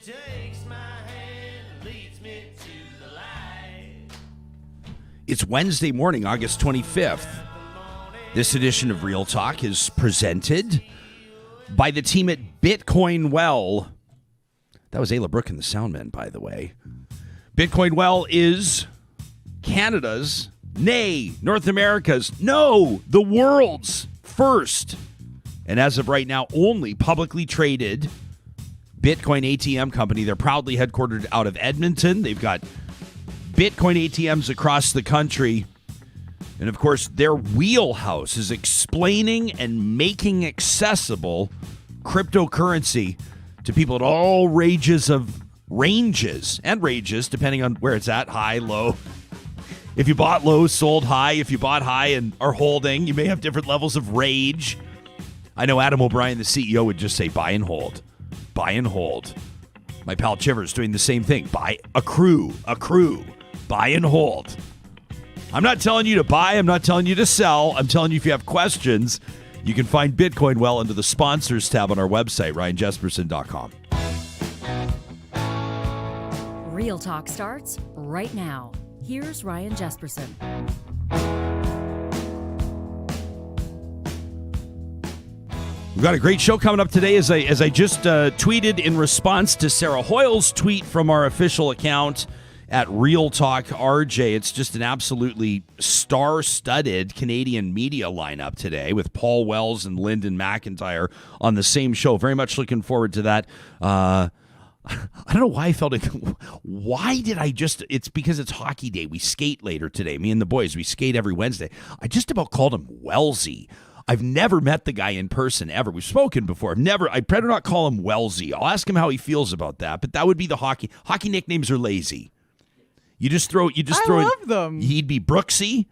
takes my hand and leads me to the light. It's Wednesday morning, August 25th. This edition of Real Talk is presented by the team at Bitcoin Well. That was Ayla Brooke and the Soundmen, by the way. Bitcoin Well is Canada's, nay, North America's, no, the world's first, and as of right now, only publicly traded Bitcoin ATM company. They're proudly headquartered out of Edmonton. They've got Bitcoin ATMs across the country. And of course, their wheelhouse is explaining and making accessible cryptocurrency to people at all ranges, depending on where it's at, high, low. If you bought low, sold high. If you bought high and are holding, you may have different levels of rage. I know Adam O'Brien, the CEO, would just say buy and hold. Buy and hold. My pal Chiver's doing the same thing. Buy, accrue. Buy and hold. I'm not telling you to buy. I'm not telling you to sell. I'm telling you if you have questions, you can find Bitcoin Well under the sponsors tab on our website, RyanJesperson.com. Real Talk starts right now. Here's Ryan Jesperson. We've got a great show coming up today as I just tweeted in response to Sarah Hoyle's tweet from our official account at Real Talk RJ. It's just an absolutely star-studded Canadian media lineup today with Paul Wells and Linden MacIntyre on the same show. Very much looking forward to that. I don't know why I felt it. Why did I just? It's because it's hockey day. We skate later today. Me and the boys, we skate every Wednesday. I just about called him Wellsy. I've never met the guy in person ever. We've spoken before. I'd better not call him Wellsy. I'll ask him how he feels about that. But that would be the hockey nicknames are lazy. You just throw. I love them. He'd be Brooksy.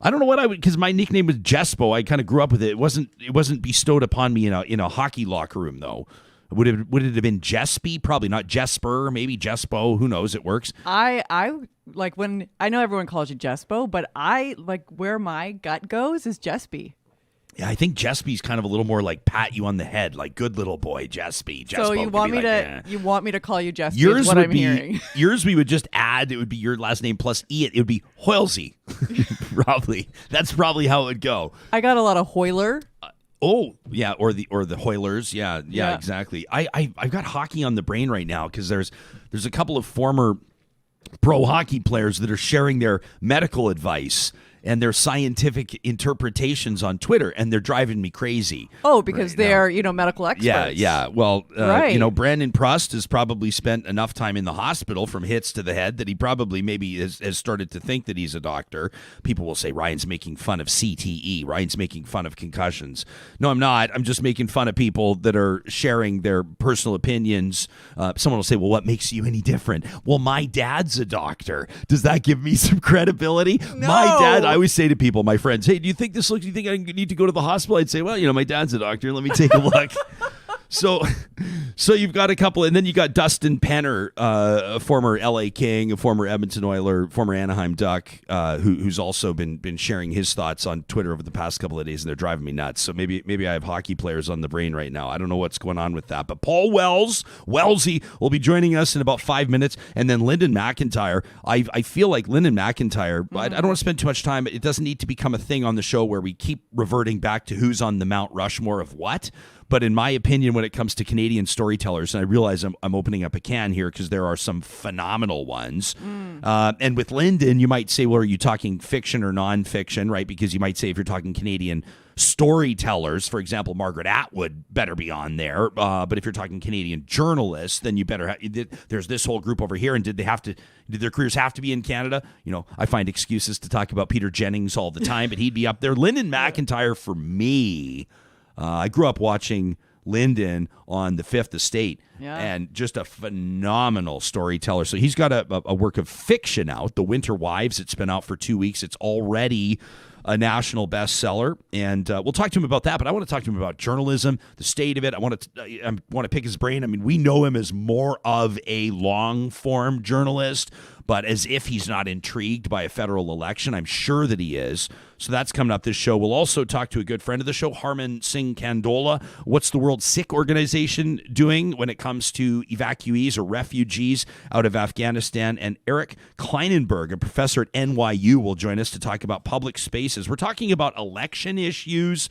I don't know what I would, because my nickname was Jespo. I kind of grew up with it. It wasn't bestowed upon me in a hockey locker room though. Would it have been Jespy? Probably not. Jesper, maybe Jespo. Who knows? It works. I like when I know everyone calls you Jespo, but I like where my gut goes is Jespy. Yeah, I think Jespy's kind of a little more like pat you on the head, like good little boy, Jespy. So you want me to call you Jespy? Yours is what would I'm be hearing. Yours. We would just add. It would be your last name plus E. It would be Hoylesy. Probably. That's probably how it would go. I got a lot of Hoyler. Oh yeah, or the Hoylers. Yeah, exactly. I've got hockey on the brain right now because there's a couple of former pro hockey players that are sharing their medical advice and their scientific interpretations on Twitter, and they're driving me crazy. Oh, because they're, medical experts. Yeah. Well, right. Brandon Prust has probably spent enough time in the hospital from hits to the head that he probably maybe has started to think that he's a doctor. People will say, Ryan's making fun of CTE. Ryan's making fun of concussions. No, I'm not. I'm just making fun of people that are sharing their personal opinions. Someone will say, well, what makes you any different? Well, my dad's a doctor. Does that give me some credibility? No. My dad, I always say to people, my friends, hey, do you think I need to go to the hospital? I'd say, well, my dad's a doctor. Let me take a look. So you've got a couple, and then you got Dustin Penner, a former LA King, a former Edmonton Oiler, former Anaheim Duck, who's also been sharing his thoughts on Twitter over the past couple of days, and they're driving me nuts. So maybe I have hockey players on the brain right now. I don't know what's going on with that. But Paul Wellsy will be joining us in about 5 minutes, and then Linden MacIntyre. I feel like Linden MacIntyre, I don't want to spend too much time. It doesn't need to become a thing on the show where we keep reverting back to who's on the Mount Rushmore of what. But in my opinion, when it comes to Canadian storytellers, and I realize I'm opening up a can here because there are some phenomenal ones. And with Linden, you might say, well, are you talking fiction or nonfiction, right? Because you might say if you're talking Canadian storytellers, for example, Margaret Atwood better be on there. But if you're talking Canadian journalists, then you better there's this whole group over here. And did their careers have to be in Canada? I find excuses to talk about Peter Jennings all the time, but he'd be up there. Linden MacIntyre, for me, I grew up watching Linden on the Fifth Estate, and just a phenomenal storyteller. So he's got a work of fiction out, The Winter Wives. It's been out for 2 weeks. It's already a national bestseller, and we'll talk to him about that. But I want to talk to him about journalism, the state of it. I want to pick his brain. I mean, we know him as more of a long-form journalist, but as if he's not intrigued by a federal election. I'm sure that he is. So that's coming up this show. We'll also talk to a good friend of the show, Harman, Singh, Kandola. What's the World Sikh Organization doing when it comes to evacuees or refugees out of Afghanistan? And Eric Klinenberg, a professor at NYU, will join us to talk about public spaces. We're talking about election issues,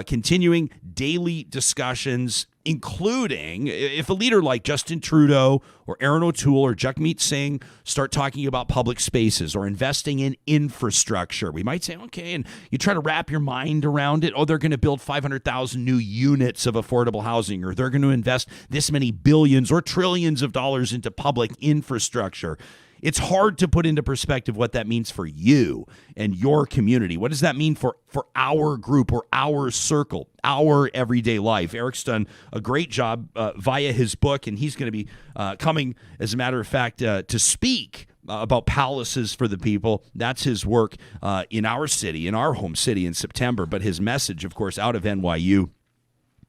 continuing daily discussions, including if a leader like Justin Trudeau or Aaron O'Toole or Jagmeet Singh start talking about public spaces or investing in infrastructure, we might say, okay, and you try to wrap your mind around it. Oh, they're going to build 500,000 new units of affordable housing, or they're going to invest this many billions or trillions of dollars into public infrastructure. It's hard to put into perspective what that means for you and your community. What does that mean for our group or our circle, our everyday life? Eric's done a great job via his book, and he's going to be coming, as a matter of fact, to speak about palaces for the people. That's his work in our city, in our home city in September. But his message, of course, out of NYU,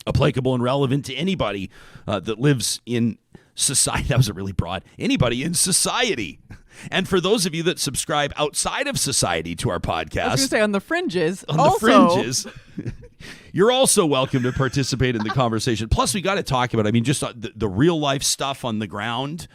applicable and relevant to anybody that lives in society. That was really broad. Anybody in society. And for those of you that subscribe outside of society to our podcast, I was going to say on the fringes. The fringes, you're also welcome to participate in the conversation. Plus, we got to talk about, just the real life stuff on the ground.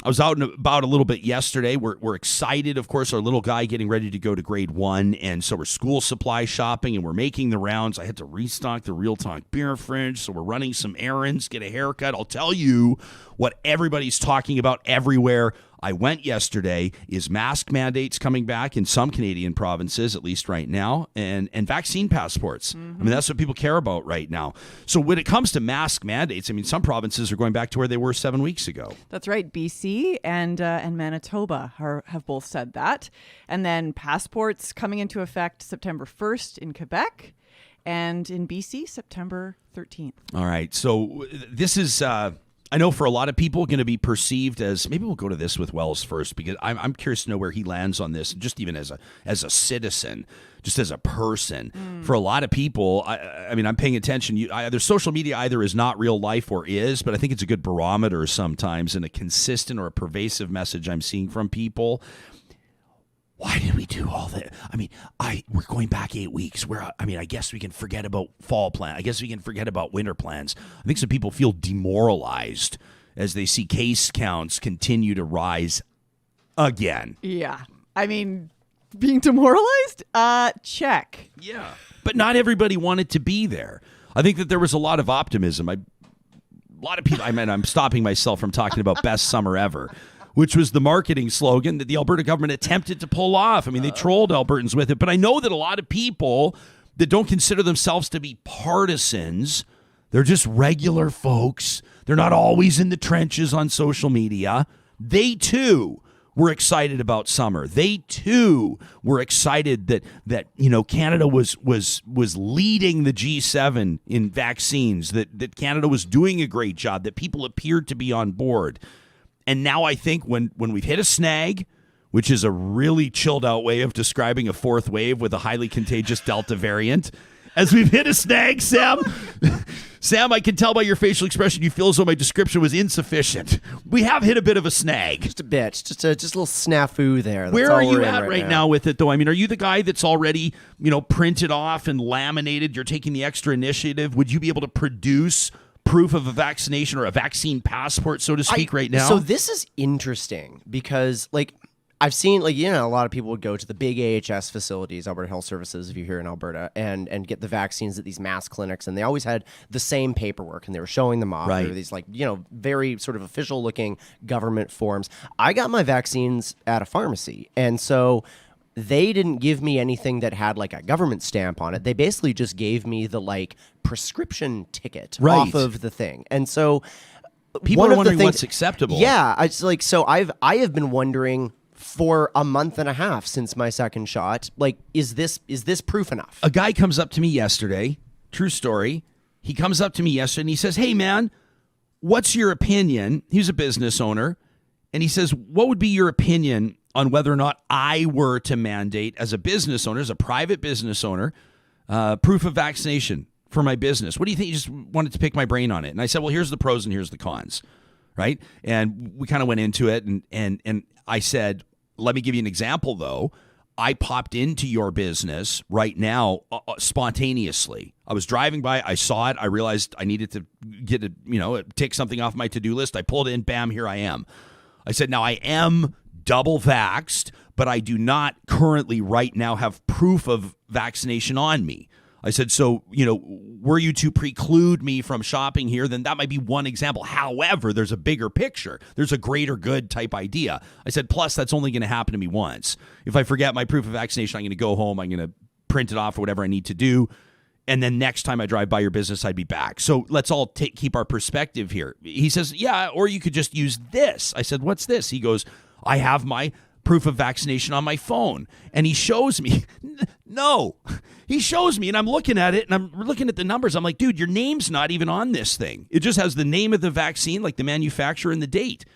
I was out and about a little bit yesterday. We're excited, of course, our little guy getting ready to go to grade 1. And so we're school supply shopping and we're making the rounds. I had to restock the Real Talk beer fridge. So we're running some errands, get a haircut. I'll tell you what everybody's talking about everywhere. I went yesterday is mask mandates coming back in some Canadian provinces, at least right now, and vaccine passports. Mm-hmm. That's what people care about right now. So when it comes to mask mandates, some provinces are going back to where they were 7 weeks ago. That's right. BC and Manitoba have both said that. And then passports coming into effect September 1st in Quebec, and in BC, September 13th. All right. So this is... I know for a lot of people going to be perceived as, maybe we'll go to this with Wells first, because I'm curious to know where he lands on this, just even as a citizen, just as a person. For a lot of people, I'm paying attention. Either social media either is not real life or is, but I think it's a good barometer sometimes, and a consistent or a pervasive message I'm seeing from people. Why did we do all that? We're going back 8 weeks. I guess we can forget about fall plan. I guess we can forget about winter plans. I think some people feel demoralized as they see case counts continue to rise again. Yeah. Being demoralized? Check. Yeah. But not everybody wanted to be there. I think that there was a lot of optimism. A lot of people, I'm stopping myself from talking about best summer ever, which was the marketing slogan that the Alberta government attempted to pull off. They trolled Albertans with it. But I know that a lot of people that don't consider themselves to be partisans, they're just regular folks. They're not always in the trenches on social media. They, too, were excited about summer. They, too, were excited that Canada was leading the G7 in vaccines, that Canada was doing a great job, that people appeared to be on board. And now I think when we've hit a snag, which is a really chilled out way of describing a fourth wave with a highly contagious Delta variant, as we've hit a snag, Sam, I can tell by your facial expression you feel as though my description was insufficient. We have hit a bit of a snag. Just a bit. Just a little snafu there. That's Where all are you we're in at right now with it, though? Are you the guy that's already, printed off and laminated? You're taking the extra initiative. Would you be able to produce proof of a vaccination or a vaccine passport, so to speak, right now? So this is interesting because, I've seen, a lot of people would go to the big AHS facilities, Alberta Health Services, if you're here in Alberta, and get the vaccines at these mass clinics, and they always had the same paperwork, and they were showing them off. Right. They were these, very sort of official-looking government forms. I got my vaccines at a pharmacy, and so they didn't give me anything that had a government stamp on it. They basically just gave me the prescription ticket off of the thing. And so people are wondering what's acceptable. Yeah, I have been wondering for a month and a half since my second shot. Is this proof enough? A guy comes up to me yesterday, true story. He comes up to me yesterday and he says, "Hey man, what's your opinion?" He's a business owner. And he says, "What would be your opinion on whether or not I were to mandate as a business owner, as a private business owner, proof of vaccination for my business? What do you think?" He just wanted to pick my brain on it. And I said, well, here's the pros and here's the cons. right? And we kind of went into it, and I said, let me give you an example, though. I popped into your business right now spontaneously. I was driving by. I saw it. I realized I needed to get take something off my to-do list. I pulled in. Bam, here I am. I said, now I am double vaxxed, but I do not currently right now have proof of vaccination on me. I said, so, were you to preclude me from shopping here, then that might be one example. However, there's a bigger picture. There's a greater good type idea. I said, plus, that's only going to happen to me once. If I forget my proof of vaccination, I'm going to go home. I'm going to print it off or whatever I need to do. And then next time I drive by your business, I'd be back. So let's all keep our perspective here. He says, yeah, or you could just use this. I said, what's this? He goes, I have my proof of vaccination on my phone. And he shows me. No, he shows me, and I'm looking at it, and I'm looking at the numbers. I'm like, dude, your name's not even on this thing. It just has the name of the vaccine, like the manufacturer and the date.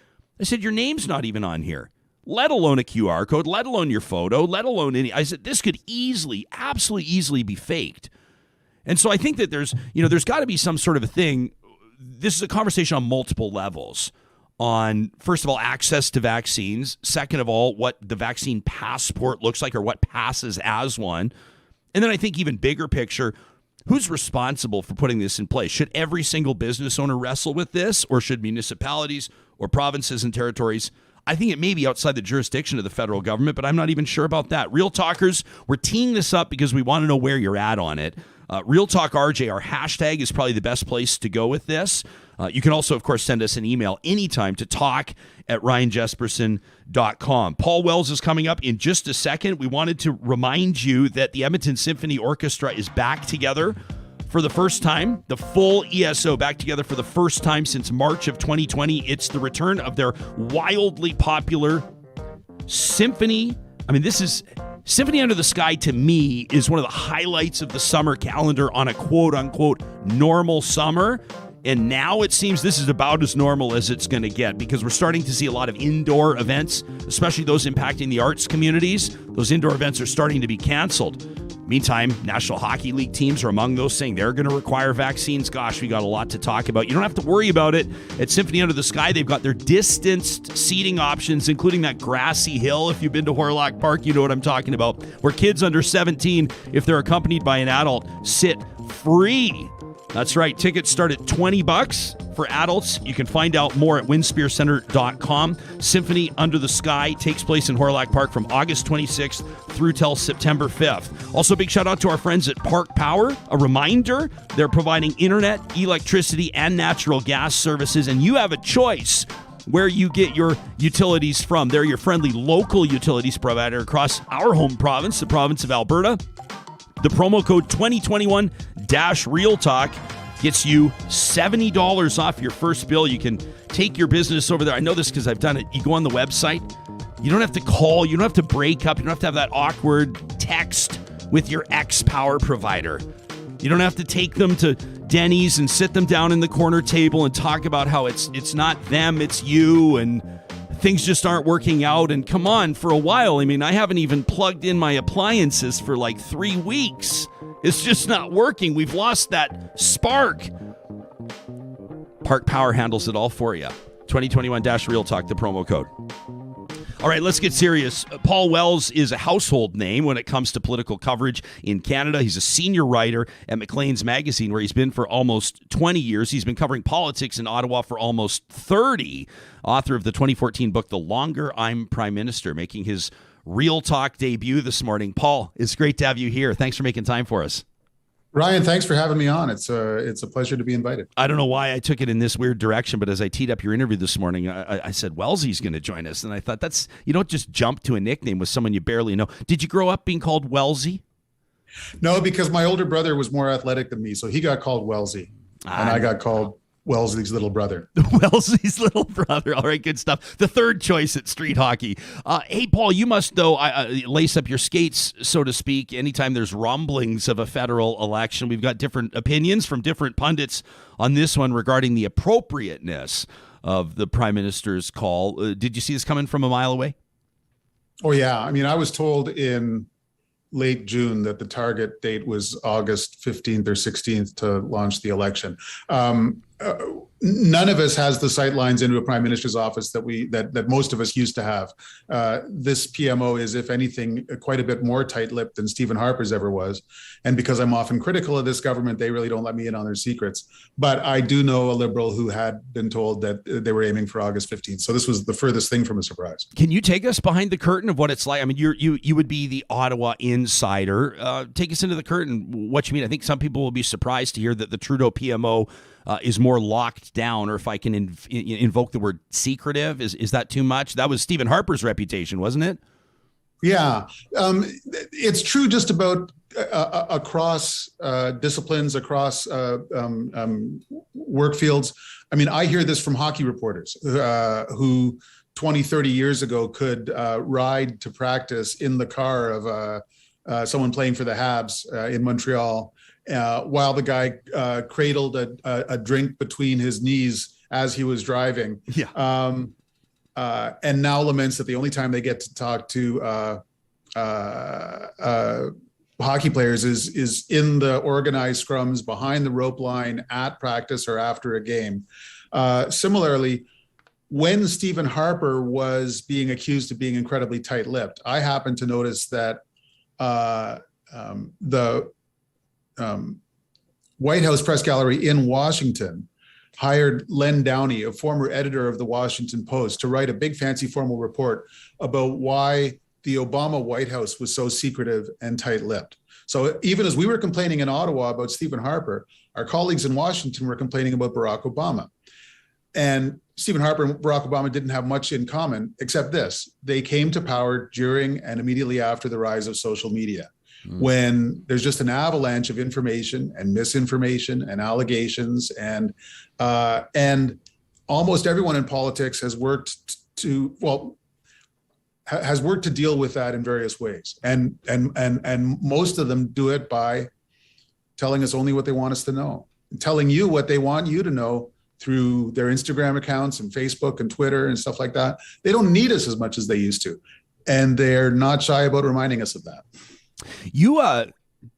I said, your name's not even on here, let alone a QR code, let alone your photo, let alone any. I said, this could absolutely easily be faked. And so I think that there's got to be some sort of a thing. This is a conversation on multiple levels. On, first of all, access to vaccines. Second of all, what the vaccine passport looks like or what passes as one. And then I think even bigger picture, who's responsible for putting this in place? Should every single business owner wrestle with this, or should municipalities or provinces and territories? I think it may be outside the jurisdiction of the federal government, but I'm not even sure about that. Real Talkers, we're teeing this up because we want to know where you're at on it. Real Talk RJ, our hashtag is probably the best place to go with this. You can also, of course, send us an email anytime to talk@ryanjesperson.com. Paul Wells is coming up in just a second. We wanted to remind you that the Edmonton Symphony Orchestra is back together for the first time. The full ESO back together for the first time since March of 2020. It's the return of their wildly popular symphony. I mean, this is... Symphony Under the Sky, to me, is one of the highlights of the summer calendar on a quote-unquote normal summer. And now it seems this is about as normal as it's going to get, because we're starting to see a lot of indoor events, especially those impacting the arts communities. Those indoor events are starting to be canceled. Meantime, National Hockey League teams are among those saying they're going to require vaccines. Gosh, we got a lot to talk about. You don't have to worry about it. At Symphony Under the Sky, they've got their distanced seating options, including that grassy hill. If you've been to Horlock Park, you know what I'm talking about, where kids under 17, if they're accompanied by an adult, sit free. That's right. Tickets start at $20 for adults. You can find out more at windspearcenter.com. Symphony Under the Sky takes place in Horlock Park from August 26th through till September 5th. Also, big shout out to our friends at Park Power. A reminder, they're providing internet, electricity, and natural gas services, and you have a choice where you get your utilities from. They're your friendly local utilities provider across our home province, the province of Alberta. The promo code 2021-Real Talk gets you $70 off your first bill. You can take your business over there. I know this because I've done it. You go on the website. You don't have to call. You don't have to break up. You don't have to have that awkward text with your ex-power provider. You don't have to take them to Denny's and sit them down in the corner table and talk about how it's not them, it's you, and things just aren't working out. And come on, for a while, I mean, I haven't even plugged in my appliances for like 3 weeks. It's just not working. We've lost that spark. Park Power handles it all for you. 2021-Real Talk, the promo code. All right, let's get serious. Paul Wells is a household name when it comes to political coverage in Canada. He's a senior writer at Maclean's magazine, where he's been for almost 20 years. He's been covering politics in Ottawa for almost 30. Author of the 2014 book, The Longer I'm Prime Minister, making his Real Talk debut this morning. Paul, it's great to have you here. Thanks for making time for us. Ryan, thanks for having me on. It's a pleasure to be invited. I don't know why I took it in this weird direction, but as I teed up your interview this morning, I said, Wellesley's going to join us. And I thought, you don't just jump to a nickname with someone you barely know. Did you grow up being called Wellesley? No, because my older brother was more athletic than me, so he got called Wellesley, and I got called Wellesley's little brother. Wellesley's little brother. All right, good stuff. The third choice at street hockey. Hey, Paul, you must, though, lace up your skates, so to speak, anytime there's rumblings of a federal election. We've got different opinions from different pundits on this one regarding the appropriateness of the Prime Minister's call. Did you see this coming from a mile away? Oh, yeah. I mean, I was told in late June that the target date was August 15th or 16th to launch the election. none of us has the sight lines into a prime minister's office that most of us used to have. This PMO is, if anything, quite a bit more tight-lipped than Stephen Harper's ever was. And because I'm often critical of this government, they really don't let me in on their secrets. But I do know a Liberal who had been told that they were aiming for August 15th. So this was the furthest thing from a surprise. Can you take us behind the curtain of what it's like? I mean, you would be the Ottawa insider. Take us into the curtain. What you mean? I think some people will be surprised to hear that the Trudeau PMO is more locked down, or if I can invoke the word secretive. Is that too much? That was Stephen Harper's reputation, wasn't it? Yeah, it's true just about across disciplines, across work fields. I mean, I hear this from hockey reporters who 20, 30 years ago could ride to practice in the car of someone playing for the Habs in Montreal, while the guy cradled a drink between his knees as he was driving. Yeah. And now laments that the only time they get to talk to hockey players is in the organized scrums behind the rope line at practice or after a game. Similarly, when Stephen Harper was being accused of being incredibly tight-lipped, I happened to notice that the White House press gallery in Washington hired Len Downey, a former editor of the Washington Post, to write a big fancy formal report about why the Obama White House was so secretive and tight-lipped. So even as we were complaining in Ottawa about Stephen Harper, our colleagues in Washington were complaining about Barack Obama. And Stephen Harper and Barack Obama didn't have much in common, except this: they came to power during and immediately after the rise of social media, when there's just an avalanche of information and misinformation and allegations, and almost everyone in politics has worked to deal with that in various ways, and most of them do it by telling us only what they want us to know, telling you what they want you to know through their Instagram accounts and Facebook and Twitter and stuff like that. They don't need us as much as they used to, and they're not shy about reminding us of that. You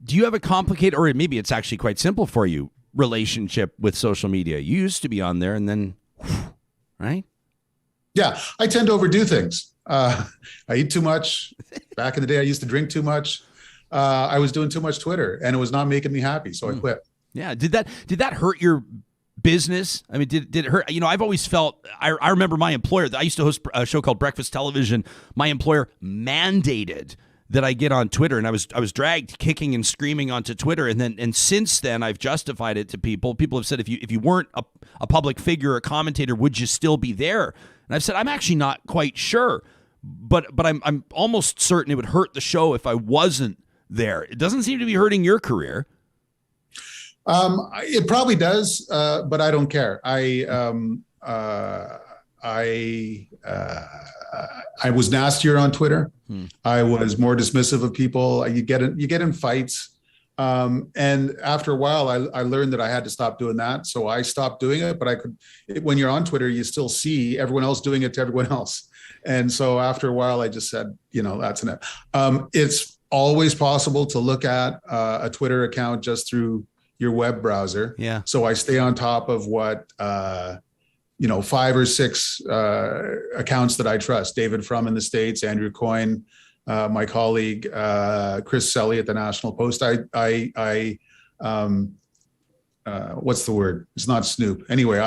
do you have a complicated, or maybe it's actually quite simple for you, relationship with social media? You used to be on there, and then, right? Yeah, I tend to overdo things. I eat too much. Back in the day, I used to drink too much. I was doing too much Twitter, and it was not making me happy, so I quit. Yeah. Did that hurt your business? I mean, did it hurt? You know, I've always felt, I remember my employer, I used to host a show called Breakfast Television. My employer mandated that I get on Twitter, and I was dragged kicking and screaming onto Twitter, and since then I've justified it to people. People have said, if you weren't a public figure, a commentator, would you still be there? And I've said, I'm actually not quite sure, but I'm almost certain it would hurt the show if I wasn't there. It doesn't seem to be hurting your career. It probably does, but I don't care. I was nastier on Twitter. I was more dismissive of people. You get in fights, and after a while, I learned that I had to stop doing that. So I stopped doing it. But when you're on Twitter, you still see everyone else doing it to everyone else. And so after a while, I just said, that's enough. It's always possible to look at a Twitter account just through your web browser. Yeah. So I stay on top of what 5 or 6 accounts that I trust. David Frum in the States, Andrew Coyne, my colleague, Chris Selly at the National Post. What's the word? It's not snoop. Anyway,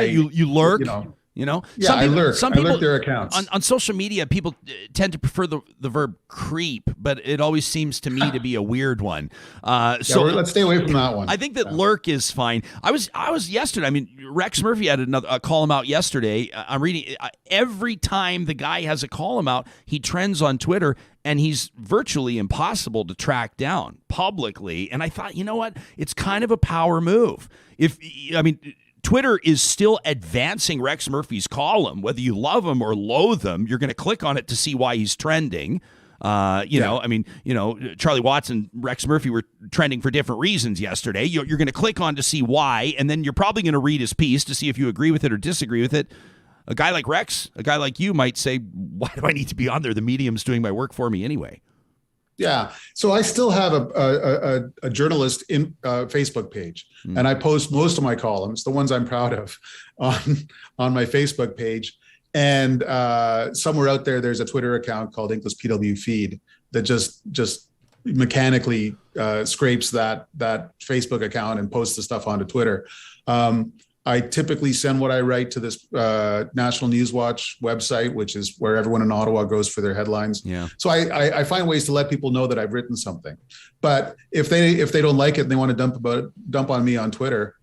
you lurk. Yeah, I lurk. I lurk their accounts. On social media, people tend to prefer the verb creep, but it always seems to me to be a weird one. So let's stay away from that one. I think that lurk is fine. I was yesterday. I mean, Rex Murphy had a column out yesterday. I'm reading every time the guy has a column out, he trends on Twitter, and he's virtually impossible to track down publicly. And I thought, you know what? It's kind of a power move. Twitter is still advancing Rex Murphy's column. Whether you love him or loathe him, you're going to click on it to see why he's trending. Charlie Watts and Rex Murphy were trending for different reasons yesterday. You're going to click on to see why, and then you're probably going to read his piece to see if you agree with it or disagree with it. A guy like Rex, a guy like you might say, why do I need to be on there? The medium's doing my work for me anyway. Yeah. So I still have a journalist in Facebook page, and I post most of my columns, the ones I'm proud of, on my Facebook page. And somewhere out there, there's a Twitter account called English PW Feed that just mechanically scrapes that Facebook account and posts the stuff onto Twitter. I typically send what I write to this National News Watch website, which is where everyone in Ottawa goes for their headlines. Yeah. So I find ways to let people know that I've written something. But if they don't like it and they want to dump on me on Twitter,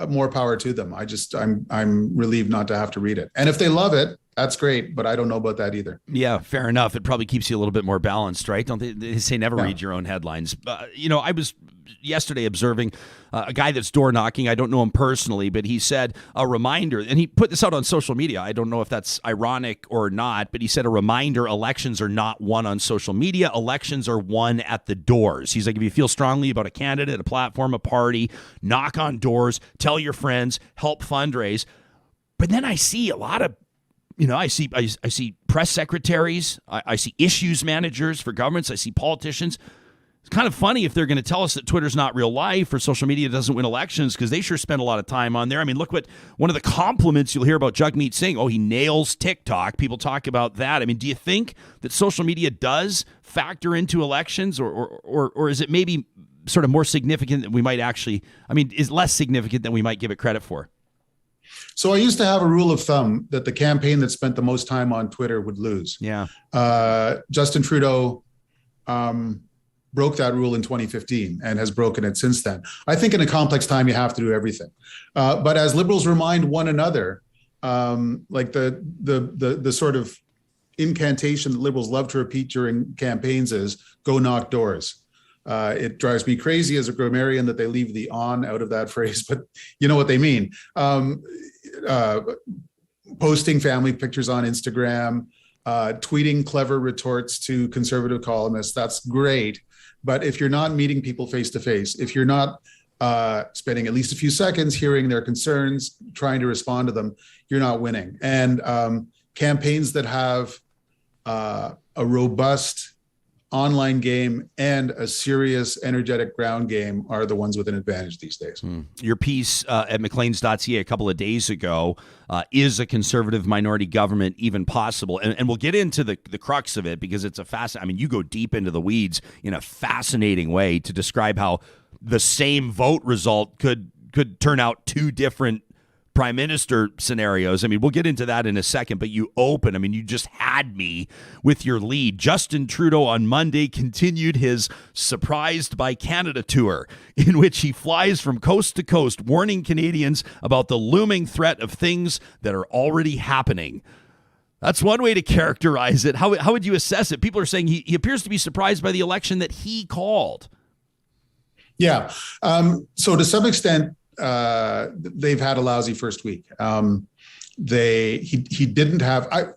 more power to them. I'm relieved not to have to read it. And if they love it, that's great, but I don't know about that either. Yeah, fair enough. It probably keeps you a little bit more balanced, right? Don't they say never read your own headlines? I was yesterday observing a guy that's door knocking. I don't know him personally, but he said a reminder, and he put this out on social media. I don't know if that's ironic or not, but he said a reminder: elections are not won on social media. Elections are won at the doors. He's like, if you feel strongly about a candidate, a platform, a party, knock on doors, tell your friends, help fundraise. But then I see a lot of I see press secretaries, I see issues managers for governments, I see politicians. It's kind of funny if they're going to tell us that Twitter's not real life or social media doesn't win elections, because they sure spend a lot of time on there. I mean, look what one of the compliments you'll hear about Jagmeet Singh. Oh, he nails TikTok. People talk about that. I mean, do you think that social media does factor into elections, or is it maybe sort of more significant than we might actually, is less significant than we might give it credit for? So I used to have a rule of thumb that the campaign that spent the most time on Twitter would lose. Yeah. Justin Trudeau broke that rule in 2015 and has broken it since then. I think in a complex time, you have to do everything. But as Liberals remind one another, like the sort of incantation that Liberals love to repeat during campaigns is go knock doors. It drives me crazy as a grammarian that they leave the on out of that phrase, but you know what they mean. Posting family pictures on Instagram, tweeting clever retorts to conservative columnists, that's great. But if you're not meeting people face to face, if you're not spending at least a few seconds hearing their concerns, trying to respond to them, you're not winning. And campaigns that have a robust online game and a serious, energetic ground game are the ones with an advantage these days. Your piece at Maclean's.ca a couple of days ago, is a conservative minority government even possible? And we'll get into the crux of it, because it's a fascinating, you go deep into the weeds in a fascinating way to describe how the same vote result could turn out two different prime minister scenarios. We'll get into that in a second, but you open, you just had me with your lead. Justin Trudeau on Monday continued his Surprised by Canada tour, in which he flies from coast to coast, warning Canadians about the looming threat of things that are already happening. That's one way to characterize it. How would you assess it? People are saying he appears to be surprised by the election that he called. Yeah. So to some extent, they've had a lousy first week. He didn't have.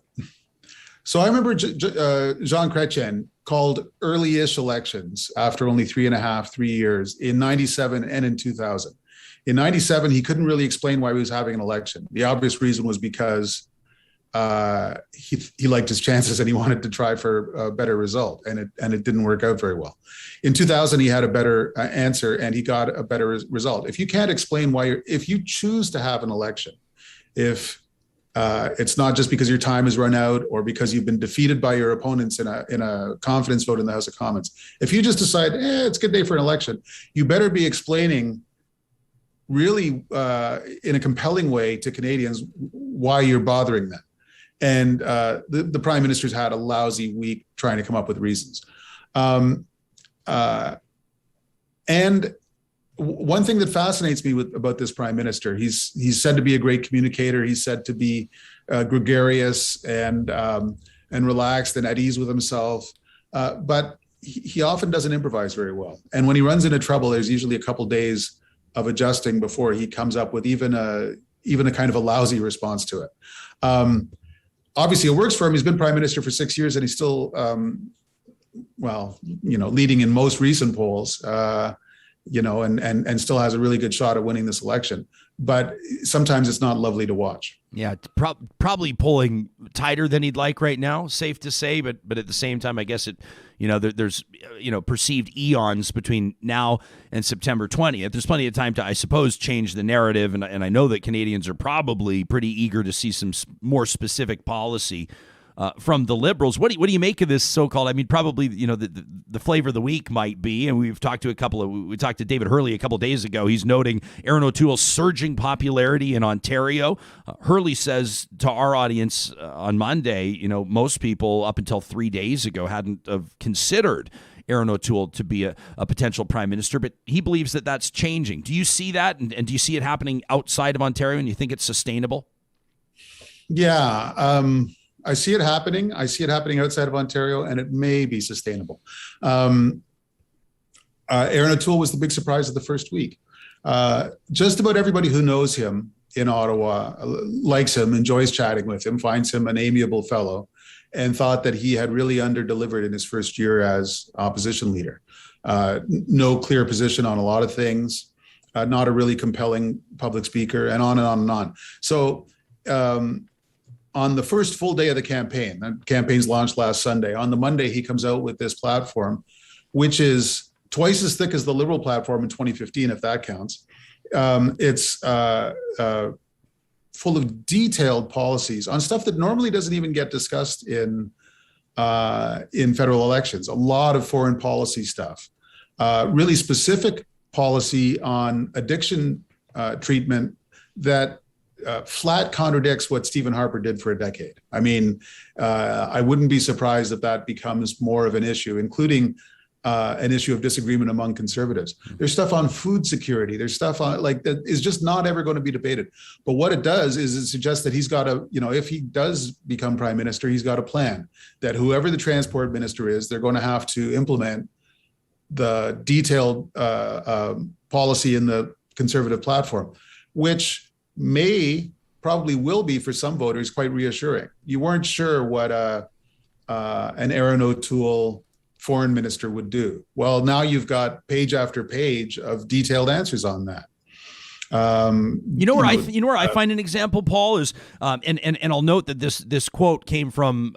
So I remember Jean Chrétien called early-ish elections after only 3 years in 97 and in 2000. In 97, he couldn't really explain why he was having an election. The obvious reason was because he liked his chances and he wanted to try for a better result, and it didn't work out very well. In 2000, he had a better answer and he got a better result. If you can't explain why if you choose to have an election, if it's not just because your time has run out or because you've been defeated by your opponents in a confidence vote in the House of Commons, if you just decide, it's a good day for an election, you better be explaining really in a compelling way to Canadians why you're bothering them. And the Prime Minister's had a lousy week trying to come up with reasons. And one thing that fascinates me about this Prime Minister, he's said to be a great communicator. He's said to be gregarious and relaxed and at ease with himself. But he often doesn't improvise very well. And when he runs into trouble, there's usually a couple days of adjusting before he comes up with even a kind of a lousy response to it. Obviously, it works for him. He's been Prime Minister for 6 years, and he's still, leading in most recent polls, and still has a really good shot at winning this election. But sometimes it's not lovely to watch. Yeah, probably pulling tighter than he'd like right now, safe to say. But at the same time, I guess there's perceived eons between now and September 20th. There's plenty of time to, I suppose, change the narrative. And I know that Canadians are probably pretty eager to see some more specific policy from the Liberals. What do you make of this so-called? I mean, probably the flavor of the week might be, and we talked to David Hurley a couple of days ago. He's noting Aaron O'Toole's surging popularity in Ontario. Hurley says to our audience on Monday, most people up until 3 days ago hadn't have considered Aaron O'Toole to be a potential prime minister, but he believes that that's changing. Do you see that, and do you see it happening outside of Ontario, and you think it's sustainable? Yeah. I see it happening. I see it happening outside of Ontario, and it may be sustainable. Aaron O'Toole was the big surprise of the first week. Just about everybody who knows him in Ottawa likes him, enjoys chatting with him, finds him an amiable fellow, and thought that he had really under-delivered in his first year as opposition leader. No clear position on a lot of things, not a really compelling public speaker, and on and on and on. So, on the first full day of the campaign's launched last Sunday. On the Monday, he comes out with this platform, which is twice as thick as the Liberal platform in 2015, if that counts. It's full of detailed policies on stuff that normally doesn't even get discussed in federal elections. A lot of foreign policy stuff, really specific policy on addiction treatment that flat contradicts what Stephen Harper did for a decade. I mean, I wouldn't be surprised if that becomes more of an issue, including an issue of disagreement among conservatives. There's stuff on food security. There's stuff on that is just not ever going to be debated. But what it does is it suggests that he's got if he does become prime minister, he's got a plan that whoever the transport minister is, they're going to have to implement the detailed policy in the conservative platform, which probably will be for some voters quite reassuring. You weren't sure what an Aaron O'Toole foreign minister would do. Well, now you've got page after page of detailed answers on that. Where I find an example, Paul, is and I'll note that this quote came from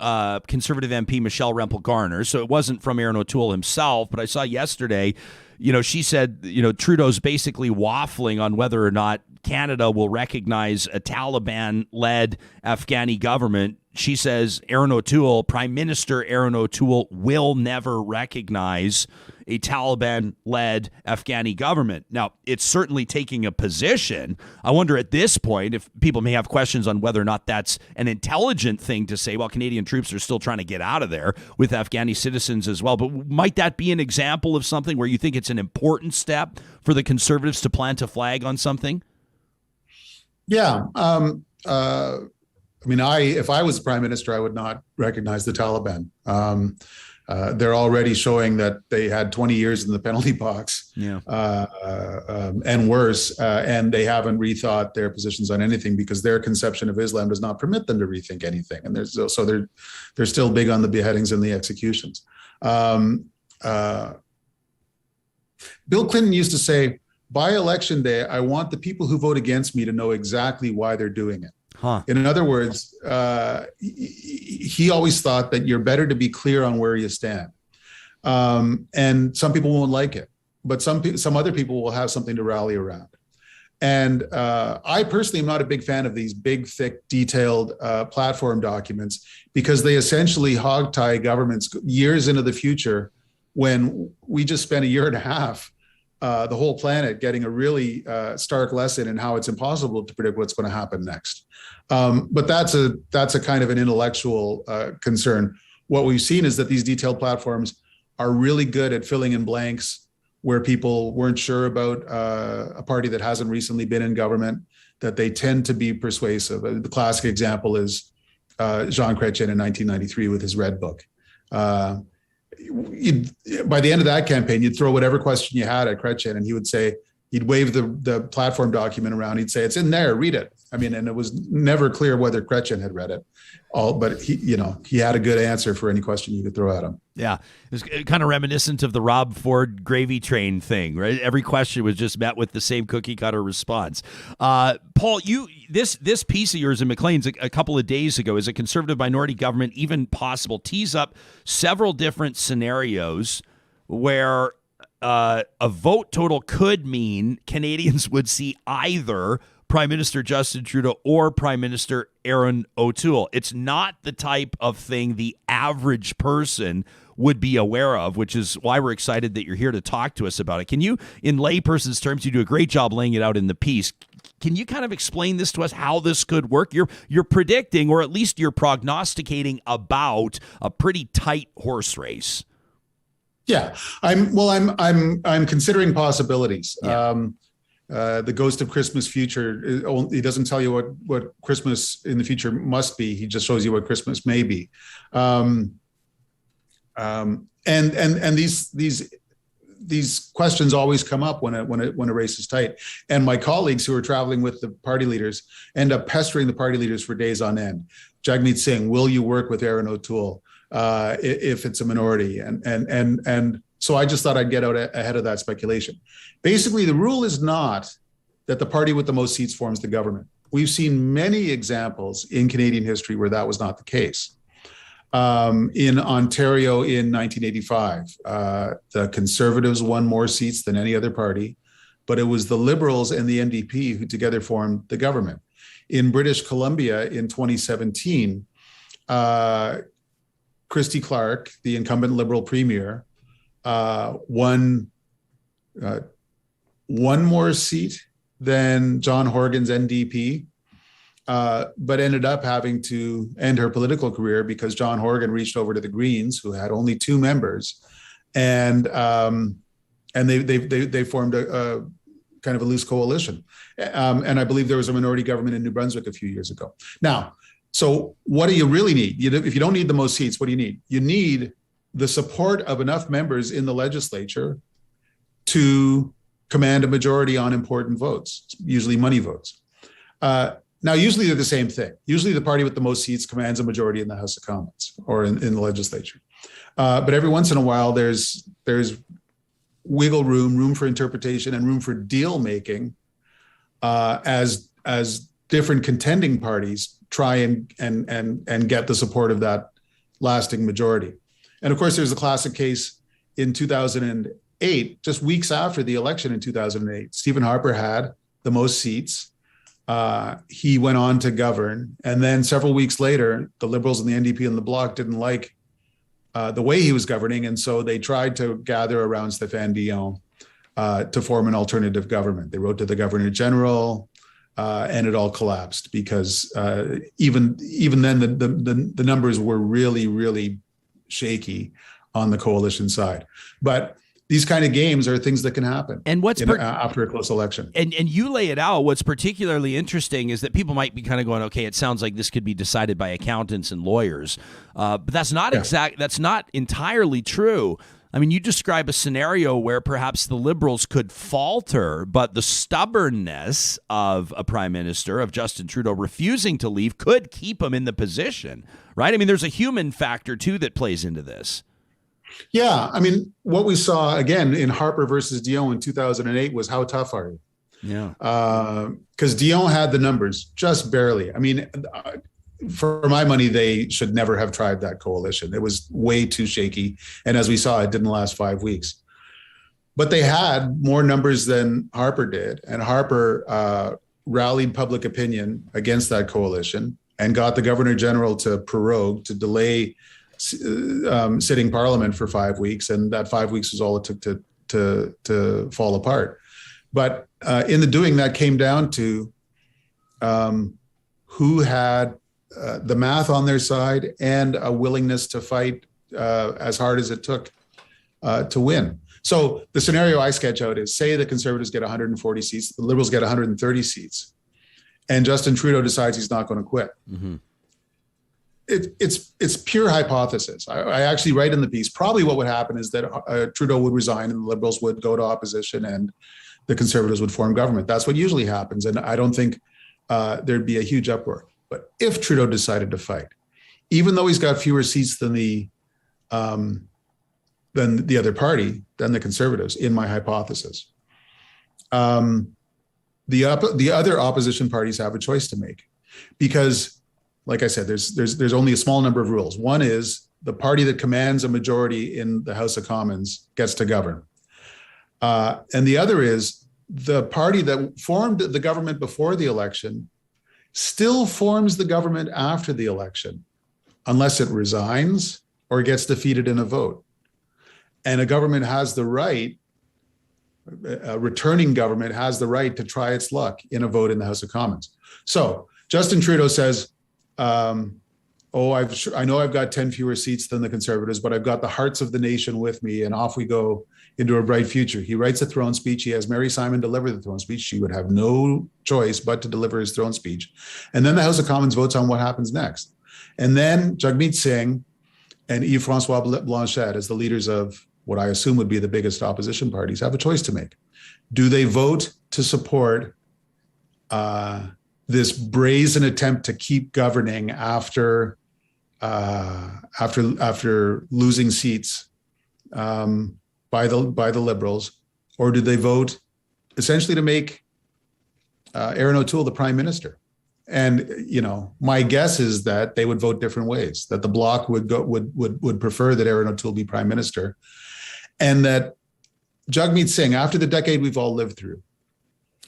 Conservative MP Michelle Rempel-Garner, so it wasn't from Aaron O'Toole himself, but I saw yesterday, she said, Trudeau's basically waffling on whether or not Canada will recognize a Taliban-led Afghani government. She says Prime Minister Aaron O'Toole will never recognize a Taliban-led Afghani government. Now, it's certainly taking a position. I wonder at this point if people may have questions on whether or not that's an intelligent thing to say while Canadian troops are still trying to get out of there with Afghani citizens as well. But might that be an example of something where you think it's an important step for the Conservatives to plant a flag on something? Yeah. If I was prime minister, I would not recognize the Taliban. They're already showing that they had 20 years in the penalty box, and worse, and they haven't rethought their positions on anything because their conception of Islam does not permit them to rethink anything. And they're still big on the beheadings and the executions. Bill Clinton used to say, by election day, I want the people who vote against me to know exactly why they're doing it. In other words, he always thought that you're better to be clear on where you stand. And some people won't like it, but some other people will have something to rally around. And I personally am not a big fan of these big, thick, detailed platform documents because they essentially hogtie governments years into the future when we just spent a year and a half the whole planet getting a really stark lesson in how it's impossible to predict what's going to happen next. But that's a kind of an intellectual concern. What we've seen is that these detailed platforms are really good at filling in blanks where people weren't sure about a party that hasn't recently been in government, that they tend to be persuasive. The classic example is Jean Chrétien in 1993 with his Red Book. By the end of that campaign, you'd throw whatever question you had at Chrétien, and he would say, He'd wave the platform document around. He'd say, "It's in there. Read it." I mean, and it was never clear whether Chrétien had read it. But he had a good answer for any question you could throw at him. Yeah, it was kind of reminiscent of the Rob Ford gravy train thing, right? Every question was just met with the same cookie cutter response. Paul, this piece of yours in Maclean's a couple of days ago, is a conservative minority government even possible? Tease up several different scenarios where a vote total could mean Canadians would see either Prime Minister Justin Trudeau or Prime Minister Aaron O'Toole. It's not the type of thing the average person would be aware of, which is why we're excited that you're here to talk to us about it. Can you, in layperson's terms, you do a great job laying it out in the piece. Can you kind of explain this to us, how this could work? You're predicting, or at least you're prognosticating about a pretty tight horse race. Yeah, I'm considering possibilities. Yeah. The Ghost of Christmas Future, he doesn't tell you what Christmas in the future must be. He just shows you what Christmas may be. And these questions always come up when a race is tight. And my colleagues who are traveling with the party leaders end up pestering the party leaders for days on end. Jagmeet Singh, will you work with Aaron O'Toole if it's a minority? And so I just thought I'd get out ahead of that speculation. Basically, the rule is not that the party with the most seats forms the government. We've seen many examples in Canadian history where that was not the case. In Ontario in 1985, the Conservatives won more seats than any other party, but it was the Liberals and the NDP who together formed the government. In British Columbia in 2017, Christy Clark, the incumbent Liberal premier, won one more seat than John Horgan's NDP, but ended up having to end her political career because John Horgan reached over to the Greens, who had only 2 members, and they formed a kind of a loose coalition. And I believe there was a minority government in New Brunswick a few years ago. Now, so what do you really need? If you don't need the most seats, what do you need? You need the support of enough members in the legislature to command a majority on important votes, usually money votes. Now, usually they're the same thing. Usually the party with the most seats commands a majority in the House of Commons or in the legislature. But every once in a while, there's wiggle room for interpretation, and room for deal making as different contending parties try and get the support of that lasting majority. And of course, there's a classic case in 2008, just weeks after the election in 2008. Stephen Harper had the most seats. He went on to govern. And then several weeks later, the Liberals and the NDP and the Bloc didn't like the way he was governing. And so they tried to gather around Stéphane Dion to form an alternative government. They wrote to the Governor General, and it all collapsed because even then the numbers were really, really shaky on the coalition side. But these kind of games are things that can happen. And what's after a close election. And you lay it out. What's particularly interesting is that people might be kind of going, okay, it sounds like this could be decided by accountants and lawyers, but that's not That's not entirely true. I mean, you describe a scenario where perhaps the Liberals could falter, but the stubbornness of a prime minister, of Justin Trudeau, refusing to leave could keep him in the position, right? I mean, there's a human factor, too, that plays into this. Yeah. I mean, what we saw, again, in Harper versus Dion in 2008 was how tough are you? Yeah. Because Dion had the numbers, just barely. I mean, for my money, they should never have tried that coalition. It was way too shaky. And as we saw, it didn't last 5 weeks. But they had more numbers than Harper did. And Harper rallied public opinion against that coalition and got the Governor General to prorogue, to delay sitting Parliament for 5 weeks. And that 5 weeks was all it took to fall apart. But in the doing, that came down to who had the math on their side and a willingness to fight as hard as it took to win. So the scenario I sketch out is, say the Conservatives get 140 seats, the Liberals get 130 seats, and Justin Trudeau decides he's not going to quit. Mm-hmm. It's pure hypothesis. I actually write in the piece, probably what would happen is that Trudeau would resign and the Liberals would go to opposition, and the Conservatives would form government. That's what usually happens. And I don't think there'd be a huge uproar. But if Trudeau decided to fight, even though he's got fewer seats than the other party, than the Conservatives, in my hypothesis, the other opposition parties have a choice to make, because, like I said, there's only a small number of rules. One is the party that commands a majority in the House of Commons gets to govern, and the other is the party that formed the government before the election still forms the government after the election, unless it resigns or gets defeated in a vote. And a government has the right, a returning government has the right to try its luck in a vote in the House of Commons. So Justin Trudeau says, I know I've got 10 fewer seats than the Conservatives, but I've got the hearts of the nation with me, and off we go into a bright future. He writes a throne speech. He has Mary Simon deliver the throne speech. She would have no choice but to deliver his throne speech. And then the House of Commons votes on what happens next. And then Jagmeet Singh and Yves-François Blanchet, as the leaders of what I assume would be the biggest opposition parties, have a choice to make. Do they vote to support this brazen attempt to keep governing after losing seats by the Liberals, or do they vote essentially to make Aaron O'Toole the Prime Minister? And my guess is that they would vote different ways. That the Bloc would prefer that Aaron O'Toole be Prime Minister, and that Jagmeet Singh, after the decade we've all lived through,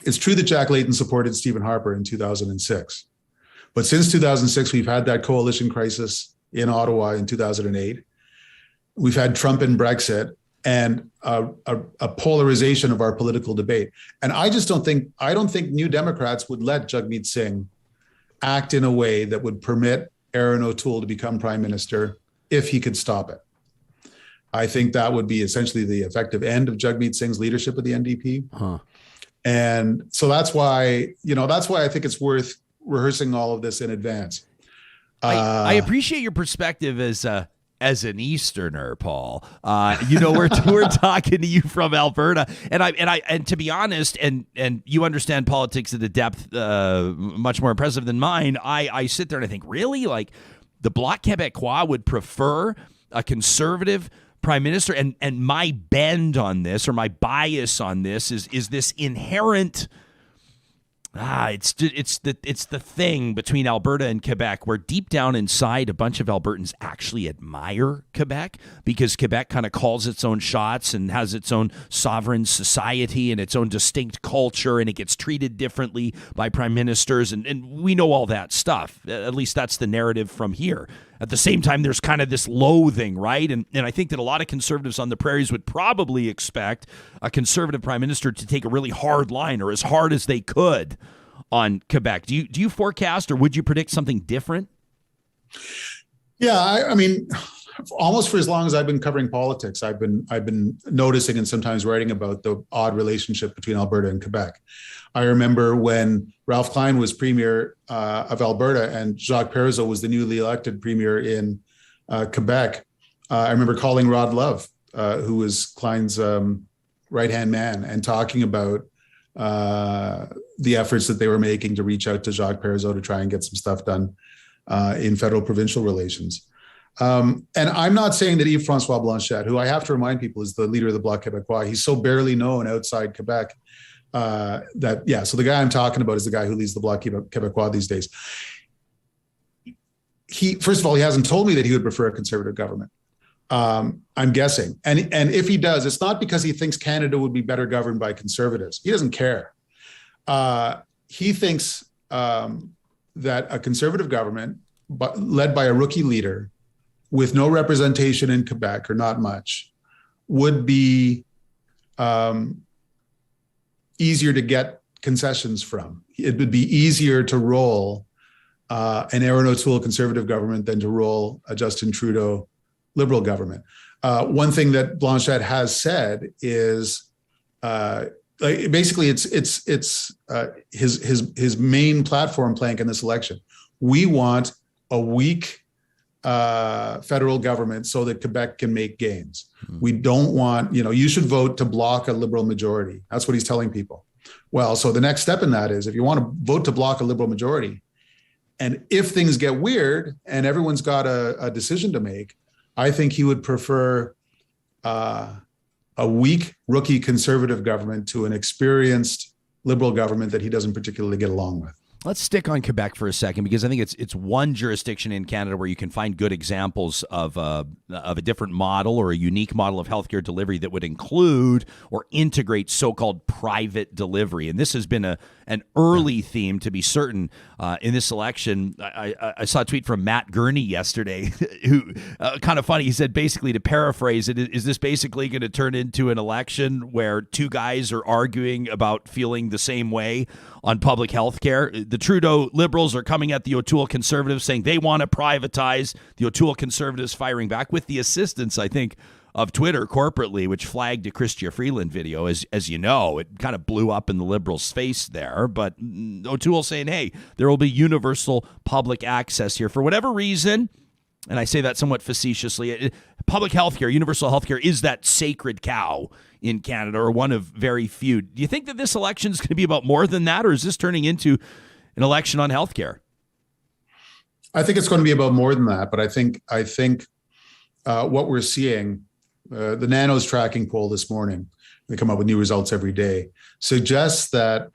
it's true that Jack Layton supported Stephen Harper in 2006, but since 2006 we've had that coalition crisis in Ottawa in 2008. We've had Trump and Brexit, and a polarization of our political debate. And I don't think New Democrats would let Jagmeet Singh act in a way that would permit Aaron O'Toole to become Prime Minister if he could stop it. I think that would be essentially the effective end of Jagmeet Singh's leadership of the NDP. Huh. And so that's why I think it's worth rehearsing all of this in advance. I appreciate your perspective as an Easterner, Paul. We're talking to you from Alberta, and to be honest, and you understand politics at a depth much more impressive than mine. I sit there and I think, really, like, the Bloc Québécois would prefer a conservative Prime Minister, and my bend on this, or my bias on this, is this inherent. It's the thing between Alberta and Quebec, where deep down inside a bunch of Albertans actually admire Quebec, because Quebec kind of calls its own shots and has its own sovereign society and its own distinct culture, and it gets treated differently by prime ministers, and we know all that stuff. At least that's the narrative from here. At the same time, there's kind of this loathing, right? And I think that a lot of conservatives on the prairies would probably expect a conservative prime minister to take a really hard line, or as hard as they could, on Quebec. Do you forecast, or would you predict something different? Yeah, I mean, almost for as long as I've been covering politics, I've been noticing and sometimes writing about the odd relationship between Alberta and Quebec. I remember when Ralph Klein was premier of Alberta and Jacques Parizeau was the newly elected premier in Quebec. I remember calling Rod Love, who was Klein's right-hand man, and talking about the efforts that they were making to reach out to Jacques Parizeau to try and get some stuff done in federal provincial relations. And I'm not saying that Yves-François Blanchet, who I have to remind people is the leader of the Bloc Québécois, he's so barely known outside Quebec so the guy I'm talking about is the guy who leads the Bloc Québécois these days. First of all, he hasn't told me that he would prefer a conservative government. I'm guessing. And if he does, it's not because he thinks Canada would be better governed by conservatives. He doesn't care. He thinks that a conservative government, led by a rookie leader with no representation in Quebec, or not much, would be easier to get concessions from. It would be easier to roll an Aaron O'Toole conservative government than to roll a Justin Trudeau Liberal government. One thing that Blanchet has said is basically it's his main platform plank in this election. We want a weak federal government so that Quebec can make gains. We don't want, you should vote to block a Liberal majority. That's what he's telling people. Well, so the next step in that is if you want to vote to block a Liberal majority, and if things get weird and everyone's got a decision to make, I think he would prefer a weak rookie Conservative government to an experienced Liberal government that he doesn't particularly get along with. Let's stick on Quebec for a second, because I think it's one jurisdiction in Canada where you can find good examples of a different model or a unique model of healthcare delivery that would include or integrate so-called private delivery. And this has been an early theme, to be certain, in this election. I saw a tweet from Matt Gurney yesterday, who kind of funny. He said, basically, to paraphrase it, is this basically going to turn into an election where two guys are arguing about feeling the same way on public health care? The Trudeau Liberals are coming at the O'Toole Conservatives saying they want to privatize. The O'Toole Conservatives firing back with the assistance, I think, of Twitter corporately, which flagged a Chrystia Freeland video. As you know, it kind of blew up in the Liberals' face there. But O'Toole saying, hey, there will be universal public access here. For whatever reason, and I say that somewhat facetiously, public health care, universal health care, is that sacred cow in Canada, or one of very few. Do you think that this election is going to be about more than that, or is this turning into an election on health care? I think it's going to be about more than that, but I think what we're seeing, the Nanos tracking poll this morning, they come up with new results every day, suggests that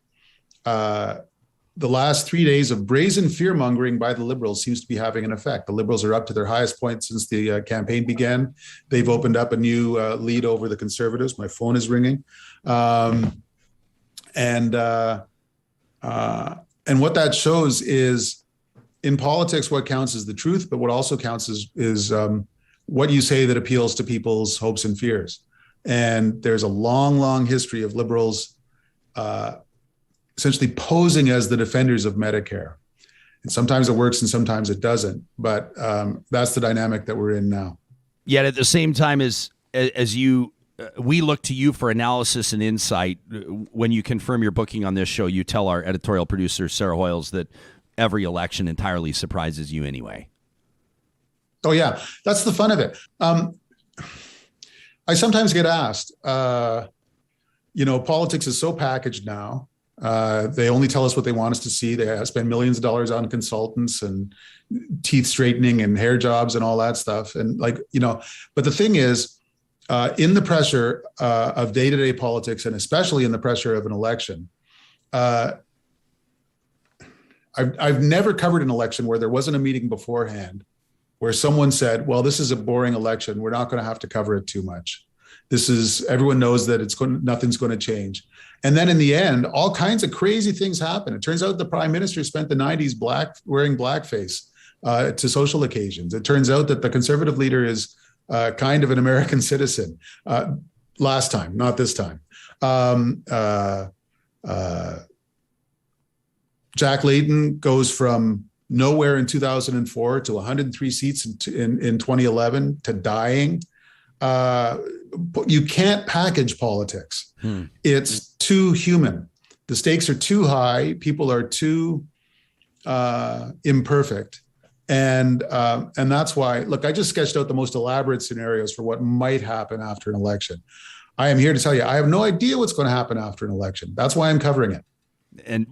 the last 3 days of brazen fear-mongering by the Liberals seems to be having an effect. The Liberals are up to their highest point since the campaign began. They've opened up a new lead over the Conservatives. My phone is ringing. And what that shows is, in politics, what counts is the truth, but what also counts is what you say that appeals to people's hopes and fears. And there's a long, long history of Liberals essentially posing as the defenders of Medicare. And sometimes it works and sometimes it doesn't. But that's the dynamic that we're in now. Yet at the same time as you, we look to you for analysis and insight. When you confirm your booking on this show, you tell our editorial producer, Sarah Hoyles, that every election entirely surprises you anyway. Oh, yeah. That's the fun of it. I sometimes get asked, politics is so packaged now. They only tell us what they want us to see. They spend millions of dollars on consultants and teeth straightening and hair jobs and all that stuff. And but the thing is, in the pressure of day-to-day politics, and especially in the pressure of an election, I've never covered an election where there wasn't a meeting beforehand where someone said, well, this is a boring election. We're not going to have to cover it too much. Everyone knows that nothing's going to change. And then in the end, all kinds of crazy things happen. It turns out the prime minister spent the 90s wearing blackface to social occasions. It turns out that the Conservative leader is kind of an American citizen. Last time, not this time. Jack Layton goes from nowhere in 2004 to 103 seats in 2011 to dying. You can't package politics. It's too human. The stakes are too high. People are too imperfect. And that's why, look, I just sketched out the most elaborate scenarios for what might happen after an election. I am here to tell you, I have no idea what's going to happen after an election. That's why I'm covering it. And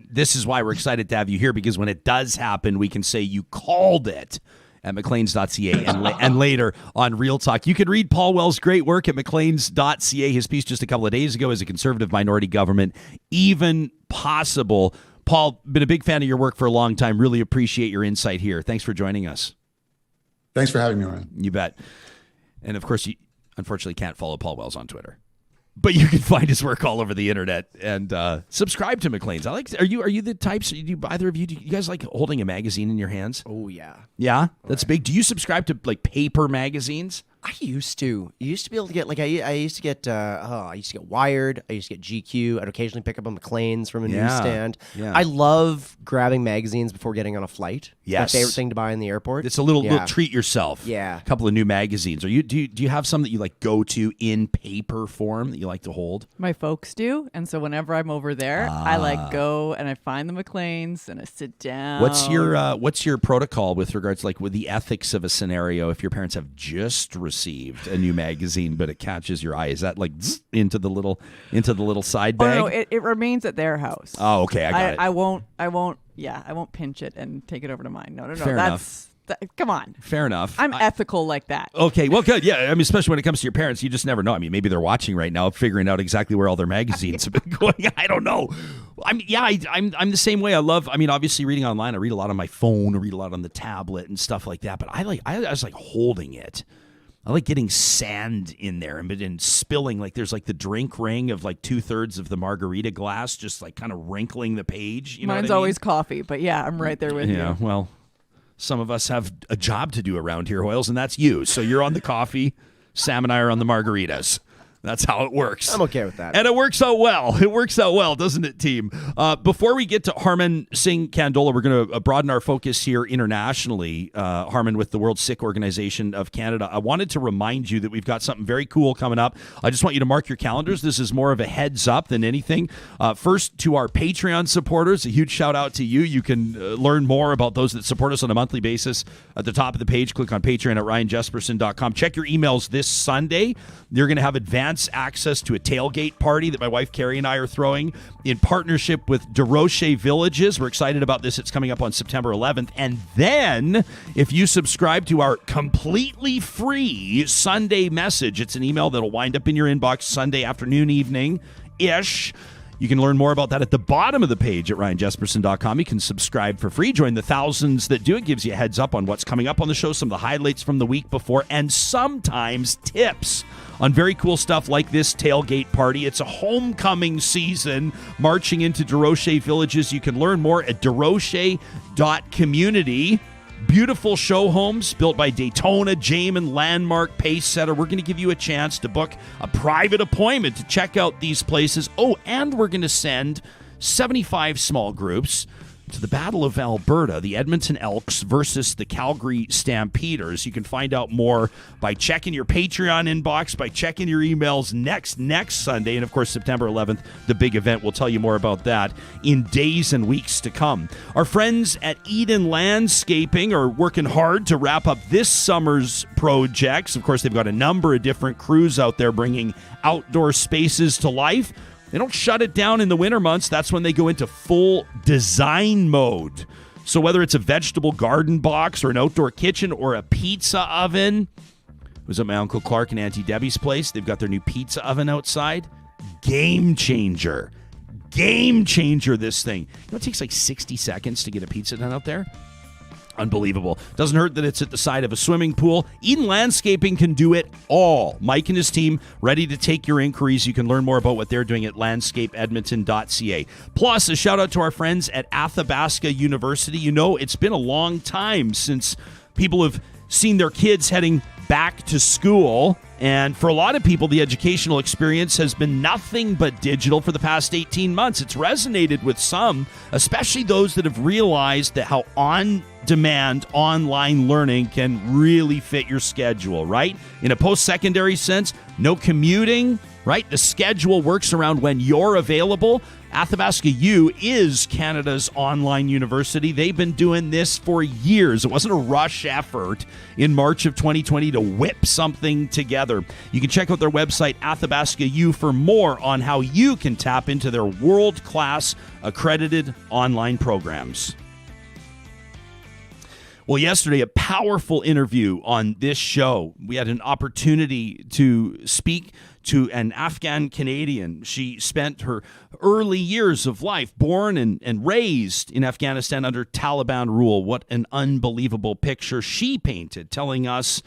this is why we're excited to have you here, because when it does happen, we can say you called it at macleans.ca and later on Real Talk. You can read Paul Well's great work at macleans.ca. His piece just a couple of days ago, Is a Conservative Minority Government even possible? Paul, been a big fan of your work for a long time. Really appreciate your insight here. Thanks for joining us. Thanks for having me, Ryan. You bet. And of course, you unfortunately can't follow Paul Wells on Twitter, but you can find his work all over the internet and subscribe to Maclean's. Are you the types? Do either of you? Do you guys like holding a magazine in your hands? Oh yeah, yeah. That's big. Do you subscribe to like paper magazines? I used to. You used to be able to get I used to get Wired. I used to get GQ. I'd occasionally pick up a Maclean's from a newsstand. Yeah. I love grabbing magazines before getting on a flight. Yes. My favorite thing to buy in the airport. It's a little treat yourself. Yeah. A couple of new magazines. Do you have some that you like go to in paper form that you like to hold? My folks do, and so whenever I'm over there, I go and I find the Maclean's and I sit down. What's your protocol with regards with the ethics of a scenario if your parents have just received a new magazine but it catches your eye? Is that into the little side bag? Oh no, it remains at their house. Oh, okay, I got it. I won't pinch it and take it over to mine. No. Fair enough. Come on. Fair enough. I'm ethical like that. Okay, well, good. Yeah, I mean, especially when it comes to your parents, you just never know. I mean, maybe they're watching right now, figuring out exactly where all their magazines have been going. I don't know. I'm the same way. Obviously reading online, I read a lot on my phone, I read a lot on the tablet and stuff like that, but I just like holding it. I like getting sand in there and spilling, there's the drink ring of 2/3 of the margarita glass, just kind of wrinkling the page. You know Mine's what I mean? always coffee, but yeah, I'm right there with you. Yeah, well, some of us have a job to do around here, Hoyles, and that's you. So you're on the coffee, Sam and I are on the margaritas. That's how it works. I'm okay with that. And it works out well. It works out well, doesn't it, team? Before we get to Harman, Singh, Kandola, we're going to broaden our focus here internationally. Harman with the World Sikh Organization of Canada. I wanted to remind you that we've got something very cool coming up. I just want you to mark your calendars. This is more of a heads up than anything. First, to our Patreon supporters, a huge shout out to you. You can learn more about those that support us on a monthly basis at the top of the page. Click on Patreon at ryanjesperson.com. Check your emails this Sunday. You're going to have advanced access to a tailgate party that my wife Carrie and I are throwing in partnership with DeRoche Villages. We're excited about this. It's coming up on September 11th. And then if you subscribe to our completely free Sunday message, it's an email that'll wind up in your inbox Sunday afternoon, evening-ish. You can learn more about that at the bottom of the page at ryanjesperson.com. You can subscribe for free. Join the thousands that do. It gives you a heads up on what's coming up on the show, some of the highlights from the week before, and sometimes tips on very cool stuff like this tailgate party. It's a homecoming season marching into DeRoche Villages. You can learn more at deroche.community. Beautiful show homes built by Daytona, Jamin, Landmark, Pacesetter. We're going to give you a chance to book a private appointment to check out these places. Oh, and we're going to send 75 small groups to the Battle of Alberta, the Edmonton Elks versus the Calgary Stampeders. You can find out more by checking your Patreon inbox, by checking your emails next Sunday. And, of course, September 11th, the big event. We'll tell you more about that in days and weeks to come. Our friends at Eden Landscaping are working hard to wrap up this summer's projects. Of course, they've got a number of different crews out there bringing outdoor spaces to life. They don't shut it down in the winter months. That's when they go into full design mode. So whether it's a vegetable garden box or an outdoor kitchen or a pizza oven, I was at my Uncle Clark and Auntie Debbie's place. They've got their new pizza oven outside. Game changer. Game changer, this thing. You know, it takes 60 seconds to get a pizza done out there. Unbelievable. Doesn't hurt that it's at the side of a swimming pool. Eden Landscaping can do it all. Mike and his team ready to take your inquiries. You can learn more about what they're doing at landscapeedmonton.ca. Plus, a shout out to our friends at Athabasca University. You know, it's been a long time since people have seen their kids heading back to school. And for a lot of people, the educational experience has been nothing but digital for the past 18 months. It's resonated with some, especially those that have realized that how on-demand online learning can really fit your schedule, right? In a post-secondary sense, no commuting, right? The schedule works around when you're available. Athabasca U is Canada's online university. They've been doing this for years. It wasn't a rush effort in March of 2020 to whip something together. You can check out their website, Athabasca U, for more on how you can tap into their world-class accredited online programs. Well, yesterday, a powerful interview on this show. We had an opportunity to speak to an Afghan Canadian. She spent her early years of life born and raised in Afghanistan under Taliban rule. What an unbelievable picture she painted, telling us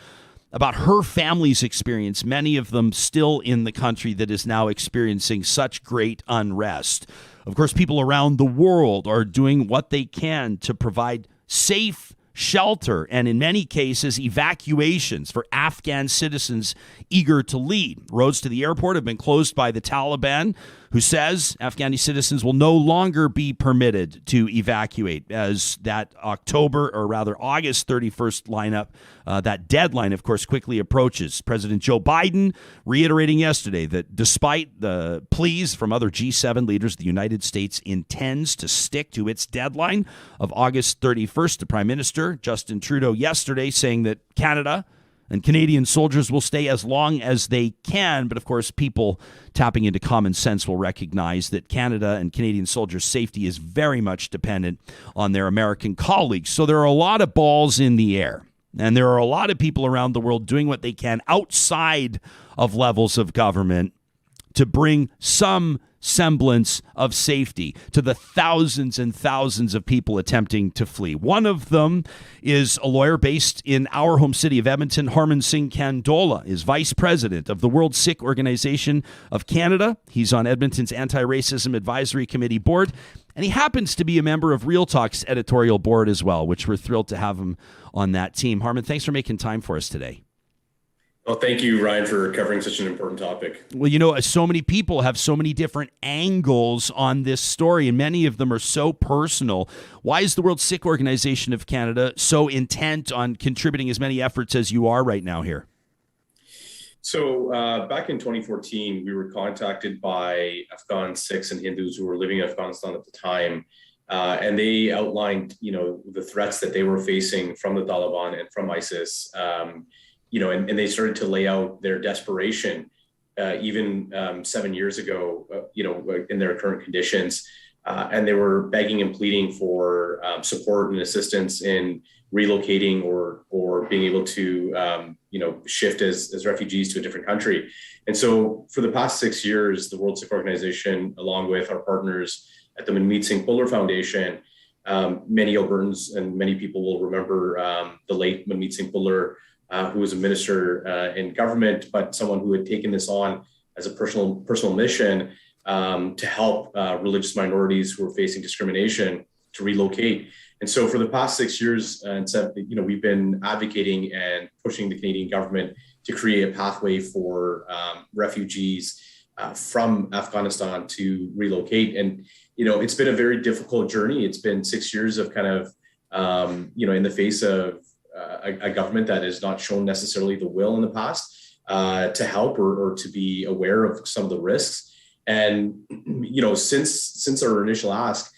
about her family's experience, many of them still in the country that is now experiencing such great unrest. Of course, people around the world are doing what they can to provide safe shelter, and in many cases, evacuations for Afghan citizens eager to leave. Roads to the airport have been closed by the Taliban, who says Afghani citizens will no longer be permitted to evacuate as that August 31st lineup, that deadline, of course, quickly approaches. President Joe Biden reiterating yesterday that despite the pleas from other G7 leaders, the United States intends to stick to its deadline of August 31st. The Prime Minister, Justin Trudeau, yesterday saying that Canada and Canadian soldiers will stay as long as they can. But of course, people tapping into common sense will recognize that Canada and Canadian soldiers' safety is very much dependent on their American colleagues. So there are a lot of balls in the air. And there are a lot of people around the world doing what they can outside of levels of government to bring some semblance of safety to the thousands and thousands of people attempting to flee. One of them is a lawyer based in our home city of Edmonton. Harman Singh Kandola is vice president of the World Sikh Organization of Canada. He's on Edmonton's Anti-Racism Advisory Committee board, and he happens to be a member of Real Talk's editorial board as well, which we're thrilled to have him on that team. Harman, thanks for making time for us today. Well, thank you, Ryan, for covering such an important topic. Well, so many people have so many different angles on this story, and many of them are so personal. Why is the World Sikh Organization of Canada so intent on contributing as many efforts as you are right now here? So back in 2014, we were contacted by Afghan Sikhs and Hindus who were living in Afghanistan at the time, and they outlined, the threats that they were facing from the Taliban and from ISIS. And they started to lay out their desperation, even 7 years ago, in their current conditions. And they were begging and pleading for support and assistance in relocating or being able to, shift as refugees to a different country. And so for the past 6 years, the World Sikh Organization, along with our partners at the Maligne Canyon Foundation, many Albertans and many people will remember the late Maligne Canyon, who was a minister in government, but someone who had taken this on as a personal mission to help religious minorities who were facing discrimination to relocate. And so for the past 6 years, we've been advocating and pushing the Canadian government to create a pathway for refugees from Afghanistan to relocate. And, it's been a very difficult journey. It's been 6 years of kind of, in the face of a government that has not shown necessarily the will in the past to help or to be aware of some of the risks. And, since our initial ask,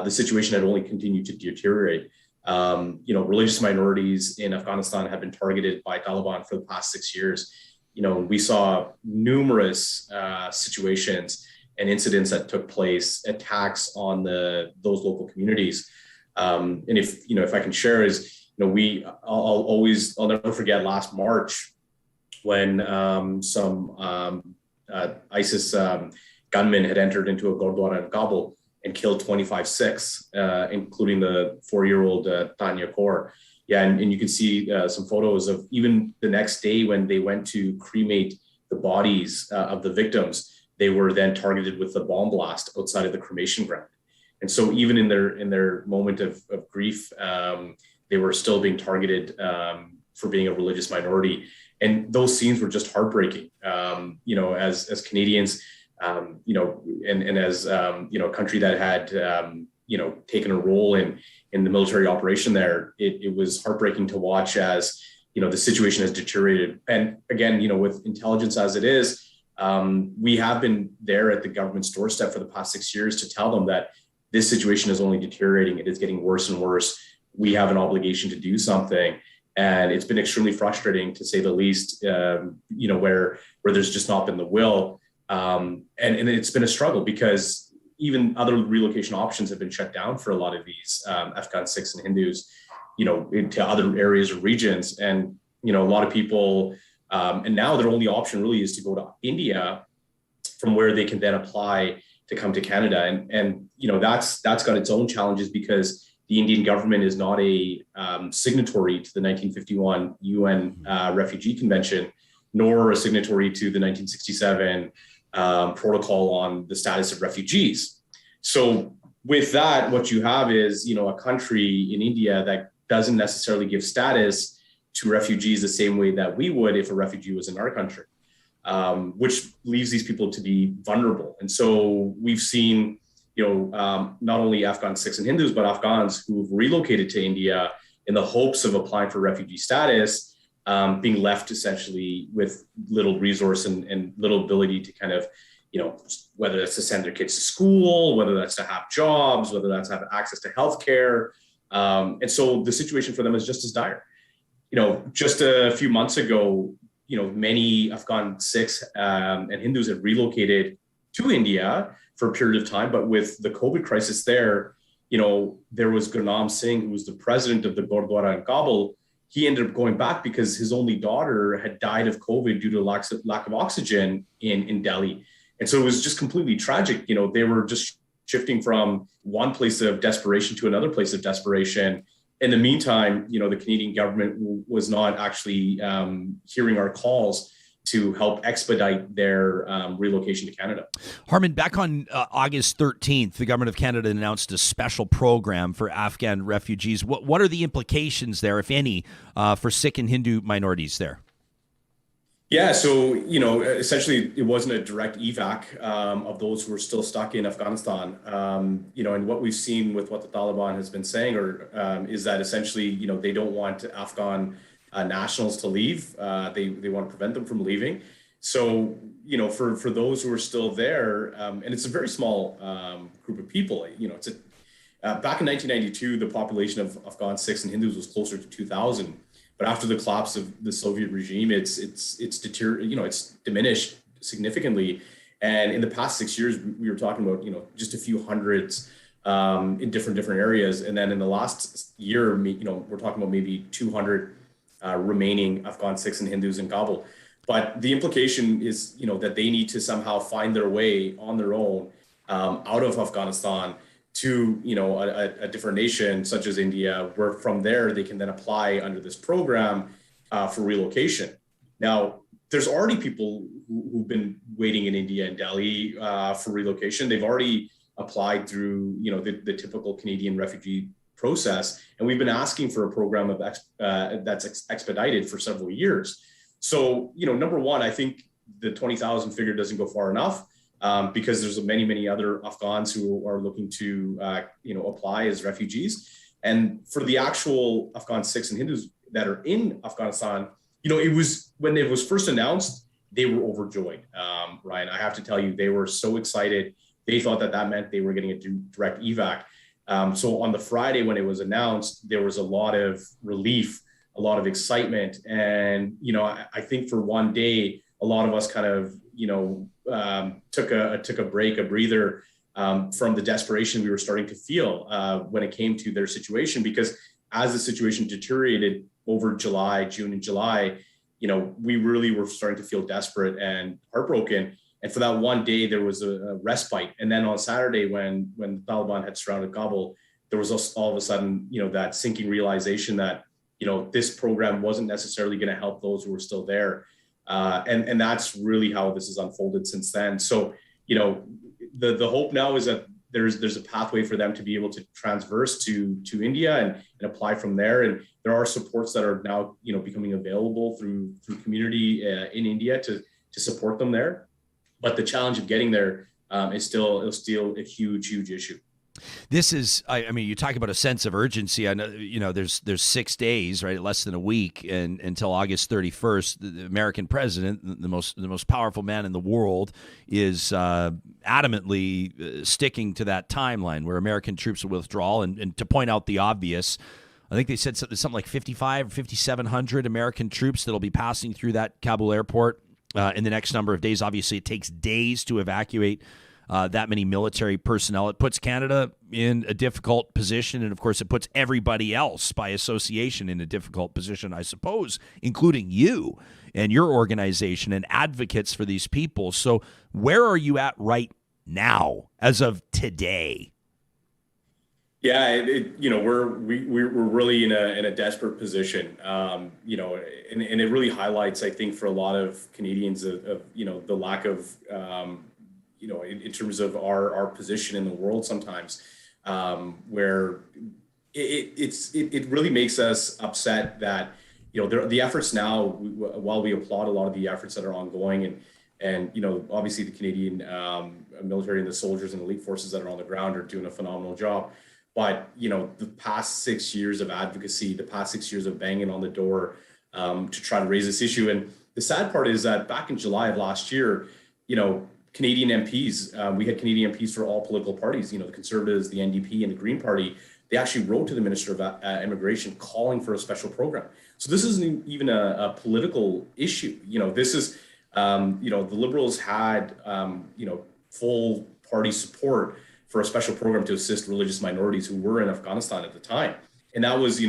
the situation had only continued to deteriorate. Religious minorities in Afghanistan have been targeted by Taliban for the past 6 years. We saw numerous situations and incidents that took place, attacks on those local communities. And if I can share is, I'll never forget last March when some ISIS gunmen had entered into a Gurdwara in Kabul and killed 25 Sikhs, including the 4-year-old Tanya Kaur. Yeah, and you can see some photos of even the next day when they went to cremate the bodies of the victims, they were then targeted with a bomb blast outside of the cremation ground. And so even in their moment of grief, they were still being targeted for being a religious minority. And those scenes were just heartbreaking, as Canadians, and as, a country that had, taken a role in the military operation there. It was heartbreaking to watch as, the situation has deteriorated. And again, with intelligence as it is, we have been there at the government's doorstep for the past 6 years to tell them that this situation is only deteriorating. It is getting worse and worse. We have an obligation to do something. And it's been extremely frustrating, to say the least, where there's just not been the will. And it's been a struggle because even other relocation options have been shut down for a lot of these Afghan Sikhs and Hindus, into other areas or regions. And, a lot of people, and now their only option really is to go to India, from where they can then apply to come to Canada. And that's got its own challenges because the Indian government is not a signatory to the 1951 UN Refugee Convention, nor a signatory to the 1967 protocol on the status of refugees. So with that, what you have is, a country in India that doesn't necessarily give status to refugees the same way that we would if a refugee was in our country, which leaves these people to be vulnerable. And so we've seen, not only Afghan Sikhs and Hindus, but Afghans who've relocated to India in the hopes of applying for refugee status, being left essentially with little resource and little ability to kind of, whether that's to send their kids to school, whether that's to have jobs, whether that's to have access to healthcare. And so the situation for them is just as dire. Just a few months ago, many Afghan Sikhs and Hindus had relocated to India for a period of time, but with the COVID crisis there, there was Gurnam Singh, who was the president of the Gurdwara in Kabul. He ended up going back because his only daughter had died of COVID due to lack of oxygen in Delhi. And so it was just completely tragic. They were just shifting from one place of desperation to another place of desperation. In the meantime, the Canadian government was not actually hearing our calls to help expedite their relocation to Canada. Harman, back on August 13th, the Government of Canada announced a special program for Afghan refugees. What are the implications there, if any, for Sikh and Hindu minorities there? Yeah, so, essentially it wasn't a direct evac of those who are still stuck in Afghanistan. And what we've seen with what the Taliban has been saying is that essentially, they don't want Afghan nationals to leave. They want to prevent them from leaving. So, for those who are still there, and it's a very small group of people, it's back in 1992, the population of Afghan Sikhs and Hindus was closer to 2,000. But after the collapse of the Soviet regime, it's diminished significantly. And in the past 6 years, we were talking about, just a few hundreds in different areas. And then in the last year, we're talking about maybe 200 remaining Afghan Sikhs and Hindus in Kabul. But the implication is, that they need to somehow find their way on their own out of Afghanistan to a different nation such as India, where from there they can then apply under this program for relocation. Now, there's already people who've been waiting in India and Delhi for relocation. They've already applied through the typical Canadian refugee process, and we've been asking for a program of that's expedited for several years. So number one, I think the 20,000 figure doesn't go far enough. Because there's many other Afghans who are looking to, apply as refugees. And for the actual Afghan Sikhs and Hindus that are in Afghanistan, it was when it was first announced, they were overjoyed. Ryan, I have to tell you, they were so excited. They thought that meant they were getting a direct evac. So on the Friday when it was announced, there was a lot of relief, a lot of excitement. And, I think for one day, a lot of us kind of, took a breather from the desperation we were starting to feel when it came to their situation, because as the situation deteriorated over June and July, we really were starting to feel desperate and heartbroken. And for that one day, there was a respite. And then on Saturday, when the Taliban had surrounded Kabul, there was all of a sudden, that sinking realization that, this program wasn't necessarily going to help those who were still there. And that's really how this has unfolded since then. So, the hope now is that there's a pathway for them to be able to transverse to India and apply from there. And there are supports that are now, becoming available through community in India to support them there. But the challenge of getting there is still a huge issue. This is, I mean, you talk about a sense of urgency. I know, there's 6 days, right, less than a week, and until August 31st, the American president, the most powerful man in the world, is adamantly sticking to that timeline where American troops will withdraw. And to point out the obvious, I think they said something like 5,700 American troops that'll be passing through that Kabul airport in the next number of days. Obviously, it takes days to evacuate that many military personnel. It puts Canada in a difficult position, and of course it puts everybody else by association in a difficult position, I suppose, including you and your organization and advocates for these people. So where are you at right now as of today? Yeah, we're really in a desperate position, and it really highlights, I think, for a lot of Canadians of the lack of in terms of our position in the world sometimes, where it really makes us upset that, the efforts now, while we applaud a lot of the efforts that are ongoing, and obviously the Canadian military and the soldiers and elite forces that are on the ground are doing a phenomenal job. But, the past 6 years of advocacy, the past 6 years of banging on the door to try to raise this issue. And the sad part is that back in July of last year, Canadian MPs, we had Canadian MPs for all political parties, the Conservatives, the NDP, and the Green Party. They actually wrote to the Minister of Immigration calling for a special program. So this isn't even a political issue. This is, the Liberals had, full party support for a special program to assist religious minorities who were in Afghanistan at the time. And that was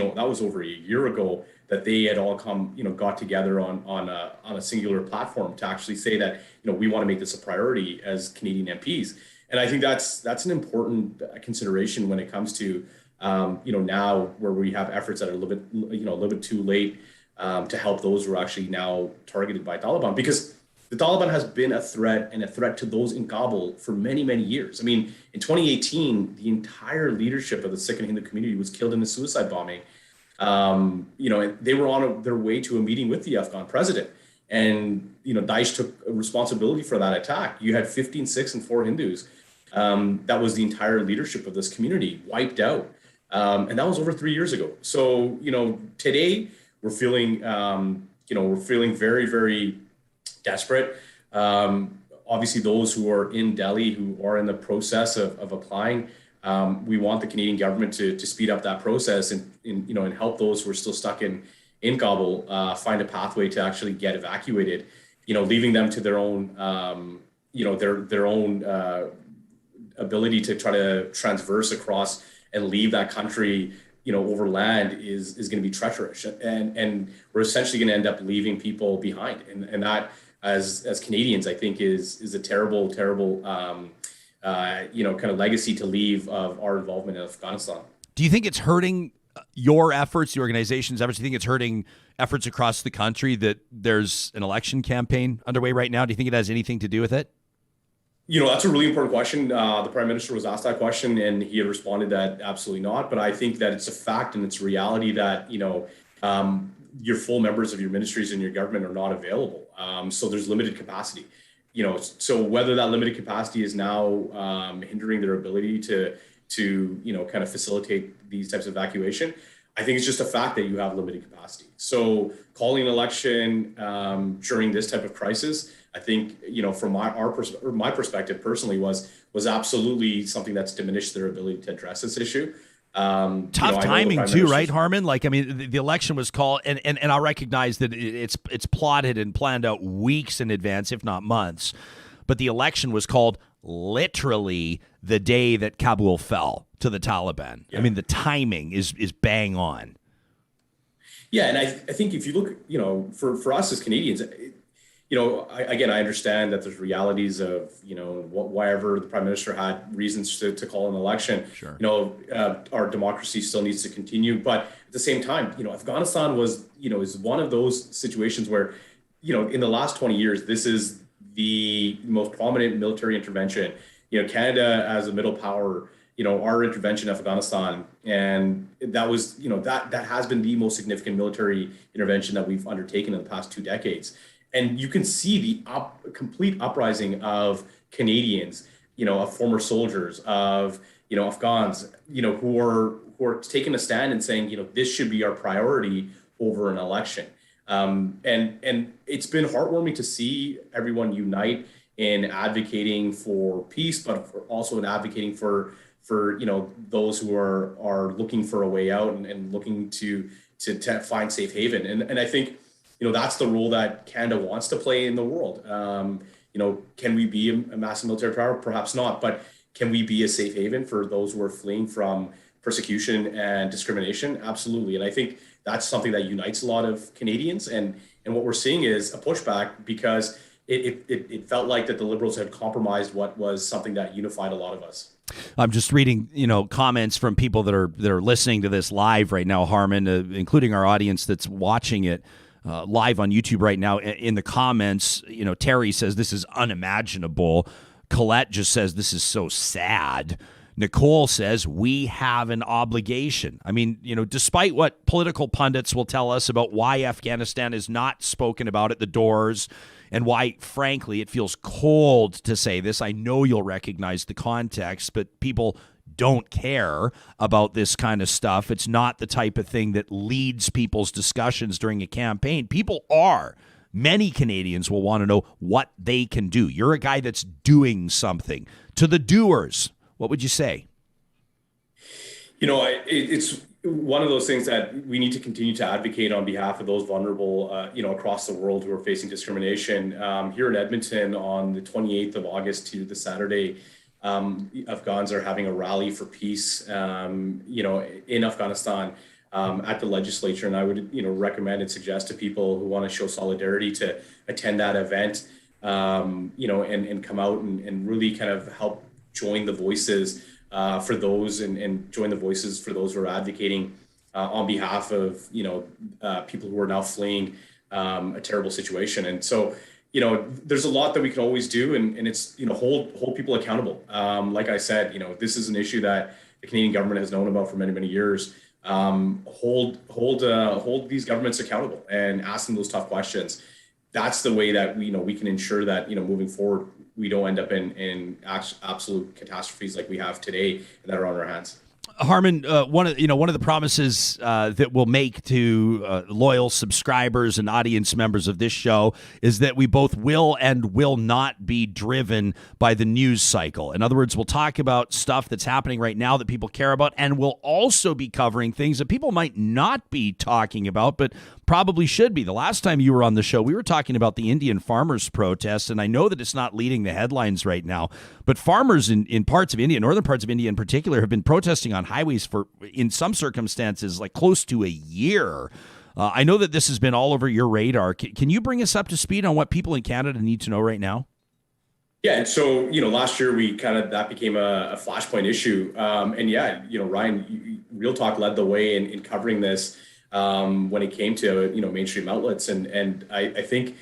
over a year ago that they had all got together on a singular platform to actually say that, we want to make this a priority as Canadian MPs. And I think that's an important consideration when it comes to, now where we have efforts that are a little bit too late to help those who are actually now targeted by Taliban, because the Taliban has been a threat to those in Kabul for many, many years. I mean, in 2018, the entire leadership of the Sikh and Hindu community was killed in a suicide bombing. And they were on their way to a meeting with the Afghan president. And, Daesh took responsibility for that attack. You had 15 Sikhs and 4 Hindus. That was the entire leadership of this community wiped out. And that was over 3 years ago. So, today we're feeling, very, very desperate. Obviously, those who are in Delhi, who are in the process of applying, we want the Canadian government to speed up that process and help those who are still stuck in Kabul find a pathway to actually get evacuated. Leaving them to their own, their own ability to try to transverse across and leave that country, over land is going to be treacherous, and we're essentially going to end up leaving people behind, and that, as Canadians, I think is a terrible kind of legacy to leave of our involvement in Afghanistan. Do you think it's hurting your efforts, the organization's efforts? Do you think it's hurting efforts across the country that there's an election campaign underway right now? Do you think it has anything to do with it? That's a really important question. The Prime Minister was asked that question, and he had responded that absolutely not. But I think that it's a fact and it's a reality that, your full members of your ministries and your government are not available. So there's limited capacity. So whether that limited capacity is now hindering their ability to kind of facilitate these types of evacuation, I think it's just a fact that you have limited capacity. So calling an election during this type of crisis, I think, from my perspective personally, was absolutely something that's diminished their ability to address this issue. Tough timing too, right, Harman? The election was called, and I recognize that it's plotted and planned out weeks in advance, if not months. But the election was called literally the day that Kabul fell to the Taliban. Yeah. The timing is bang on. Yeah, and I think if you look, for us as Canadians, I understand that there's realities of, whatever the Prime Minister had reasons to call an election. Sure. Our democracy still needs to continue. But at the same time, Afghanistan is one of those situations where, in the last 20 years, this is the most prominent military intervention. Canada as a middle power, our intervention in Afghanistan, and that was, that has been the most significant military intervention that we've undertaken in the past 2 decades. And you can see the complete uprising of Canadians, of former soldiers, of, Afghans, who are taking a stand and saying, this should be our priority over an election. And it's been heartwarming to see everyone unite in advocating for peace, but also in advocating for those who are looking for a way out and looking to find safe haven. And I think, that's the role that Canada wants to play in the world. Can we be a massive military power? Perhaps not, but can we be a safe haven for those who are fleeing from persecution and discrimination? Absolutely. And I think that's something that unites a lot of Canadians. And what we're seeing is a pushback because it felt like that the Liberals had compromised what was something that unified a lot of us. I'm just reading, comments from people that are listening to this live right now, Harman, including our audience that's watching it live on YouTube right now. In the comments, Terry says this is unimaginable. Colette just says this is so sad. Nicole says we have an obligation. I mean, despite what political pundits will tell us about why Afghanistan is not spoken about at the doors and why, frankly, it feels cold to say this. I know you'll recognize the context, but people don't care about this kind of stuff. It's not the type of thing that leads people's discussions during a campaign. People are. Many Canadians will want to know what they can do. You're a guy that's doing something. To the doers, what would you say? It's one of those things that we need to continue to advocate on behalf of those vulnerable, across the world who are facing discrimination. Here in Edmonton on the 28th of August to the Saturday, Afghans are having a rally for peace, in Afghanistan at the legislature. And I would, recommend and suggest to people who want to show solidarity to attend that event, and come out and really kind of help join the voices for those and join the voices for those who are advocating on behalf of, people who are now fleeing a terrible situation. And so, there's a lot that we can always do, and it's, hold people accountable. Like I said, this is an issue that the Canadian government has known about for many, many years. Hold these governments accountable and ask them those tough questions. That's the way that we can ensure that, moving forward, we don't end up in absolute catastrophes like we have today that are on our hands. Harman, one of the promises that we'll make to loyal subscribers and audience members of this show is that we both will and will not be driven by the news cycle. In other words, we'll talk about stuff that's happening right now that people care about, and we'll also be covering things that people might not be talking about, but probably should be. The last time you were on the show, we were talking about the Indian farmers' protest, and I know that it's not leading the headlines right now, but farmers in parts of India, northern parts of India in particular, have been protesting on highways for, in some circumstances, like close to a year. I know that this has been all over your radar. Can you bring us up to speed on what people in Canada need to know right now? Yeah, and so, last year that became a flashpoint issue. Ryan, Real Talk led the way in covering this when it came to, mainstream outlets. And I think,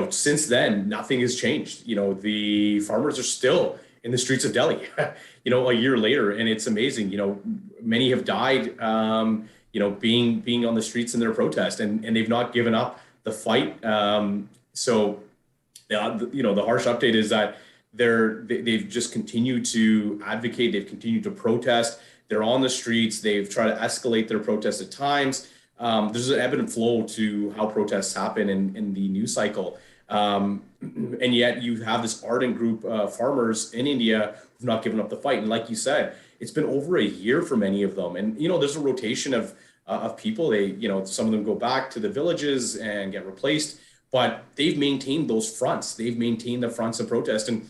since then, nothing has changed. The farmers are still in the streets of Delhi, a year later. And it's amazing. Many have died, being on the streets in their protest, and they've not given up the fight. The harsh update is that they've just continued to advocate. They've continued to protest. They're on the streets. They've tried to escalate their protests at times. There's an ebb and flow to how protests happen in the news cycle. And yet you have this ardent group of farmers in India who've not given up the fight. And like you said, it's been over a year for many of them. And, there's a rotation of people. They, some of them go back to the villages and get replaced, but they've maintained those fronts. They've maintained the fronts of protest. And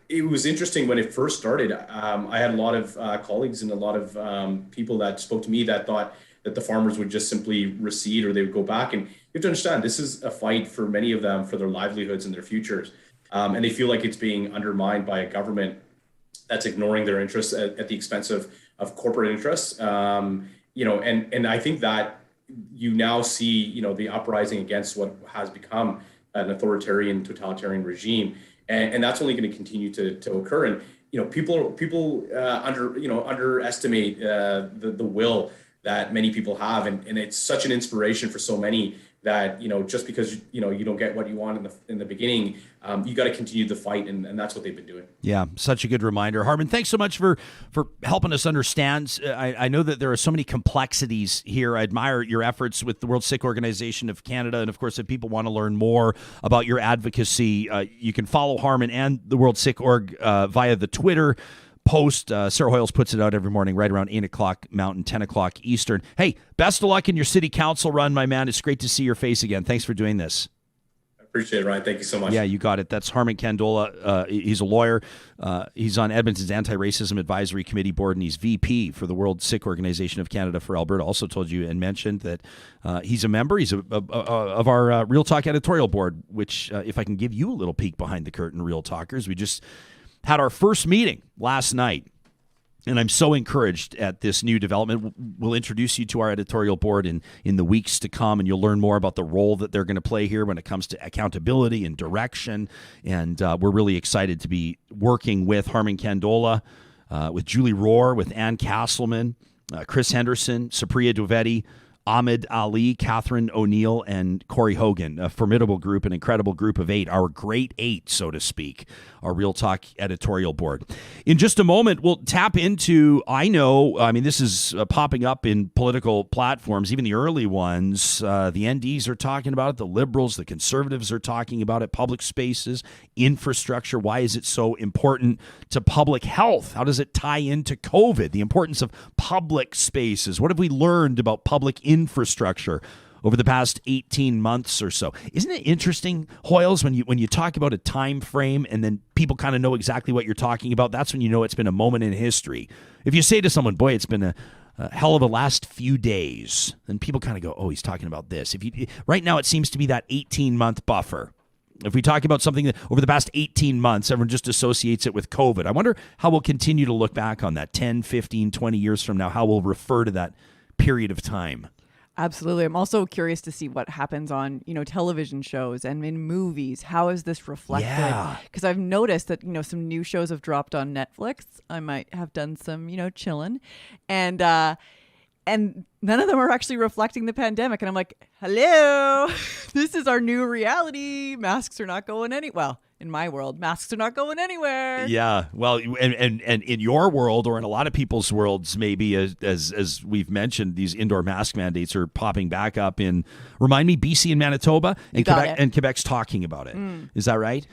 it was interesting when it first started. I had a lot of colleagues and a lot of people that spoke to me that thought that the farmers would just simply recede or they would go back. And you have to understand, this is a fight for many of them for their livelihoods and their futures. And they feel like it's being undermined by a government that's ignoring their interests at the expense of corporate interests. And I think that you now see, the uprising against what has become an authoritarian, totalitarian regime. And that's only going to continue to occur. And, people underestimate the will that many people have. And it's such an inspiration for so many that, just because, you don't get what you want in the beginning, you got to continue the fight. And that's what they've been doing. Yeah. Such a good reminder. Harman, thanks so much for helping us understand. I know that there are so many complexities here. I admire your efforts with the World Sikh Organization of Canada. And of course, if people want to learn more about your advocacy, you can follow Harman and the World Sikh Org via the Twitter post. Sarah Hoyles puts it out every morning right around 8 o'clock Mountain, 10 o'clock Eastern. Hey, best of luck in your city council run, my man. It's great to see your face again. Thanks for doing this. I appreciate it, Ryan. Thank you so much. Yeah, you got it. That's Harman Kandola. He's a lawyer. He's on Edmonton's Anti-Racism Advisory Committee Board, and he's VP for the World Sikh Organization of Canada for Alberta. Also told you and mentioned that he's a member. He's of our Real Talk editorial board, which, if I can give you a little peek behind the curtain, Real Talkers, we just had our first meeting last night, and I'm so encouraged at this new development. We'll introduce you to our editorial board in the weeks to come, and you'll learn more about the role that they're going to play here when it comes to accountability and direction. And we're really excited to be working with Harman Kandola, with Julie Rohr, with Ann Castleman, Chris Henderson, Supriya Dwivedi, Ahmed Ali, Catherine O'Neill, and Corey Hogan. A formidable group, an incredible group of 8, our great 8, so to speak, our Real Talk editorial board. In just a moment, we'll tap into, this is popping up in political platforms, even the early ones. The NDs are talking about it, the liberals, the conservatives are talking about it, public spaces, infrastructure. Why is it so important to public health? How does it tie into COVID? The importance of public spaces. What have we learned about public infrastructure over the past 18 months or so? Isn't it interesting, Hoyles, when you talk about a time frame and then people kind of know exactly what you're talking about? That's when you know it's been a moment in history. If you say to someone, boy, it's been a hell of a last few days, then people kind of go, oh, he's talking about this. Right now, it seems to be that 18-month buffer. If we talk about something that over the past 18 months, everyone just associates it with COVID. I wonder how we'll continue to look back on that 10, 15, 20 years from now, how we'll refer to that period of time. Absolutely. I'm also curious to see what happens on, television shows and in movies. How is this reflected? Yeah. Because I've noticed that, some new shows have dropped on Netflix. I might have done some, chilling. And none of them are actually reflecting the pandemic. And I'm like, hello, this is our new reality. Masks are not going well, in my world, masks are not going anywhere. Yeah. Well, and in your world, or in a lot of people's worlds, maybe as we've mentioned, these indoor mask mandates are popping back up in, remind me, BC and Manitoba, and Quebec's talking about it. Is that right?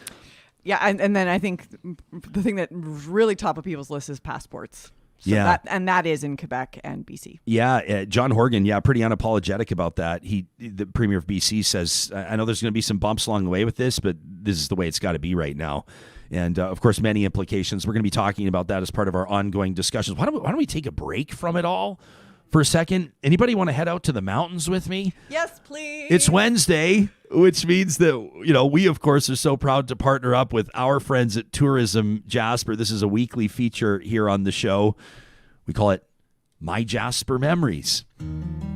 Yeah. And then I think the thing that really top of people's list is passports. So yeah. That is in Quebec and BC. Yeah. John Horgan, pretty unapologetic about that. The Premier of BC says, I know there's going to be some bumps along the way with this, but this is the way it's got to be right now. And of course, many implications. We're going to be talking about that as part of our ongoing discussions. Why don't we take a break from it all for a second? Anybody want to head out to the mountains with me? Yes, please. It's Wednesday, which means that, we, of course, are so proud to partner up with our friends at Tourism Jasper. This is a weekly feature here on the show. We call it MyJasper Memories.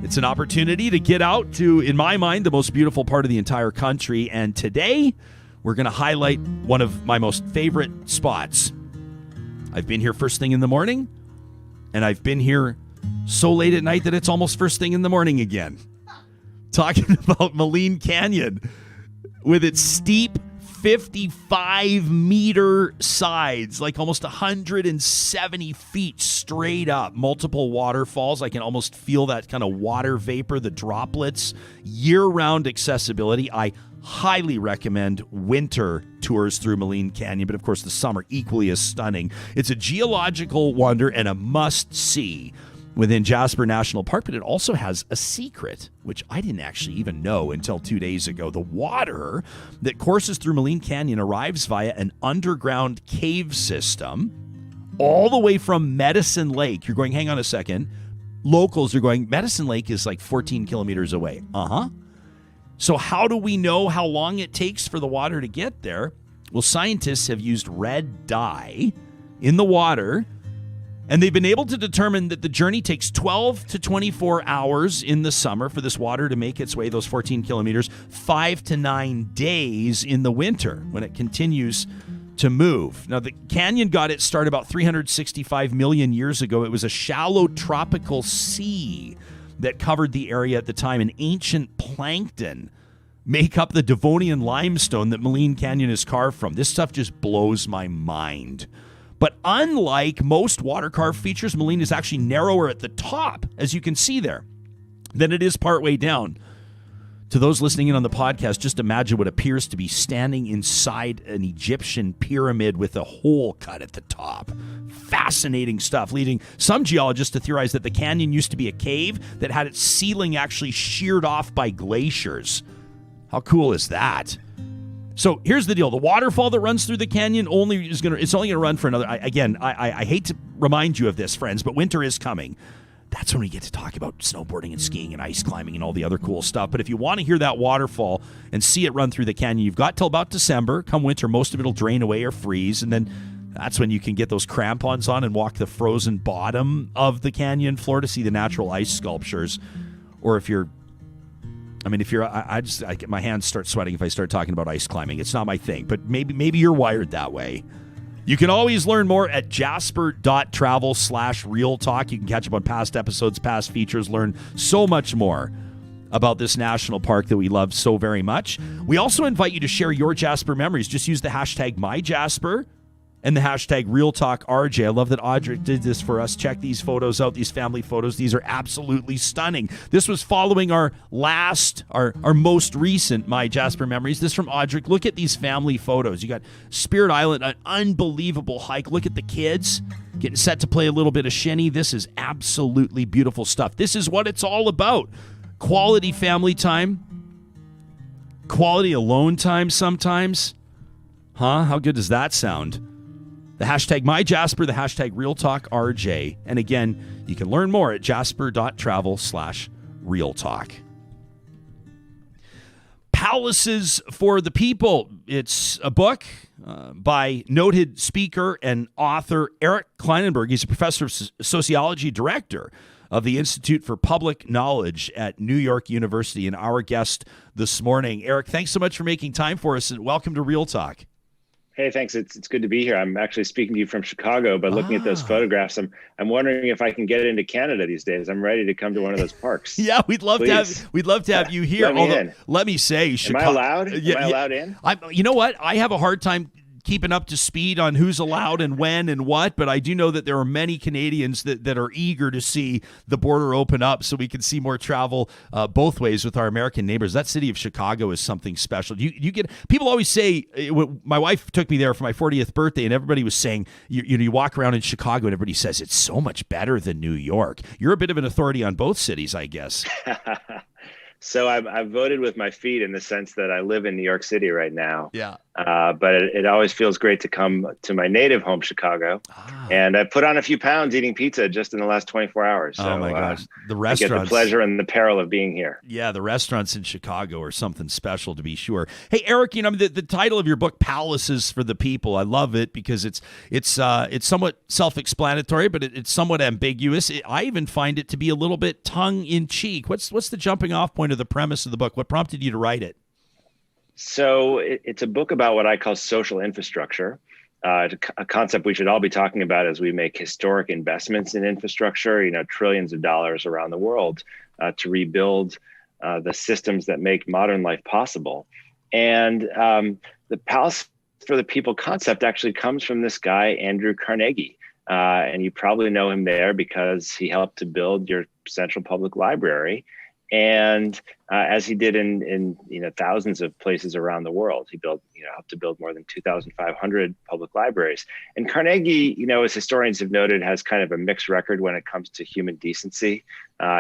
It's an opportunity to get out to, in my mind, the most beautiful part of the entire country. And today, we're going to highlight one of my most favorite spots. I've been here first thing in the morning, and I've been here so late at night that it's almost first thing in the morning again. Talking about Maligne Canyon with its steep 55-meter sides, like almost 170 feet straight up, multiple waterfalls. I can almost feel that kind of water vapor, the droplets, year-round accessibility. I highly recommend winter tours through Maligne Canyon, but of course the summer equally as stunning. It's a geological wonder and a must-see within Jasper National Park, but it also has a secret, which I didn't actually even know until 2 days ago. The water that courses through Maligne Canyon arrives via an underground cave system all the way from Medicine Lake. You're going, hang on a second. Locals are going, Medicine Lake is like 14 kilometers away. So how do we know how long it takes for the water to get there? Well, scientists have used red dye in the water, and they've been able to determine that the journey takes 12 to 24 hours in the summer for this water to make its way those 14 kilometers, 5 to 9 days in the winter when it continues to move. Now, the canyon got its start about 365 million years ago. It was a shallow tropical sea that covered the area at the time, and ancient plankton make up the Devonian limestone that Maligne Canyon is carved from. This stuff just blows my mind. But unlike most water-carved features, Maligne is actually narrower at the top, as you can see there, than it is partway down. To those listening in on the podcast, just imagine what appears to be standing inside an Egyptian pyramid with a hole cut at the top. Fascinating stuff, leading some geologists to theorize that the canyon used to be a cave that had its ceiling actually sheared off by glaciers. How cool is that? So here's the deal. The waterfall that runs through the canyon it's only going to run for another. I hate to remind you of this, friends, but winter is coming. That's when we get to talk about snowboarding and skiing and ice climbing and all the other cool stuff. But if you want to hear that waterfall and see it run through the canyon, you've got till about December. Come winter, most of it will drain away or freeze. And then that's when you can get those crampons on and walk the frozen bottom of the canyon floor to see the natural ice sculptures. Or if you're, my hands start sweating if I start talking about ice climbing. It's not my thing, but maybe you're wired that way. You can always learn more at jasper.travel/real talk. You can catch up on past episodes, past features, learn so much more about this national park that we love so very much. We also invite you to share your Jasper memories. Just use the hashtag MyJasper and the hashtag RealTalkRJ. I love that Audrey did this for us. Check these photos out, these family photos. These are absolutely stunning. This was following our most recent MyJasper Memories. This from Audrey. Look at these family photos. You got Spirit Island, an unbelievable hike. Look at the kids getting set to play a little bit of shinny. This is absolutely beautiful stuff. This is what it's all about. Quality family time. Quality alone time sometimes. Huh? How good does that sound? The hashtag MyJasper, the hashtag RealTalkRJ. And again, you can learn more at jasper.travel/realtalk. Palaces for the People. It's a book by noted speaker and author Eric Klinenberg. He's a professor of sociology, director of the Institute for Public Knowledge at New York University, and our guest this morning. Eric, thanks so much for making time for us, and welcome to Real Talk. Hey, thanks. It's good to be here. I'm actually speaking to you from Chicago, but looking at those photographs, I'm wondering if I can get into Canada these days. I'm ready to come to one of those parks. Yeah, we'd love to have you here. Let me say, Chicago. Am I allowed? Am I allowed in? You know what? I have a hard time keeping up to speed on who's allowed and when and what, but I do know that there are many Canadians that are eager to see the border open up so we can see more travel both ways with our American neighbors. That city of Chicago is something special. You get people always say, my wife took me there for my 40th birthday, and everybody was saying, you walk around in Chicago and everybody says it's so much better than New York. You're a bit of an authority on both cities, I guess. So I've voted with my feet in the sense that I live in New York City right now. Yeah. But it always feels great to come to my native home, Chicago. And I put on a few pounds eating pizza just in the last 24 hours. So, oh my gosh. The restaurants. I get the pleasure and the peril of being here. Yeah, the restaurants in Chicago are something special, to be sure. Hey, Eric, the title of your book, Palaces for the People, I love it because it's somewhat self-explanatory, but it's somewhat ambiguous. I even find it to be a little bit tongue-in-cheek. What's the jumping off point of the premise of the book? What prompted you to write it? So it's a book about what I call social infrastructure, a concept we should all be talking about as we make historic investments in infrastructure, trillions of dollars around the world to rebuild the systems that make modern life possible. And the Palace for the People concept actually comes from this guy, Andrew Carnegie. And you probably know him there because he helped to build your central public library. And as he did in thousands of places around the world, he helped to build more than 2,500 public libraries. And Carnegie, as historians have noted, has kind of a mixed record when it comes to human decency.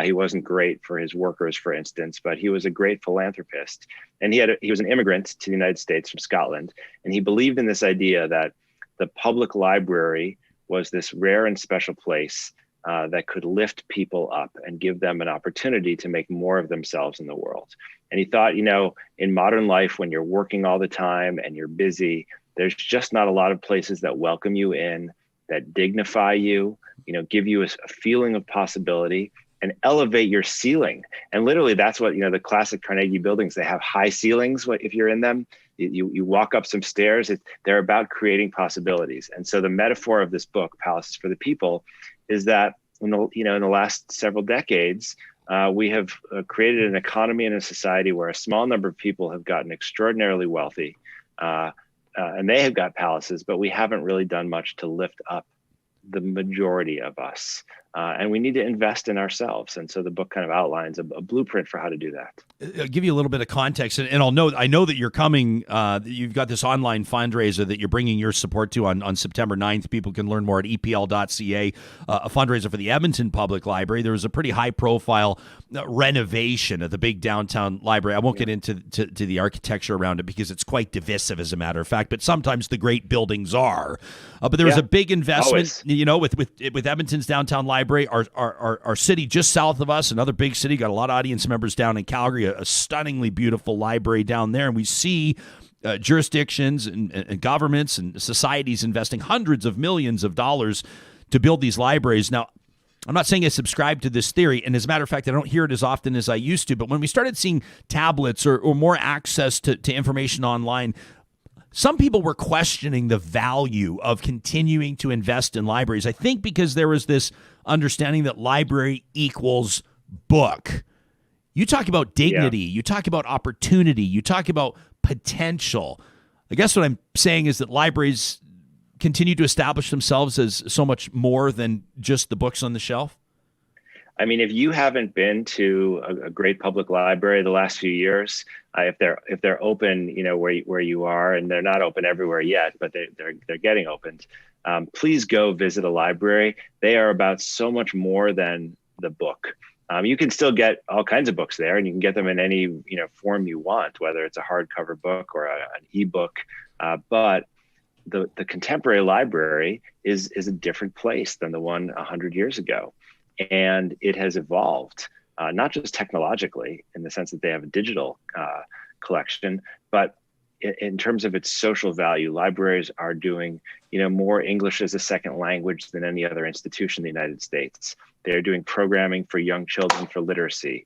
He wasn't great for his workers, for instance, but he was a great philanthropist. And he was an immigrant to the United States from Scotland, and he believed in this idea that the public library was this rare and special place that could lift people up and give them an opportunity to make more of themselves in the world. And he thought, in modern life, when you're working all the time and you're busy, there's just not a lot of places that welcome you in, that dignify you, give you a feeling of possibility and elevate your ceiling. And literally that's what, the classic Carnegie buildings, they have high ceilings if you're in them. You walk up some stairs, they're about creating possibilities. And so the metaphor of this book, Palaces for the People, is that in the last several decades, we have created an economy and a society where a small number of people have gotten extraordinarily wealthy, and they have got palaces, but we haven't really done much to lift up the majority of us. And we need to invest in ourselves. And so the book kind of outlines a blueprint for how to do that. I'll give you a little bit of context, and I know that you're coming, you've got this online fundraiser that you're bringing your support to on September 9th. People can learn more at epl.ca, a fundraiser for the Edmonton Public Library. There was a pretty high-profile renovation of the big downtown library. I won't get into to the architecture around it because it's quite divisive, as a matter of fact, but sometimes the great buildings are. But there was a big investment, with Edmonton's downtown library. Our city just south of us, another big city, got a lot of audience members down in Calgary, a stunningly beautiful library down there. And we see jurisdictions and governments and societies investing hundreds of millions of dollars to build these libraries. Now, I'm not saying I subscribe to this theory, and as a matter of fact, I don't hear it as often as I used to, but when we started seeing tablets or more access to information online, some people were questioning the value of continuing to invest in libraries. I think because there was this understanding that library equals book. You talk about dignity, you talk about opportunity, you talk about potential. I guess what I'm saying is that libraries continue to establish themselves as so much more than just the books on the shelf. I mean, if you haven't been to a great public library the last few years, if they're open, where you are, and they're not open everywhere yet, but they're getting opened, please go visit a library. They are about so much more than the book. You can still get all kinds of books there, and you can get them in any form you want, whether it's a hardcover book or an ebook. But the contemporary library is a different place than the one 100 years ago. And it has evolved, not just technologically in the sense that they have a digital collection, but in terms of its social value. Libraries are doing, more English as a second language than any other institution in the United States. They're doing programming for young children for literacy,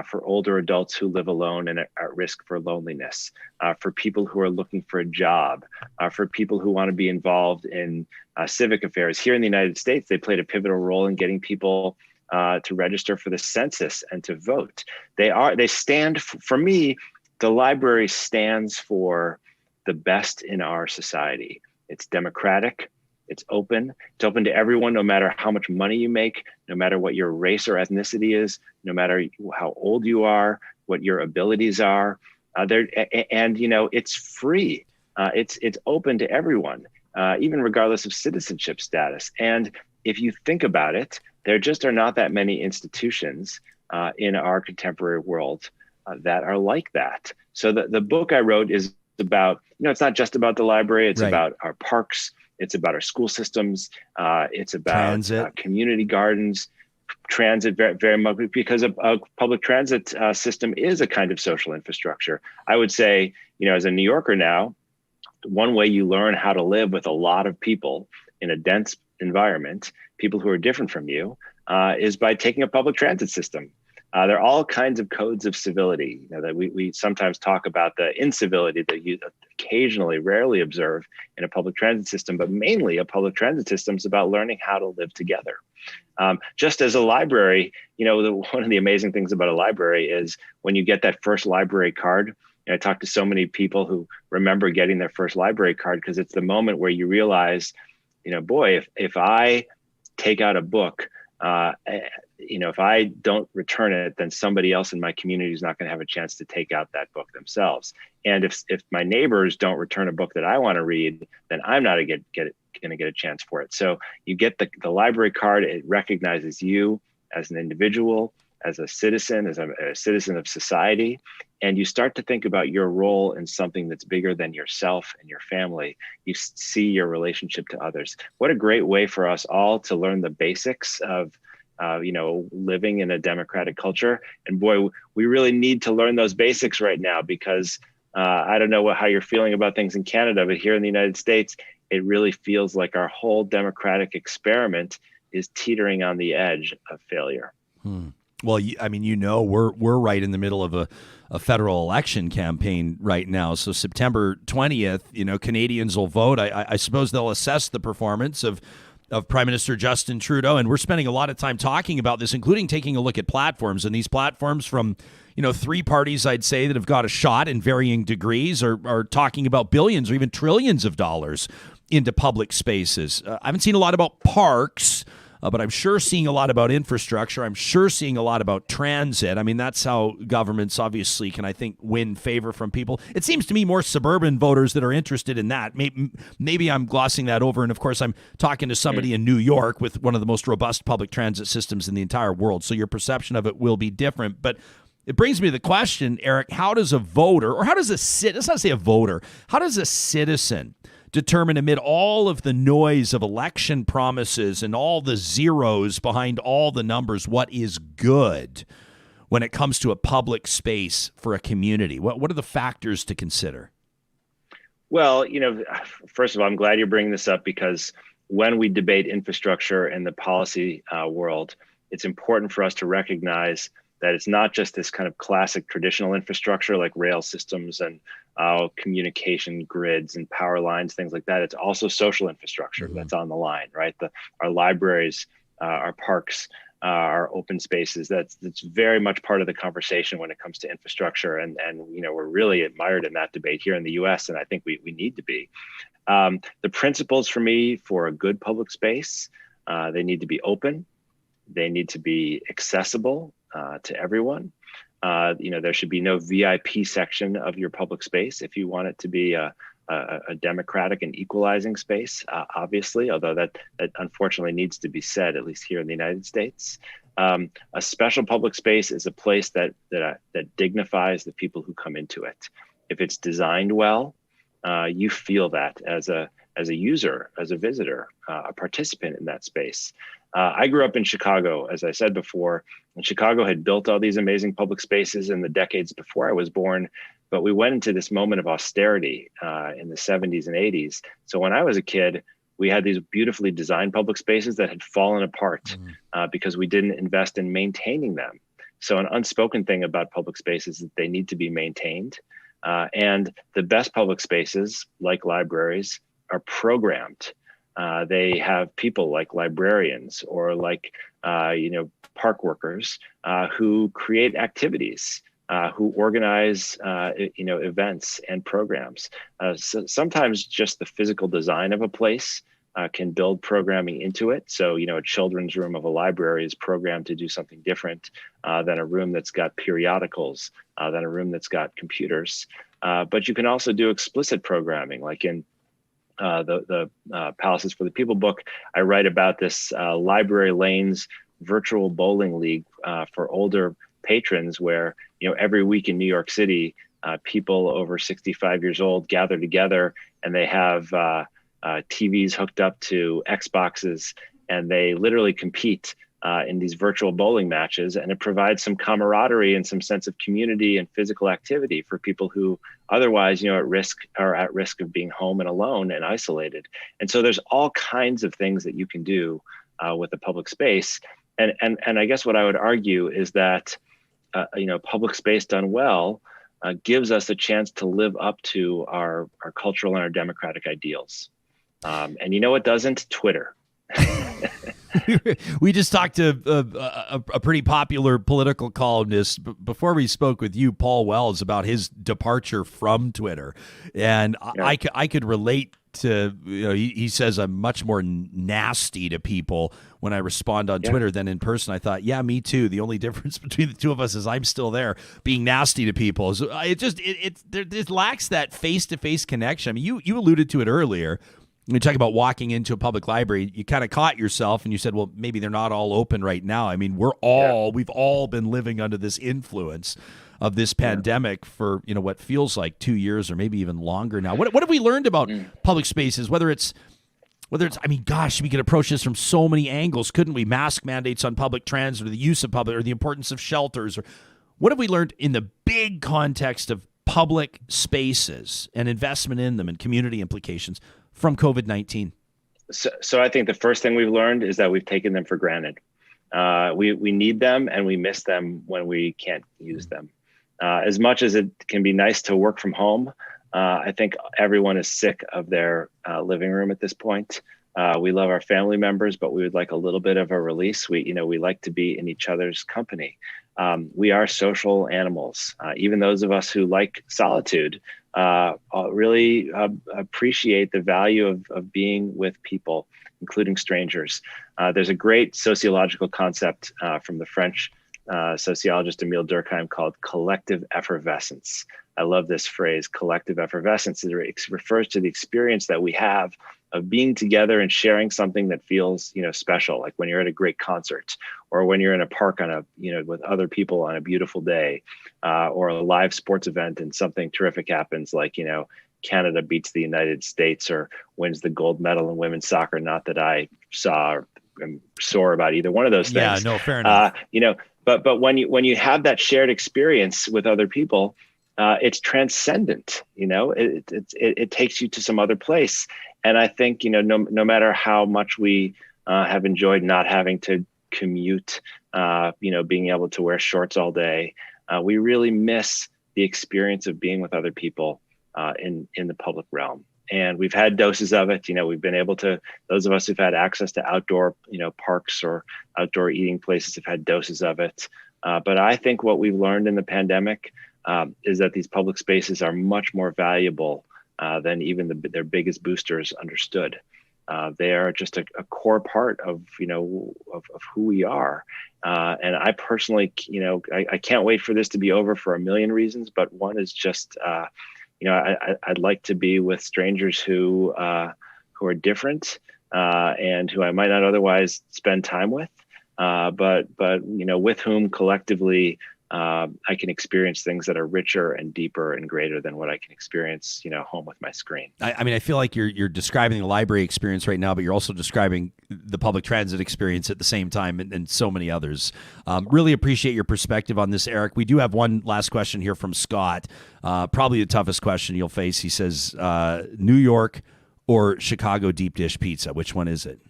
for older adults who live alone and at risk for loneliness, for people who are looking for a job, for people who want to be involved in civic affairs. Here in the United States, they played a pivotal role in getting people to register for the census and to vote. They stand, for me, the library stands for the best in our society. It's democratic. It's open to everyone, no matter how much money you make, no matter what your race or ethnicity is, no matter how old you are, what your abilities are. It's free. It's open to everyone, even regardless of citizenship status. And if you think about it, there just are not that many institutions in our contemporary world that are like that. So the book I wrote is about, it's not just about the library. It's about our parks. It's about our school systems. It's about community gardens, transit, very, very much, because a public transit system is a kind of social infrastructure. I would say, as a New Yorker now, one way you learn how to live with a lot of people in a dense environment, people who are different from you, is by taking a public transit system. There are all kinds of codes of civility that we sometimes talk about, the incivility that you occasionally, rarely observe in a public transit system, but mainly a public transit system is about learning how to live together. Just as a library, one of the amazing things about a library is when you get that first library card. I talk to so many people who remember getting their first library card because it's the moment where you realize, boy, if I take out a book, if I don't return it, then somebody else in my community is not going to have a chance to take out that book themselves. And if my neighbors don't return a book that I want to read, then I'm not going to get a chance for it. So you get the library card. It recognizes you as an individual, as a citizen, as a citizen of society. And you start to think about your role in something that's bigger than yourself and your family. You see your relationship to others. What a great way for us all to learn the basics of living in a democratic culture. And boy, we really need to learn those basics right now because I don't know how you're feeling about things in Canada, but here in the United States, it really feels like our whole democratic experiment is teetering on the edge of failure. Well, we're right in the middle of a federal election campaign right now. So September 20th, Canadians will vote. I suppose they'll assess the performance of Prime Minister Justin Trudeau. And we're spending a lot of time talking about this, including taking a look at platforms. And these platforms from, three parties, I'd say, that have got a shot in varying degrees are talking about billions or even trillions of dollars into public spaces. I haven't seen a lot about parks, but I'm sure seeing a lot about infrastructure. I'm sure seeing a lot about transit. I mean, that's how governments obviously can, I think, win favor from people. It seems to me more suburban voters that are interested in that. Maybe I'm glossing that over. And of course, I'm talking to somebody in New York with one of the most robust public transit systems in the entire world. So your perception of it will be different. But it brings me to the question, Eric, how does a voter, or how does let's not say a voter, how does a citizen determine amid all of the noise of election promises and all the zeros behind all the numbers what is good when it comes to a public space for a community? What are the factors to consider? Well, first of all, I'm glad you're bringing this up because when we debate infrastructure in the policy world, it's important for us to recognize that it's not just this kind of classic traditional infrastructure like rail systems and communication grids and power lines, things like that. It's also social infrastructure that's on the line, right? Our libraries, our parks, our open spaces. That's very much part of the conversation when it comes to infrastructure. And we're really admired in that debate here in the US, and I think we need to be. The principles for me for a good public space, they need to be open, they need to be accessible to everyone. There should be no VIP section of your public space if you want it to be a democratic and equalizing space, obviously, although that unfortunately needs to be said, at least here in the United States. A special public space is a place that dignifies the people who come into it. If it's designed well, you feel that as a user, as a visitor, a participant in that space. I grew up in Chicago, as I said before, and Chicago had built all these amazing public spaces in the decades before I was born, but we went into this moment of austerity in the 70s and 80s. So when I was a kid, we had these beautifully designed public spaces that had fallen apart because we didn't invest in maintaining them. So an unspoken thing about public spaces is that they need to be maintained. And the best public spaces, like libraries, are programmed. They have people like librarians or like park workers who create activities, who organize events and programs. So sometimes just the physical design of a place can build programming into it. So a children's room of a library is programmed to do something different than a room that's got periodicals, than a room that's got computers. But you can also do explicit programming, like in the Palaces for the People book. I write about this Library Lanes virtual bowling league for older patrons, where every week in New York City, people over 65 years old gather together, and they have TVs hooked up to Xboxes, and they literally compete in these virtual bowling matches, and it provides some camaraderie and some sense of community and physical activity for people who otherwise, at risk of being home and alone and isolated. And so there's all kinds of things that you can do with a public space. And I guess what I would argue is that public space done well gives us a chance to live up to our cultural and our democratic ideals. And what doesn't? Twitter. We just talked to a pretty popular political columnist before we spoke with you, Paul Wells, about his departure from Twitter. And I could relate to, he says I'm much more nasty to people when I respond on Twitter than in person. I thought, yeah, me too. The only difference between the two of us is I'm still there being nasty to people. So it lacks that face-to-face connection. I mean, you alluded to it earlier. When you talk about walking into a public library, you kind of caught yourself and you said, well, maybe they're not all open right now. I mean, we've all been living under this influence of this pandemic for, what feels like 2 years or maybe even longer now. What have we learned about public spaces, whether it's, I mean, gosh, we could approach this from so many angles, couldn't we? Mask mandates on public transit, or the use of public, or the importance of shelters, or what have we learned in the big context of public spaces and investment in them and community implications from COVID-19? So I think the first thing we've learned is that we've taken them for granted. We need them and we miss them when we can't use them. As much as it can be nice to work from home, I think everyone is sick of their living room at this point. We love our family members, but we would like a little bit of a release. We like to be in each other's company. We are social animals. Even those of us who like solitude really appreciate the value of being with people, including strangers. There's a great sociological concept from the French sociologist Emile Durkheim called collective effervescence. I love this phrase, collective effervescence. It refers to the experience that we have of being together and sharing something that feels, special, like when you're at a great concert, or when you're in a park with other people on a beautiful day, or a live sports event and something terrific happens, like, Canada beats the United States or wins the gold medal in women's soccer. Not that I saw or am sore about either one of those things. Yeah, no, fair enough. But when you have that shared experience with other people, it's transcendent. It takes you to some other place. And I think no matter how much we have enjoyed not having to commute being able to wear shorts all day. We really miss the experience of being with other people in the public realm. And we've had doses of it. We've been able to, those of us who've had access to outdoor, parks or outdoor eating places have had doses of it. But I think what we've learned in the pandemic is that these public spaces are much more valuable than even their biggest boosters understood. They are just a core part of who we are. And I personally, I can't wait for this to be over for a million reasons, but one is just, I'd like to be with strangers who are different and who I might not otherwise spend time with, but with whom collectively I can experience things that are richer and deeper and greater than what I can experience, home with my screen. I feel like you're describing the library experience right now, but you're also describing the public transit experience at the same time, and so many others. Really appreciate your perspective on this, Eric. We do have one last question here from Scott. Probably the toughest question you'll face. He says, New York or Chicago deep dish pizza? Which one is it?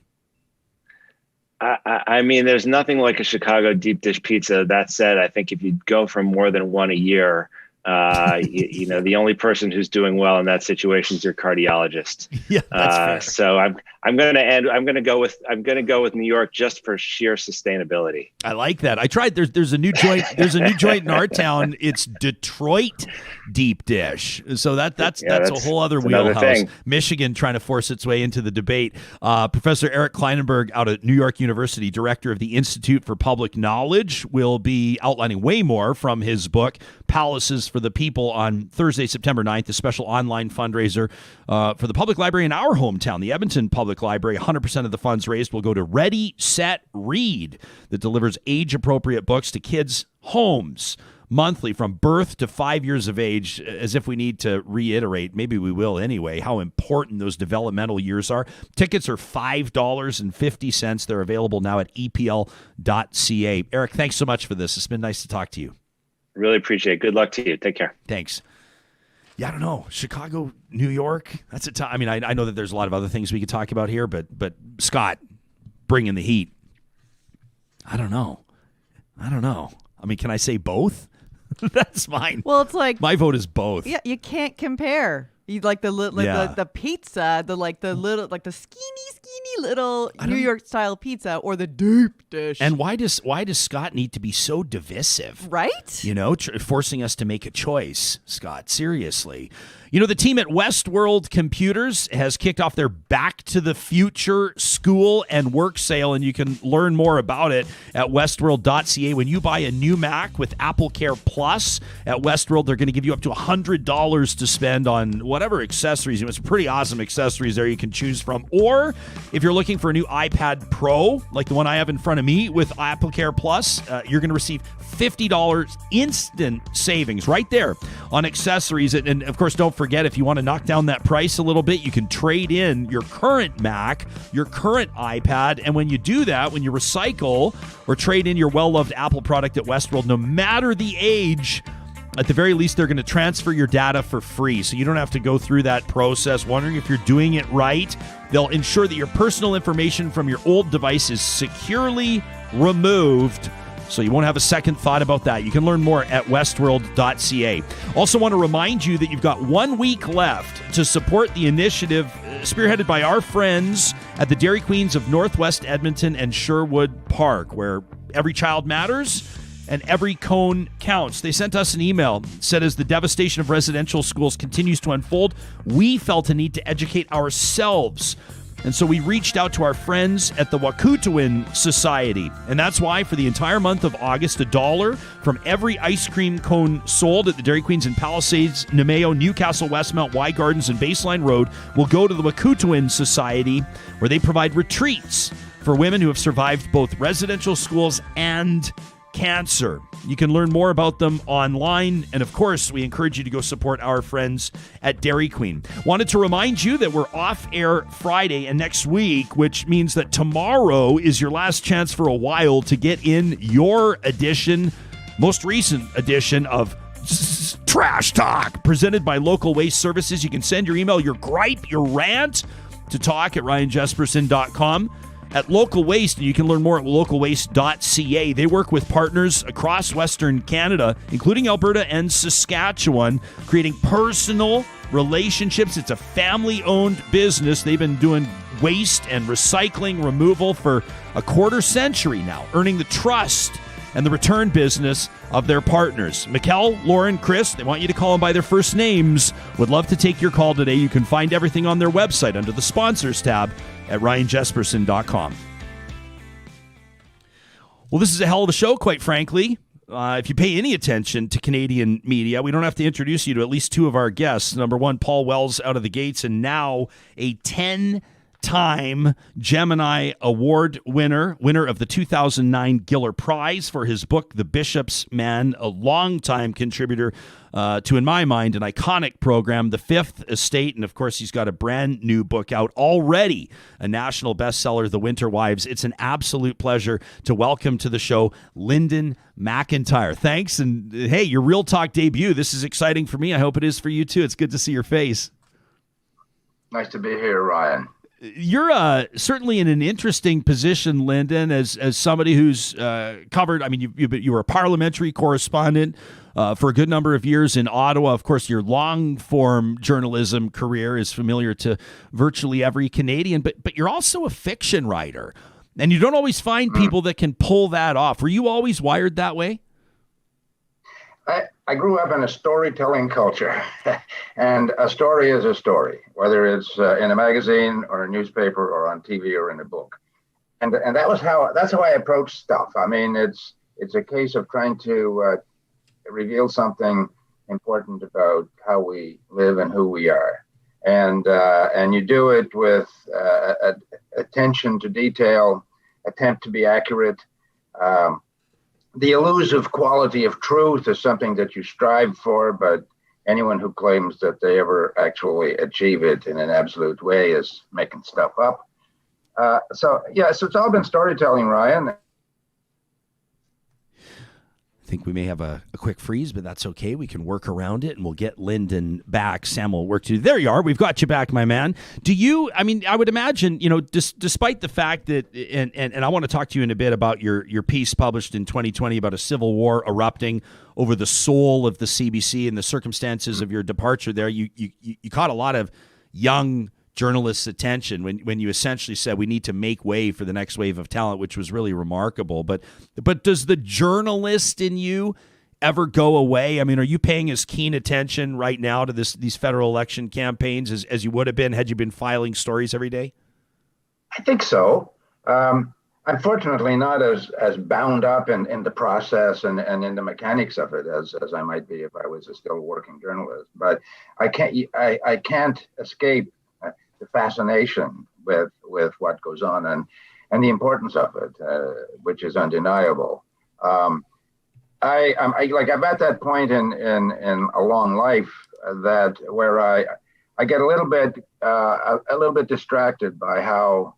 There's nothing like a Chicago deep dish pizza. That said, I think if you go for more than one a year, the only person who's doing well in that situation is your cardiologist. Yeah, that's fair. So I'm going to go with New York just for sheer sustainability. I like that. I tried. There's a new joint. There's a new joint in our town. It's Detroit deep dish. So that's a whole other wheelhouse. Michigan trying to force its way into the debate. Professor Eric Klinenberg out at New York University, director of the Institute for Public Knowledge, will be outlining way more from his book, Palaces for the People, on Thursday, September 9th, a special online fundraiser for the public library in our hometown, the Edmonton Public Library. 100% of the funds raised will go to Ready, Set, Read, that delivers age-appropriate books to kids' homes monthly from birth to 5 years of age, as if we need to reiterate, maybe we will anyway, how important those developmental years are. Tickets are $5.50. They're available now at epl.ca. Eric, thanks so much for this. It's been nice to talk to you. Really appreciate it. Good luck to you. Take care. Thanks. Yeah, I don't know. Chicago, New York, that's a time. I know that there's a lot of other things we could talk about here, but Scott, bringing the heat. I don't know. Can I say both? That's fine. Well, it's like my vote is both. Yeah, you can't compare. You like the pizza, the skinny little New York style pizza, or the deep dish. And why does Scott need to be so divisive? Right? Forcing us to make a choice, Scott. Seriously. The team at Westworld Computers has kicked off their Back to the Future school and work sale, and you can learn more about it at westworld.ca. When you buy a new Mac with Apple Care Plus at Westworld, they're going to give you up to $100 to spend on whatever accessories. It's pretty awesome accessories there you can choose from. Or if you're looking for a new iPad Pro, like the one I have in front of me with Apple Care Plus, you're going to receive $50 instant savings right there on accessories. And of course, don't forget, if you want to knock down that price a little bit, you can trade in your current Mac, your current iPad. And when you do that, when you recycle or trade in your well-loved Apple product at Westworld, no matter the age, at the very least, they're going to transfer your data for free. So you don't have to go through that process wondering if you're doing it right. They'll ensure that your personal information from your old device is securely removed, so you won't have a second thought about that. You can learn more at westworld.ca. Also want to remind you that you've got 1 week left to support the initiative spearheaded by our friends at the Dairy Queens of Northwest Edmonton and Sherwood Park, where every child matters and every cone counts. They sent us an email, said as the devastation of residential schools continues to unfold, we felt a need to educate ourselves. And so we reached out to our friends at the Wahkutewin Society. And that's why for the entire month of August, $1 from every ice cream cone sold at the Dairy Queens in Palisades, Nemeo, Newcastle, Westmount, Y Gardens, and Baseline Road will go to the Wahkutewin Society, where they provide retreats for women who have survived both residential schools and cancer. You can learn more about them online, and of course, we encourage you to go support our friends at Dairy Queen. Wanted to remind you that we're off air Friday and next week, which means that tomorrow is your last chance for a while to get in your edition, most recent edition of Trash Talk, presented by Local Waste Services. You can send your email, your gripe, your rant to talk@ryanjesperson.com. at Local Waste, and you can learn more at localwaste.ca. They work with partners across Western Canada, including Alberta and Saskatchewan, creating personal relationships. It's a family-owned business. They've been doing waste and recycling removal for a quarter century now, earning the trust and the return business of their partners. Mikkel, Lauren, Chris, they want you to call them by their first names. Would love to take your call today. You can find everything on their website under the sponsors tab at ryanjesperson.com. Well, this is a hell of a show, quite frankly. If you pay any attention to Canadian media, we don't have to introduce you to at least two of our guests. Number one, Paul Wells out of the gates, and now a 10-time Gemini Award winner of the 2009 Giller Prize for his book, The Bishop's Man, a longtime contributor to, in my mind, an iconic program, The Fifth Estate. And, of course, he's got a brand new book out already, a national bestseller, The Winter Wives. It's an absolute pleasure to welcome to the show Linden MacIntyre. Thanks. And, hey, your Real Talk debut. This is exciting for me. I hope it is for you, too. It's good to see your face. Nice to be here, Ryan. You're certainly in an interesting position, Linden, as somebody who's covered. I mean, you were a parliamentary correspondent for a good number of years in Ottawa. Of course, your long-form journalism career is familiar to virtually every Canadian. But you're also a fiction writer, and you don't always find people that can pull that off. Were you always wired that way? I grew up in a storytelling culture, and a story is a story, whether it's in a magazine or a newspaper or on TV or in a book. And that's how I approach stuff. I mean, it's a case of trying to reveal something important about how we live and who we are. And you do it with attention to detail, attempt to be accurate. The elusive quality of truth is something that you strive for, but anyone who claims that they ever actually achieve it in an absolute way is making stuff up. So it's all been storytelling, Ryan. I think we may have a quick freeze, but that's okay. We can work around it, and we'll get Linden back. Sam will work to. There you are. We've got you back, my man. I would imagine, despite the fact that, and I want to talk to you in a bit about your piece published in 2020 about a civil war erupting over the soul of the CBC and the circumstances of your departure there. You caught a lot of young journalists' attention when you essentially said we need to make way for the next wave of talent, which was really remarkable. But does the journalist in you ever go away? I mean, are you paying as keen attention right now to these federal election campaigns as you would have been had you been filing stories every day? I think so. Unfortunately, not as bound up in the process and in the mechanics of it as I might be if I was a still working journalist. But I can't escape the fascination with what goes on and the importance of it, which is undeniable. I'm at that point in a long life that where I get a little bit distracted by how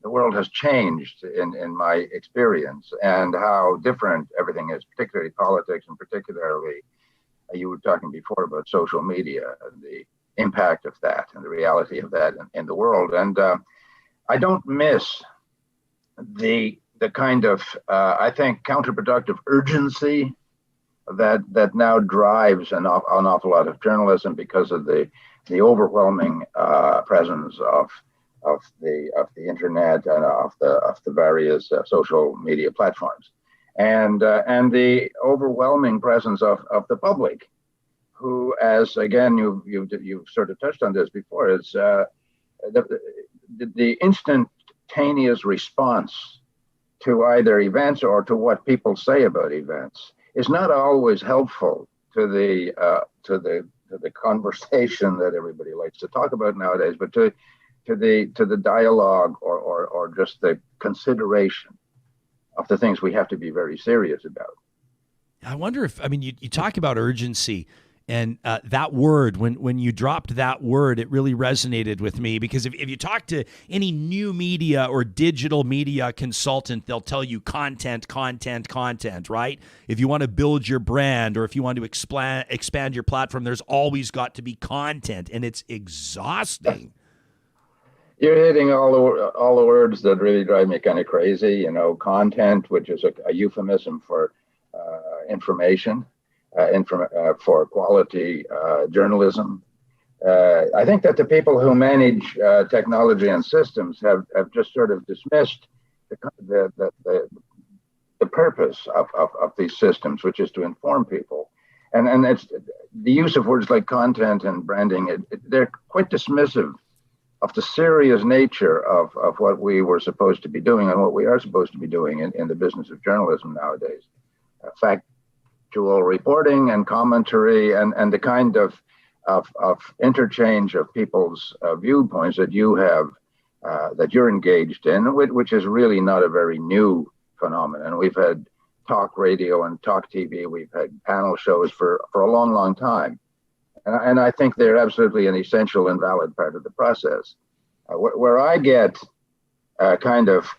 the world has changed in my experience and how different everything is, particularly politics, and particularly you were talking before about social media and the impact of that and the reality of that in the world. And I don't miss the kind of, I think, counterproductive urgency that now drives an awful lot of journalism because of the overwhelming presence of the internet and of the various social media platforms, and the overwhelming presence of the public, who, as again you've sort of touched on this before, is the instantaneous response to either events or to what people say about events is not always helpful to the conversation that everybody likes to talk about nowadays, but to the dialogue or just the consideration of the things we have to be very serious about. I wonder if, you talk about urgency. And that word, when you dropped that word, it really resonated with me because if you talk to any new media or digital media consultant, they'll tell you content, right? If you want to build your brand or if you want to expand your platform, there's always got to be content, and it's exhausting. You're hitting all the words that really drive me kind of crazy. You know, content, which is a euphemism for information, for quality journalism. I think that the people who manage technology and systems have just sort of dismissed the purpose of these systems, which is to inform people. And it's the use of words like content and branding. They're quite dismissive of the serious nature of what we were supposed to be doing and what we are supposed to be doing in the business of journalism nowadays. Factual reporting and commentary and the kind of interchange of people's viewpoints that you have, that you're engaged in, which is really not a very new phenomenon. We've had talk radio and talk TV. We've had panel shows for a long, long time. And I think they're absolutely an essential and valid part of the process. Where I get kind of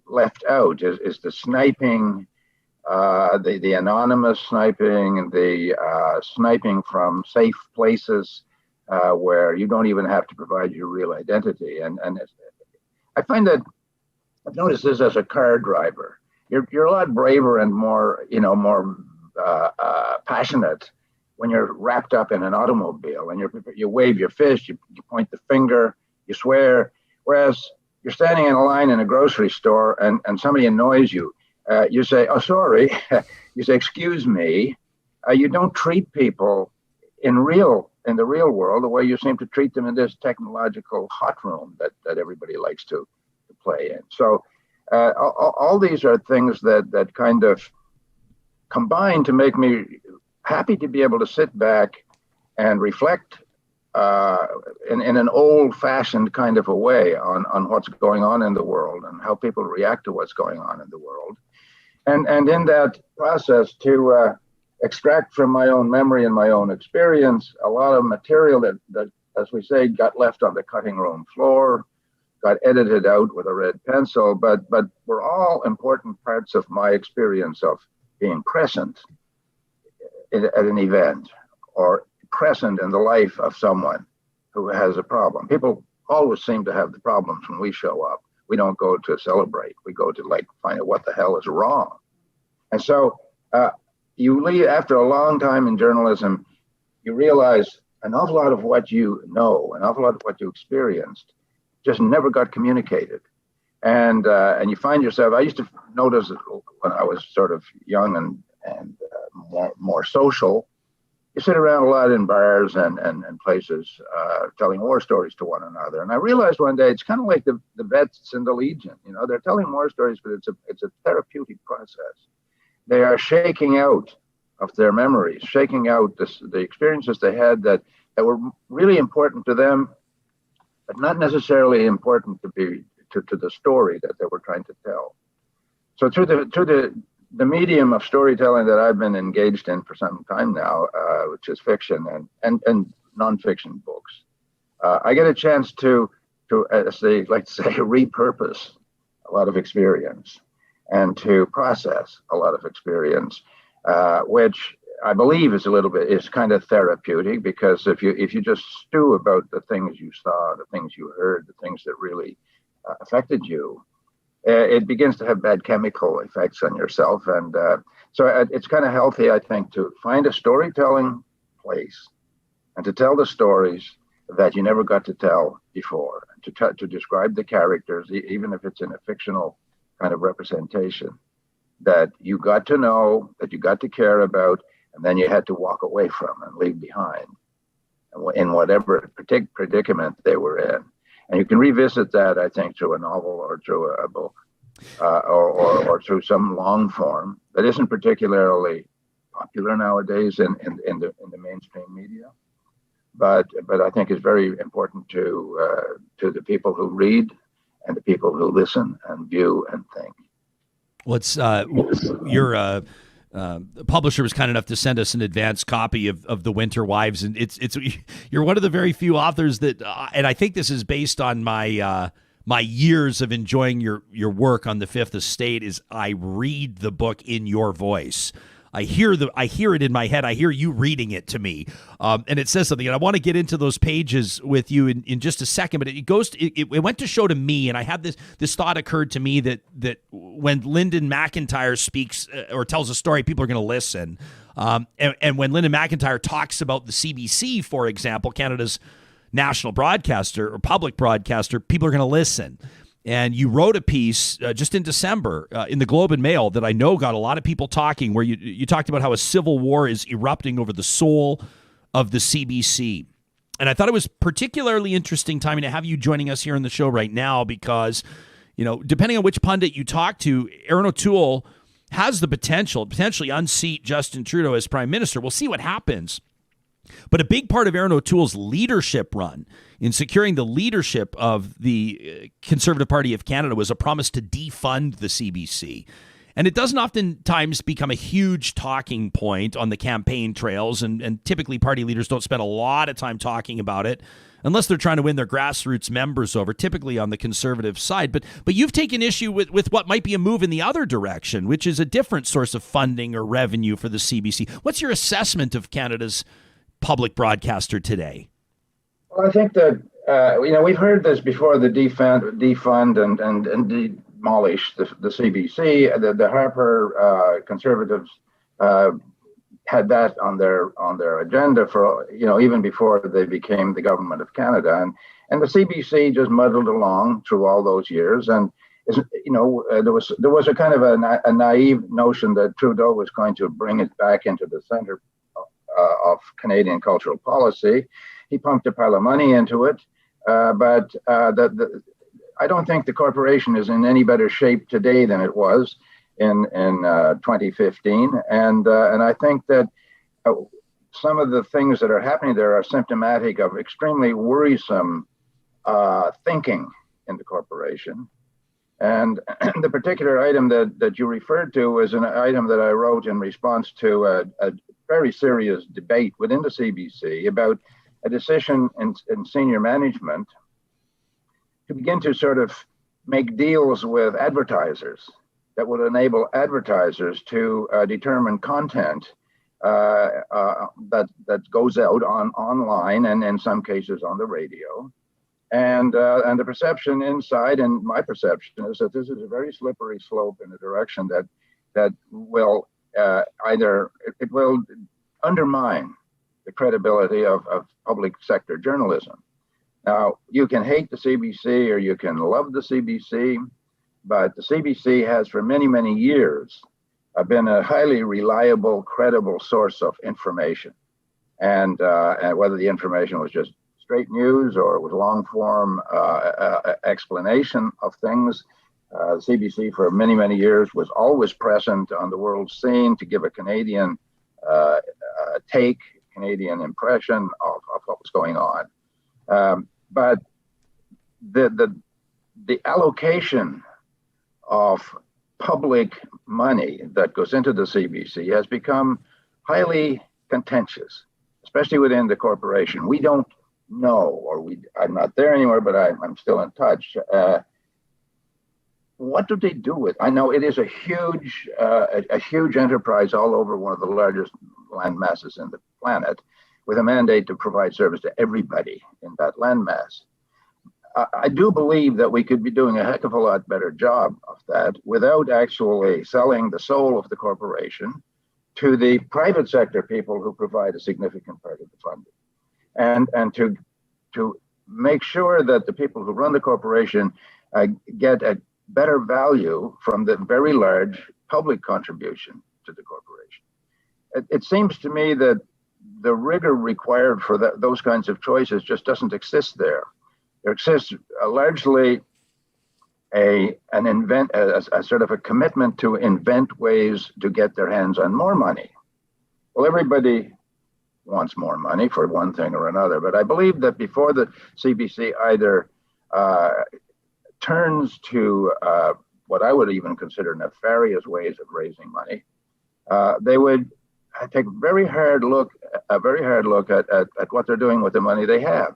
left out is the sniping, the anonymous sniping, the sniping from safe places where you don't even have to provide your real identity. And I find that I've noticed this as a car driver. You're a lot braver and more passionate when you're wrapped up in an automobile and you wave your fist, you point the finger, you swear. Whereas you're standing in a line in a grocery store and somebody annoys you, you say, "Oh, sorry." You say, "Excuse me." You don't treat people in the real world the way you seem to treat them in this technological hot room that everybody likes to play in. So all these are things that kind of combine to make me happy to be able to sit back and reflect in an old-fashioned kind of a way on what's going on in the world and how people react to what's going on in the world. And in that process to extract from my own memory and my own experience a lot of material that, as we say, got left on the cutting room floor, got edited out with a red pencil, but were all important parts of my experience of being present at an event or present in the life of someone who has a problem. People always seem to have the problems when we show up. We don't go to celebrate. We go to find out what the hell is wrong. And so you leave after a long time in journalism, you realize an awful lot of what you know, an awful lot of what you experienced just never got communicated. And you find yourself, I used to notice when I was sort of young and more social, you sit around a lot in bars and places telling war stories to one another. And I realized one day it's kind of like the vets in the Legion. You know, they're telling war stories, but it's a therapeutic process. They are shaking out of their memories, shaking out the experiences they had that were really important to them, but not necessarily important to the story that they were trying to tell. So through the medium of storytelling that I've been engaged in for some time now, which is fiction and nonfiction books, I get a chance to, as they like to say, repurpose a lot of experience and to process a lot of experience, which I believe is kind of therapeutic, because if you just stew about the things you saw, the things you heard, the things that really affected you, it begins to have bad chemical effects on yourself. And so it's kind of healthy, I think, to find a storytelling place and to tell the stories that you never got to tell before, and to describe the characters, even if it's in a fictional kind of representation, that you got to know, that you got to care about, and then you had to walk away from and leave behind in whatever predicament they were in. And you can revisit that, I think, through a novel or through a book, or through some long form that isn't particularly popular nowadays in the mainstream media, but I think is very important to the people who read and the people who listen and view and think. Well, it's your publisher was kind enough to send us an advanced copy of The Winter Wives, and it's you're one of the very few authors that, and I think this is based on my years of enjoying your work on the Fifth Estate, is I read the book in your voice. I hear it in my head. I hear you reading it to me, and it says something. And I want to get into those pages with you in just a second. But it went to show to me, and I had this thought occurred to me that when Linden MacIntyre speaks or tells a story, people are going to listen. And when Linden MacIntyre talks about the CBC, for example, Canada's national broadcaster or public broadcaster, people are going to listen. And you wrote a piece just in December in the Globe and Mail that I know got a lot of people talking, where you talked about how a civil war is erupting over the soul of the CBC. And I thought it was particularly interesting timing to have you joining us here on the show right now because, depending on which pundit you talk to, Aaron O'Toole has the potentially unseat Justin Trudeau as prime minister. We'll see what happens. But a big part of Aaron O'Toole's leadership run in securing the leadership of the Conservative Party of Canada was a promise to defund the CBC. And it doesn't oftentimes become a huge talking point on the campaign trails, and typically party leaders don't spend a lot of time talking about it unless they're trying to win their grassroots members over, typically on the Conservative side. But you've taken issue with what might be a move in the other direction, which is a different source of funding or revenue for the CBC. What's your assessment of Canada's public broadcaster today? Well, I think that we've heard this before: the defund and demolish the CBC. The Harper Conservatives had that on their agenda for even before they became the government of Canada, and the CBC just muddled along through all those years. And there was a kind of a naive notion that Trudeau was going to bring it back into the center of Canadian cultural policy. He pumped a pile of money into it, but I don't think the corporation is in any better shape today than it was in 2015, and I think that some of the things that are happening there are symptomatic of extremely worrisome thinking in the corporation. And the particular item that you referred to was an item that I wrote in response to a very serious debate within the CBC about a decision in senior management to begin to sort of make deals with advertisers that would enable advertisers to determine content that goes out online and in some cases on the radio. And the perception inside, and my perception, is that this is a very slippery slope in a direction that will either it will undermine the credibility of public sector journalism. Now, you can hate the CBC or you can love the CBC, but the CBC has for many, many years been a highly reliable, credible source of information. And whether the information was just straight news or it was long form explanation of things, CBC for many, many years was always present on the world scene to give a Canadian Canadian impression of what was going on. But the allocation of public money that goes into the CBC has become highly contentious, especially within the corporation. We don't know, I'm not there anymore, but I'm still in touch. What do they do with? I know it is a huge enterprise all over one of the largest land masses in the planet, with a mandate to provide service to everybody in that landmass. I do believe that we could be doing a heck of a lot better job of that without actually selling the soul of the corporation to the private sector people who provide a significant part of the funding, and to make sure that the people who run the corporation get a better value from the very large public contribution to the corporation. It seems to me that the rigor required for those kinds of choices just doesn't exist there. There exists largely a sort of a commitment to invent ways to get their hands on more money. Well, everybody wants more money for one thing or another, but I believe that before the CBC either turns to what I would even consider nefarious ways of raising money, they would take a very hard look at what they're doing with the money they have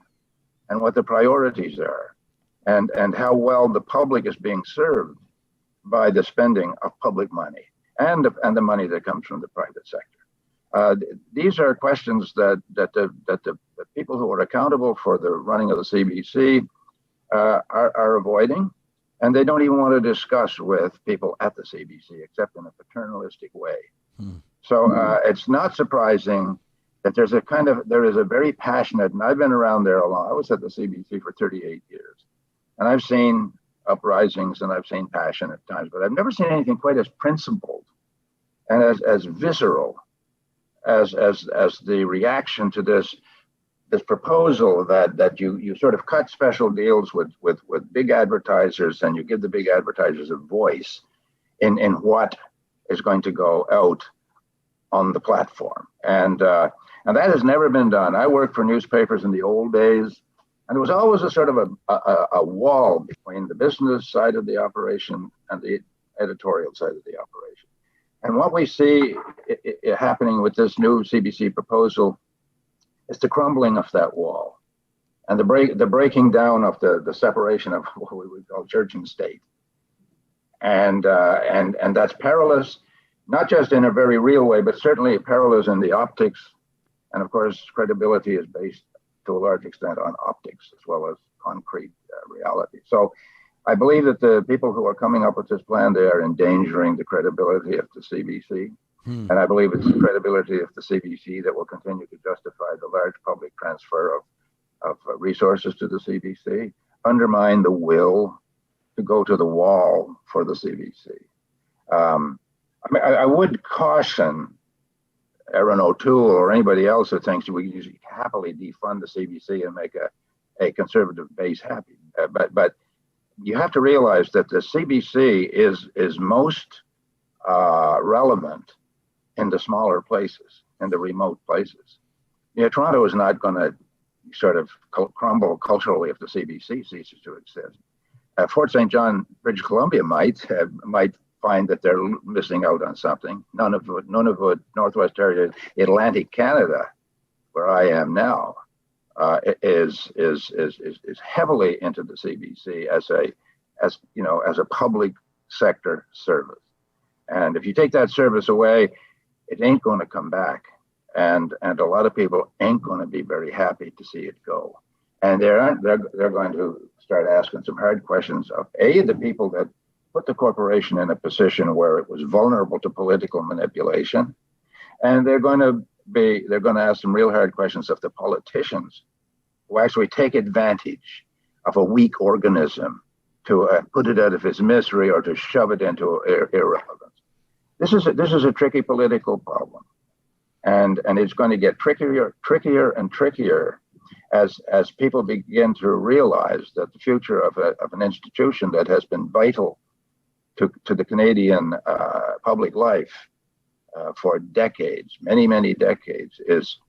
and what the priorities are, and how well the public is being served by the spending of public money. and the money that comes from the private sector. These are questions that the people who are accountable for the running of the CBC are avoiding, and they don't even want to discuss with people at the CBC except in a paternalistic way. So it's not surprising that there is a very passionate, and I've been around there a lot. I was at the CBC for 38 years, and I've seen uprisings and I've seen passion at times, but I've never seen anything quite as principled and as visceral as the reaction to this proposal that you sort of cut special deals with big advertisers, and you give the big advertisers a voice in what is going to go out on the platform. And that has never been done. I worked for newspapers in the old days, and there was always a sort of a wall between the business side of the operation and the editorial side of the operation. And what we see happening with this new CBC proposal is the crumbling of that wall and the breaking down of the separation of what we would call church and state. And that's perilous, not just in a very real way, but certainly perilous in the optics. And of course, credibility is based to a large extent on optics as well as concrete reality. So I believe that the people who are coming up with this plan, they are endangering the credibility of the CBC. And I believe it's the credibility of the CBC that will continue to justify the large public transfer of resources to the CBC, undermine the will to go to the wall for the CBC. I would caution Erin O'Toole or anybody else that thinks we can happily defund the CBC and make a conservative base happy. But you have to realize that the CBC is most relevant in the smaller places, in the remote places. Toronto is not going to sort of crumble culturally if the CBC ceases to exist. Fort St. John, British Columbia might find that they're missing out on something. None of it, Northwest Territories, Atlantic Canada, where I am now, is heavily into the CBC as a public sector service. And if you take that service away, it ain't going to come back. And a lot of people ain't going to be very happy to see it go. And they're going to start asking some hard questions of the people that put the corporation in a position where it was vulnerable to political manipulation. And they're going to ask some real hard questions of the politicians who actually take advantage of a weak organism to put it out of its misery or to shove it into irrelevance. This is a tricky political problem, and it's going to get trickier and trickier as people begin to realize that the future of an institution that has been vital to the Canadian public life for decades, many decades, is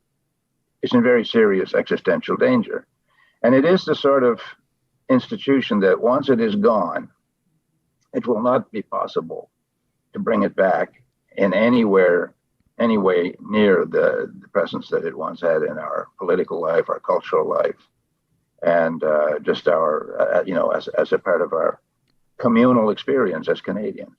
in very serious existential danger. And it is the sort of institution that once it is gone, it will not be possible to bring it back in any way near the presence that it once had in our political life, our cultural life, and just our, as a part of our communal experience as Canadians.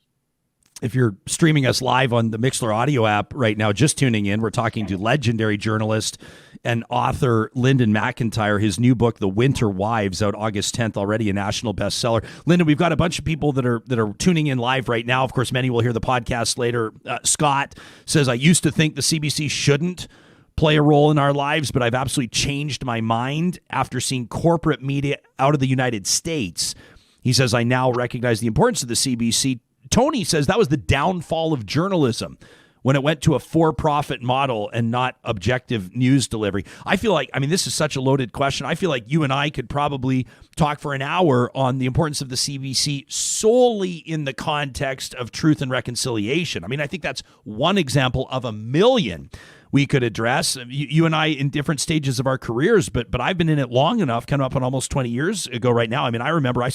If you're streaming us live on the Mixlr audio app right now, just tuning in, we're talking to legendary journalist and author Linden MacIntyre. His new book, The Winter Wives, out August 10th, already a national bestseller. Linden, we've got a bunch of people that are tuning in live right now. Of course, many will hear the podcast later. Scott says, I used to think the CBC shouldn't play a role in our lives, but I've absolutely changed my mind after seeing corporate media out of the United States. He says, I now recognize the importance of the CBC. Tony says that was the downfall of journalism when it went to a for-profit model and not objective news delivery. I feel like, this is such a loaded question. I feel like you and I could probably talk for an hour on the importance of the CBC solely in the context of truth and reconciliation. I think that's one example of a million we could address. You and I in different stages of our careers, but I've been in it long enough, coming up on almost 20 years ago right now. I remember I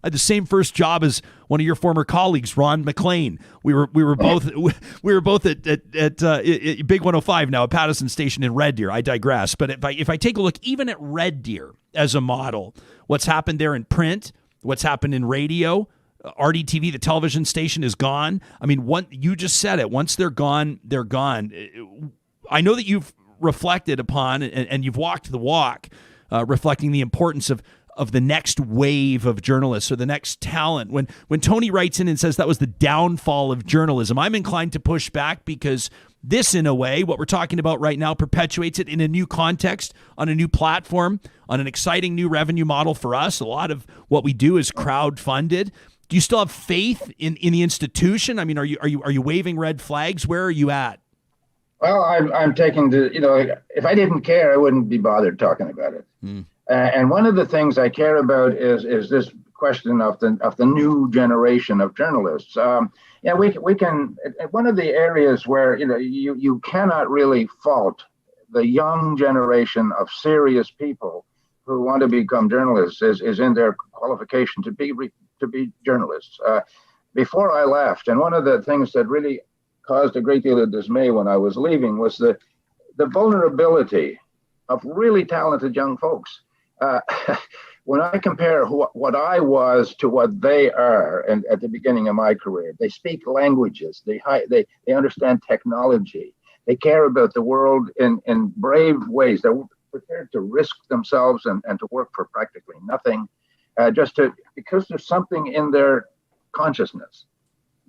had the same first job as one of your former colleagues, Ron Maclean. We were both at Big 105 now at Pattison Station in Red Deer. I digress. But if I take a look even at Red Deer as a model, what's happened there in print, what's happened in radio, RDTV, the television station, is gone. I mean, you just said it. Once they're gone, they're gone. I know that you've reflected upon and you've walked the walk, reflecting the importance of the next wave of journalists or the next talent. When Tony writes in and says that was the downfall of journalism, I'm inclined to push back, because this, in a way, what we're talking about right now, perpetuates it in a new context, on a new platform, on an exciting new revenue model for us. A lot of what we do is crowd-funded. Do you still have faith in the institution? I mean, are you waving red flags? Where are you at? Well, I'm taking if I didn't care, I wouldn't be bothered talking about it. And one of the things I care about is this question of the new generation of journalists. We can. One of the areas where you cannot really fault the young generation of serious people who want to become journalists is in their qualification to be journalists. Before I left, and one of the things that really caused a great deal of dismay when I was leaving was the vulnerability of really talented young folks. When I compare what I was to what they are, and at the beginning of my career, they speak languages, they understand technology, they care about the world in brave ways. They're prepared to risk themselves and to work for practically nothing, because there's something in their consciousness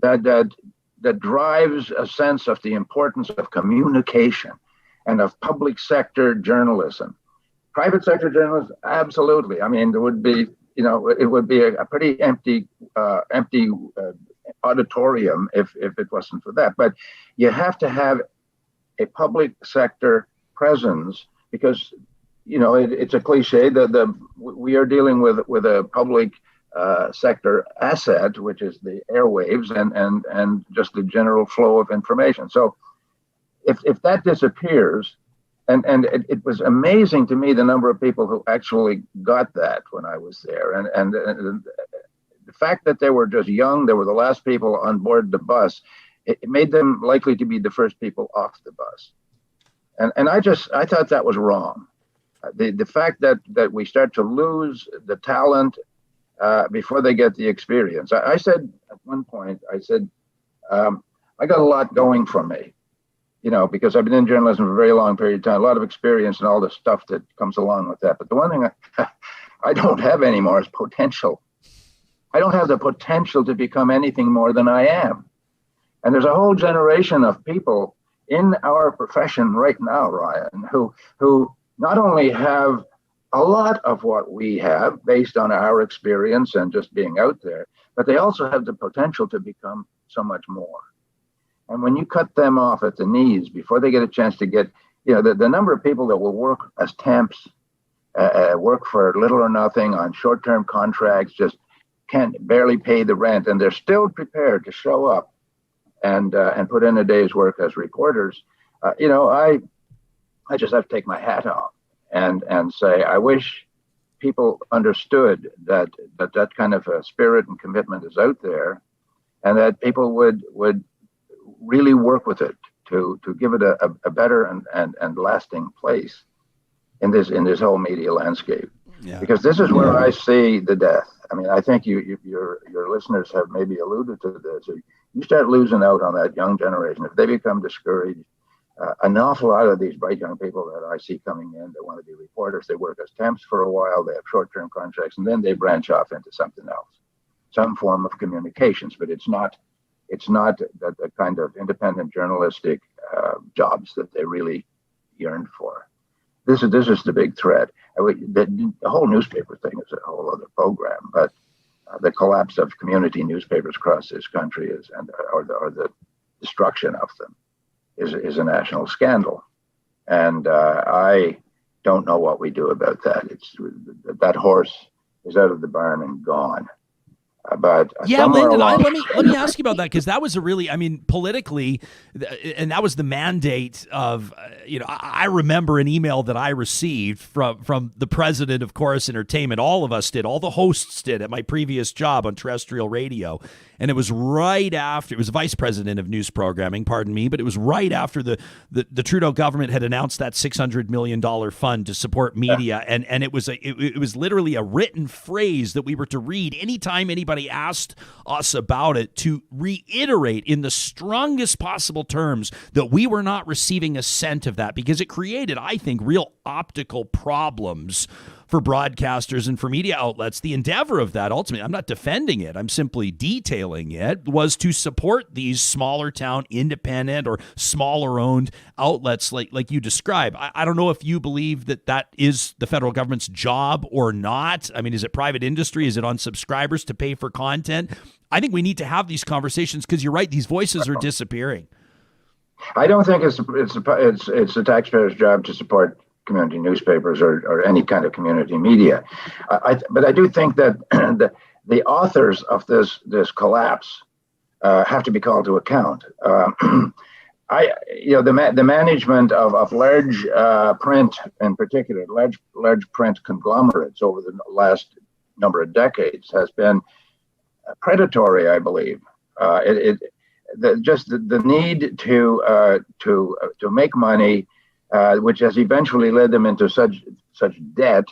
that drives a sense of the importance of communication and of public sector journalism. Private sector journalism, absolutely. I mean, there would be, it would be a pretty empty auditorium if it wasn't for that. But you have to have a public sector presence, because, it's a cliche that we are dealing with a public sector asset, which is the airwaves and just the general flow of information. So if that disappears, and it was amazing to me the number of people who actually got that when I was there, and the fact that they were just young, they were the last people on board the bus, it made them likely to be the first people off the bus, and I thought that was wrong. The fact that we start to lose the talent before they get the experience. I said at one point, I got a lot going for me. Because I've been in journalism for a very long period of time, a lot of experience and all the stuff that comes along with that. But the one thing I don't have anymore is potential. I don't have the potential to become anything more than I am. And there's a whole generation of people in our profession right now, Ryan, who not only have a lot of what we have based on our experience and just being out there, but they also have the potential to become so much more. And when you cut them off at the knees before they get a chance to get, the number of people that will work as temps, work for little or nothing on short-term contracts, just can't barely pay the rent, and they're still prepared to show up and put in a day's work as reporters. I just have to take my hat off and say I wish people understood that kind of a spirit and commitment is out there, and that people would really work with it to give it a better and lasting place in this whole media landscape. Yeah. Because this is where I see the death. I mean, I think your listeners have maybe alluded to this. You start losing out on that young generation. If they become discouraged, an awful lot of these bright young people that I see coming in, they want to be reporters, they work as temps for a while, they have short-term contracts, and then they branch off into something else, some form of communications, but it's not the kind of independent journalistic jobs that they really yearned for. This is the big threat. The whole newspaper thing is a whole other program, but the collapse of community newspapers across this country or the destruction of them is a national scandal, and I don't know what we do about that. That horse is out of the barn and gone. But yeah, Linden, let me ask you about that, because that was politically, and that was the mandate of, I remember an email that I received from the president of Chorus Entertainment. All of us did, all the hosts did at my previous job on terrestrial radio. And it was right after, it was vice president of news programming, pardon me, but it was right after the Trudeau government had announced that $600 million fund to support media. Yeah. And it was literally a written phrase that we were to read anytime anybody everybody asked us about it to reiterate in the strongest possible terms that we were not receiving a cent of that, because it created, I think, real optical problems for broadcasters and for media outlets. The endeavor of that, ultimately, I'm not defending it, I'm simply detailing it, was to support these smaller town, independent or smaller owned outlets like you describe. I don't know if you believe that is the federal government's job or not. I mean, is it private industry? Is it on subscribers to pay for content? I think we need to have these conversations, because you're right, these voices are disappearing. I don't think it's the taxpayer's job to support community newspapers or any kind of community media. But I do think that the authors of this collapse have to be called to account. The management of large print, in particular, large print conglomerates over the last number of decades has been predatory, I believe. The need to make money, which has eventually led them into such debt,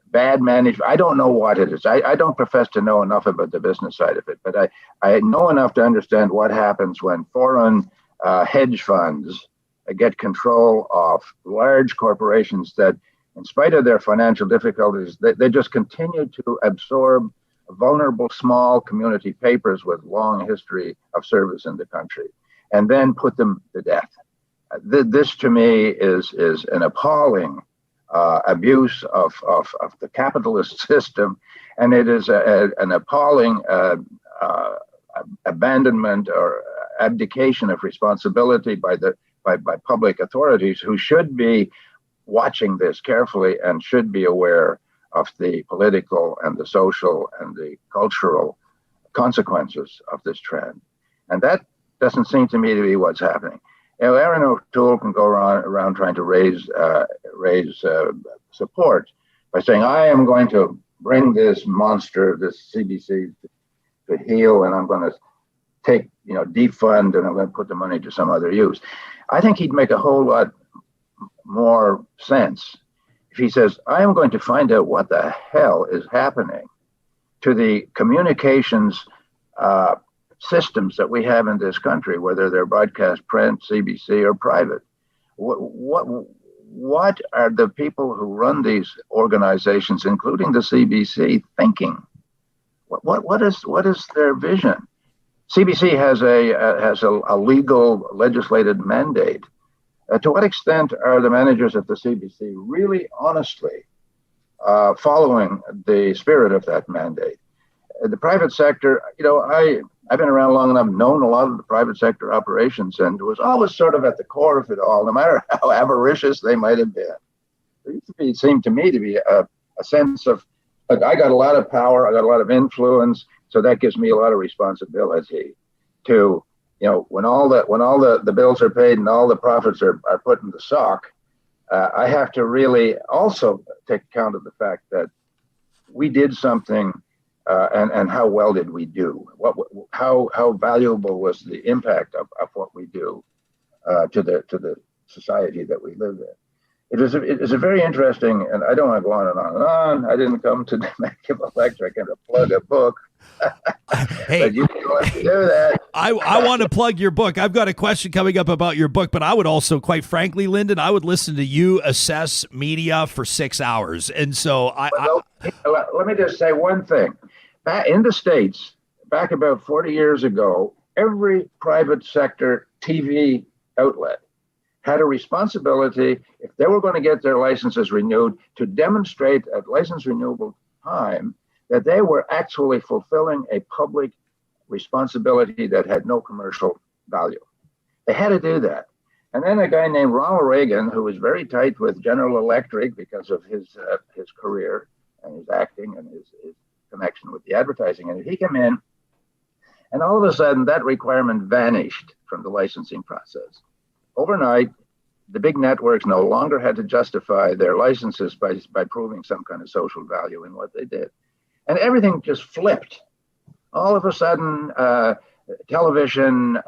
bad management. I don't know what it is. I don't profess to know enough about the business side of it, but I know enough to understand what happens when foreign hedge funds get control of large corporations that, in spite of their financial difficulties, they just continue to absorb vulnerable small community papers with long history of service in the country, and then put them to death. This to me is an appalling abuse of the capitalist system, and it is an appalling abandonment or abdication of responsibility by public authorities, who should be watching this carefully and should be aware of the political and the social and the cultural consequences of this trend. And that doesn't seem to me to be what's happening. Aaron O'Toole can go around trying to raise support by saying, I am going to bring this monster, this CBC, to heel, and I'm going to take, defund, and I'm going to put the money to some other use. I think he'd make a whole lot more sense if he says, I am going to find out what the hell is happening to the communications systems that we have in this country, whether they're broadcast, print, CBC, or private. What are the people who run these organizations, including the CBC, thinking? What is their vision? CBC has a legal legislated mandate. To what extent are the managers at the CBC really honestly following the spirit of that mandate? The private sector, I've been around long enough, known a lot of the private sector operations, and was always sort of at the core of it all, no matter how avaricious they might have been. It seemed to me to be a sense of, like, I got a lot of power, I got a lot of influence, so that gives me a lot of responsibility to, when all the bills are paid and all the profits are put in the sock, I have to really also take account of the fact that we did something, and how well did we do? How valuable was the impact of what we do to the society that we live in? It is a very interesting, and I don't want to go on and on and on. I didn't come to give a lecture. I came to plug a book. Hey, but you don't have to do that. I want to plug your book. I've got a question coming up about your book, but I would also, quite frankly, Linden, I would listen to you assess media for 6 hours. And so let me just say one thing. Back in the States, back about 40 years ago, every private sector TV outlet had a responsibility, if they were going to get their licenses renewed, to demonstrate at license renewable time that they were actually fulfilling a public responsibility that had no commercial value. They had to do that. And then a guy named Ronald Reagan, who was very tight with General Electric because of his career and his acting and his connection with the advertising, and he came in, and all of a sudden that requirement vanished from the licensing process. Overnight, the big networks no longer had to justify their licenses by proving some kind of social value in what they did. And everything just flipped. All of a sudden, television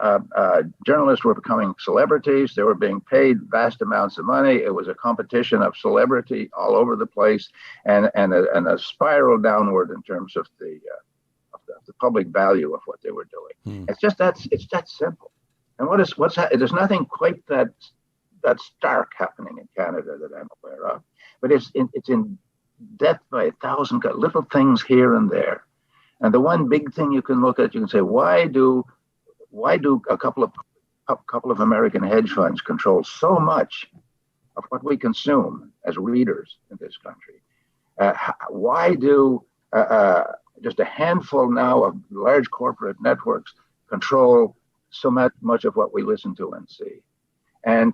journalists were becoming celebrities. They were being paid vast amounts of money. It was a competition of celebrity all over the place, and a spiral downward in terms of the the public value of what they were doing. It's that simple. And there's nothing quite that stark happening in Canada that I'm aware of, but it's in depth by 1,000 little things here and there. And the one big thing you can look at, you can say, why do a couple of American hedge funds control so much of what we consume as readers in this country? Why do just a handful now of large corporate networks control so much of what we listen to and see? And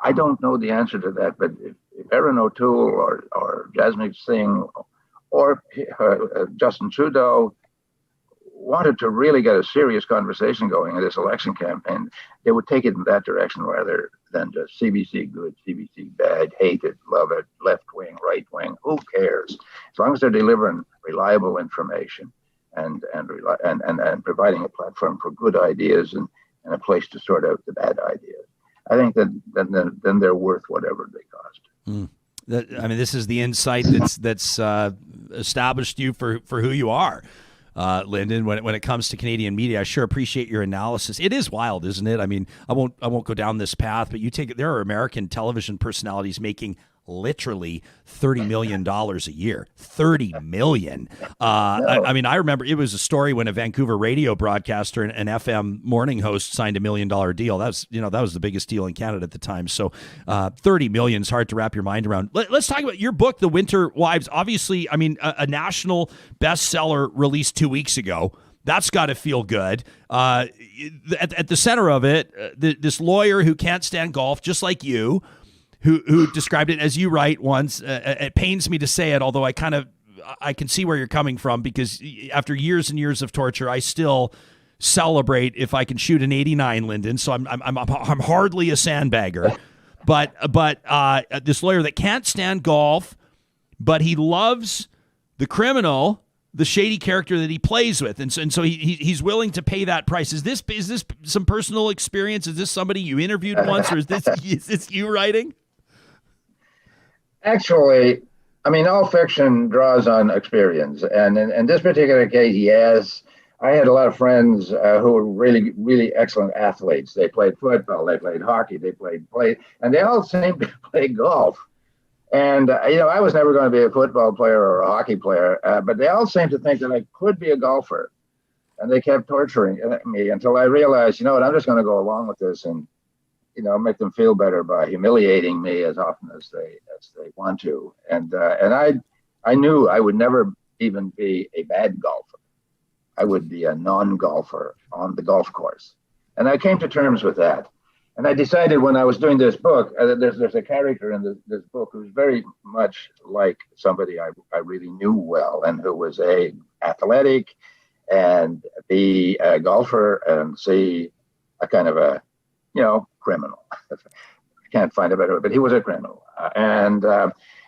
I don't know the answer to that, but if Erin O'Toole or Jasmeet Singh or Justin Trudeau wanted to really get a serious conversation going in this election campaign, they would take it in that direction rather than just CBC good, CBC bad, hate it, love it, left wing, right wing. Who cares? As long as they're delivering reliable information and providing a platform for good ideas and a place to sort out the bad ideas, I think that then they're worth whatever they cost. This is the insight that's established you for who you are. Linden, when it comes to Canadian media, I sure appreciate your analysis. It is wild, isn't it? I mean, I won't go down this path, but there are American television personalities making literally $30 million a year. $30 million. I remember it was a story when a Vancouver radio broadcaster and an FM morning host signed $1 million deal. That was the biggest deal in Canada at the time. So $30 million is hard to wrap your mind around. Let's talk about your book, The Winter Wives. Obviously, a national bestseller released 2 weeks ago. That's got to feel good. At the center of it, this lawyer who can't stand golf, just like you, who described it as you write once. It pains me to say it, although I can see where you're coming from, because after years and years of torture, I still celebrate if I can shoot an 89, Linden. So I'm hardly a sandbagger, but this lawyer that can't stand golf, but he loves the criminal, the shady character that he plays with, and so he's willing to pay that price. Is this some personal experience? Is this somebody you interviewed once, or is this you writing? Actually, all fiction draws on experience. And in this particular case, yes, I had a lot of friends who were really, really excellent athletes. They played football, they played hockey, they played, and they all seemed to play golf. And, I was never going to be a football player or a hockey player, but they all seemed to think that I could be a golfer. And they kept torturing me until I realized, I'm just going to go along with this and, make them feel better by humiliating me as often as they want to. And I knew I would never even be a bad golfer. I would be a non-golfer on the golf course. And I came to terms with that. And I decided when I was doing this book, there's a character in this book who's very much like somebody I really knew well, and who was A, athletic, and B, a golfer, and C, a kind of a, criminal. I can't find a better word, but he was a criminal.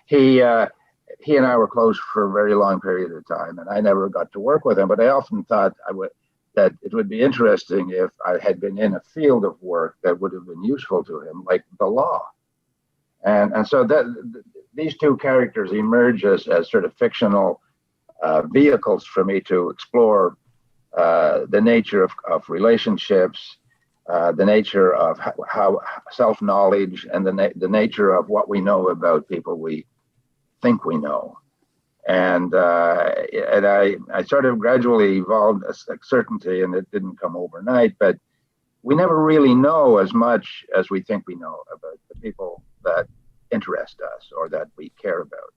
He and I were close for a very long period of time, and I never got to work with him, but I often thought that it would be interesting if I had been in a field of work that would have been useful to him, like the law. And so these two characters emerge as sort of fictional vehicles for me to explore the nature of relationships, the nature of how self-knowledge, and the nature of what we know about people we think we know. And I sort of gradually evolved a certainty, and it didn't come overnight, but we never really know as much as we think we know about the people that interest us or that we care about.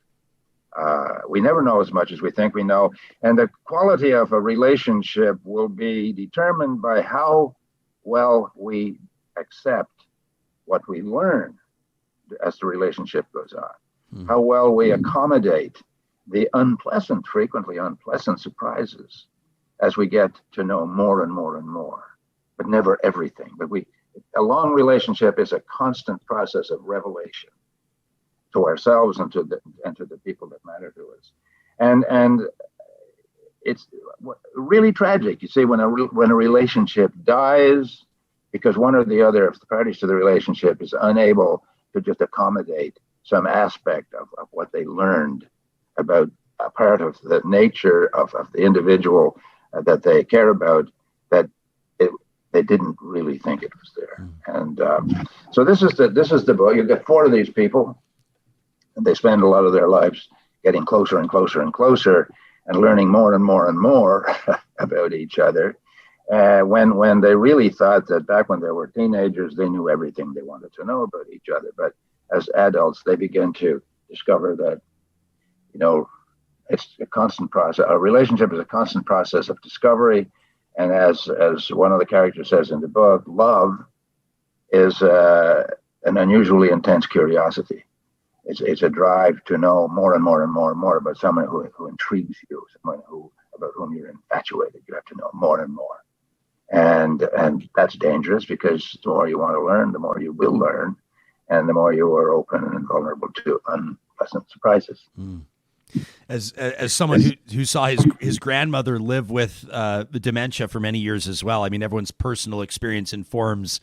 We never know as much as we think we know. And the quality of a relationship will be determined by how well we accept what we learn as the relationship goes on, how well we accommodate the frequently unpleasant surprises as we get to know more and more and more, but never everything. But a long relationship is a constant process of revelation to ourselves and to the people that matter to us. And it's really tragic. You see, when a relationship dies because one or the other of the parties to the relationship is unable to just accommodate some aspect of what they learned about a part of the nature of the individual that they care about, that they didn't really think it was there. And so this is the book. You get 4 of these people, and they spend a lot of their lives getting closer and closer and closer, and learning more and more and more about each other. When they really thought that back when they were teenagers, they knew everything they wanted to know about each other. But as adults, they begin to discover that, it's a constant process. A relationship is a constant process of discovery. And as one of the characters says in the book, love is an unusually intense curiosity. It's a drive to know more and more and more and more about someone who intrigues you, someone about whom you're infatuated. You have to know more and more. And that's dangerous, because the more you want to learn, the more you will learn, and the more you are open and vulnerable to unpleasant surprises. As someone who saw his grandmother live with the dementia for many years as well, I mean, everyone's personal experience informs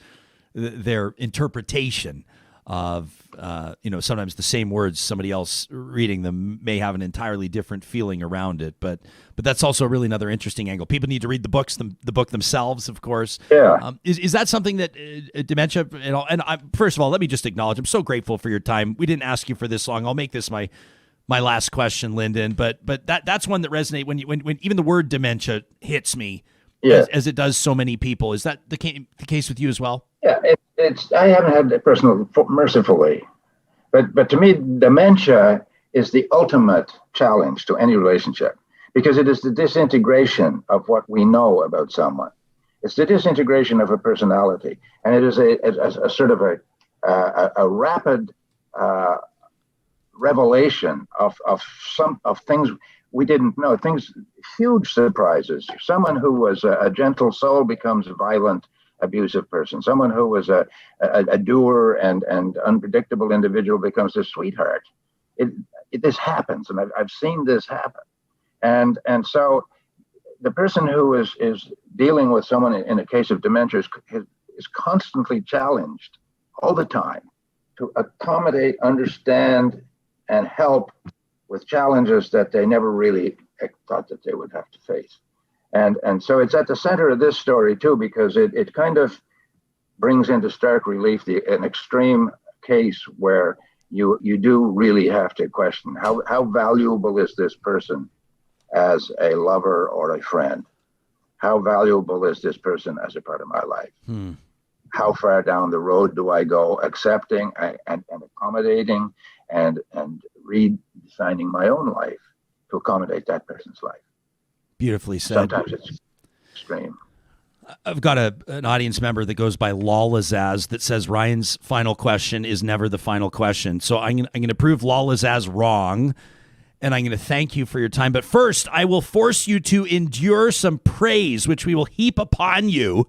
their interpretation of sometimes the same words, somebody else reading them may have an entirely different feeling around it, but that's also really another interesting angle. People need to read the book themselves, of course. Yeah. Is that something that dementia and first of all, let me just acknowledge, I'm so grateful for your time. We didn't ask you for this long. I'll make this my last question, Linden, but that's one that resonates when even the word dementia hits me, as it does so many people. Is that the case with you as well? Yeah, I haven't had it personal, mercifully, but to me, dementia is the ultimate challenge to any relationship, because it is the disintegration of what we know about someone. It's the disintegration of a personality, and it is a sort of a rapid revelation of things we didn't know, huge surprises. Someone who was a gentle soul becomes a violent, abusive person. Someone who was a doer and unpredictable individual becomes a sweetheart. This happens, and I've seen this happen. And so the person who is dealing with someone in a case of dementia is constantly challenged all the time to accommodate, understand, and help with challenges that they never really thought that they would have to face. And so it's at the center of this story too, because it kind of brings into stark relief an extreme case where you do really have to question how valuable is this person as a lover or a friend? How valuable is this person as a part of my life? How far down the road do I go accepting and accommodating and redesigning my own life to accommodate that person's life? Beautifully said. Sometimes it's extreme. I've got an audience member that goes by Lalazaz that says Ryan's final question is never the final question. So I'm going to prove Lalazaz wrong, and I'm going to thank you for your time. But first, I will force you to endure some praise, which we will heap upon you.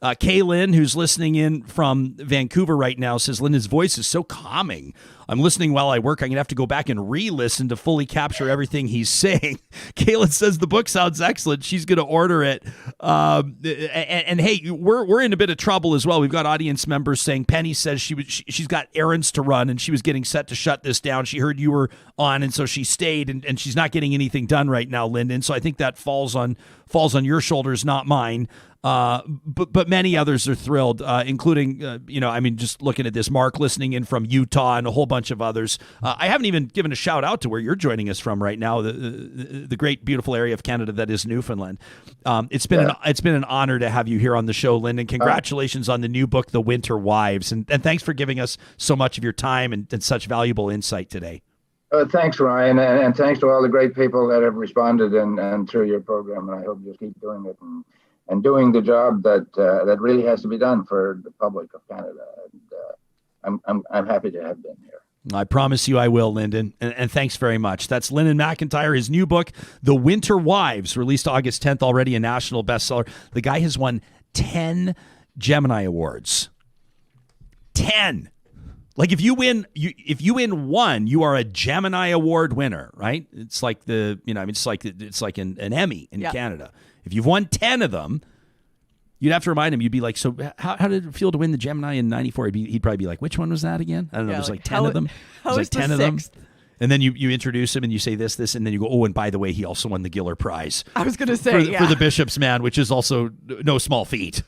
Kaylin, who's listening in from Vancouver right now, says Linden's voice is so calming. I'm listening while I work. I'm going to have to go back and re-listen to fully capture everything he's saying. Kaylin says the book sounds excellent. She's going to order it. And hey, we're in a bit of trouble as well. We've got audience members saying Penny says she's got errands to run and she was getting set to shut this down. She heard you were on, and so she stayed, and she's not getting anything done right now, Linden. So I think that falls on your shoulders, not mine. But many others are thrilled, including, just looking at this, Mark listening in from Utah and a whole bunch of others. I haven't even given a shout out to where you're joining us from right now, the great, beautiful area of Canada that is Newfoundland. It's been an honor to have you here on the show, Lyndon. Congratulations on the new book, The Winter Wives. And thanks for giving us so much of your time and such valuable insight today. Thanks, Ryan, and thanks to all the great people that have responded and through your program. And I hope you just keep doing it and doing the job that really has to be done for the public of Canada. And I'm happy to have been here. I promise you I will, Linden. And thanks very much. That's Linden MacIntyre, his new book, The Winter Wives, released August 10th, already a national bestseller. The guy has won 10 Gemini Awards. 10. Like if you win one, you are a Gemini Award winner, right? It's like it's like an Emmy in Canada. If you've won 10 of them, you'd have to remind him. You'd be like, so how did it feel to win the Gemini in '94? He'd probably be like, which one was that again? I don't know. It was like 10 of them. How was 10 the of them. sixth? And then you introduce him and you say this, and then you go, oh, and by the way, he also won the Giller Prize. I was going to say, for the Bishop's Man, which is also no small feat.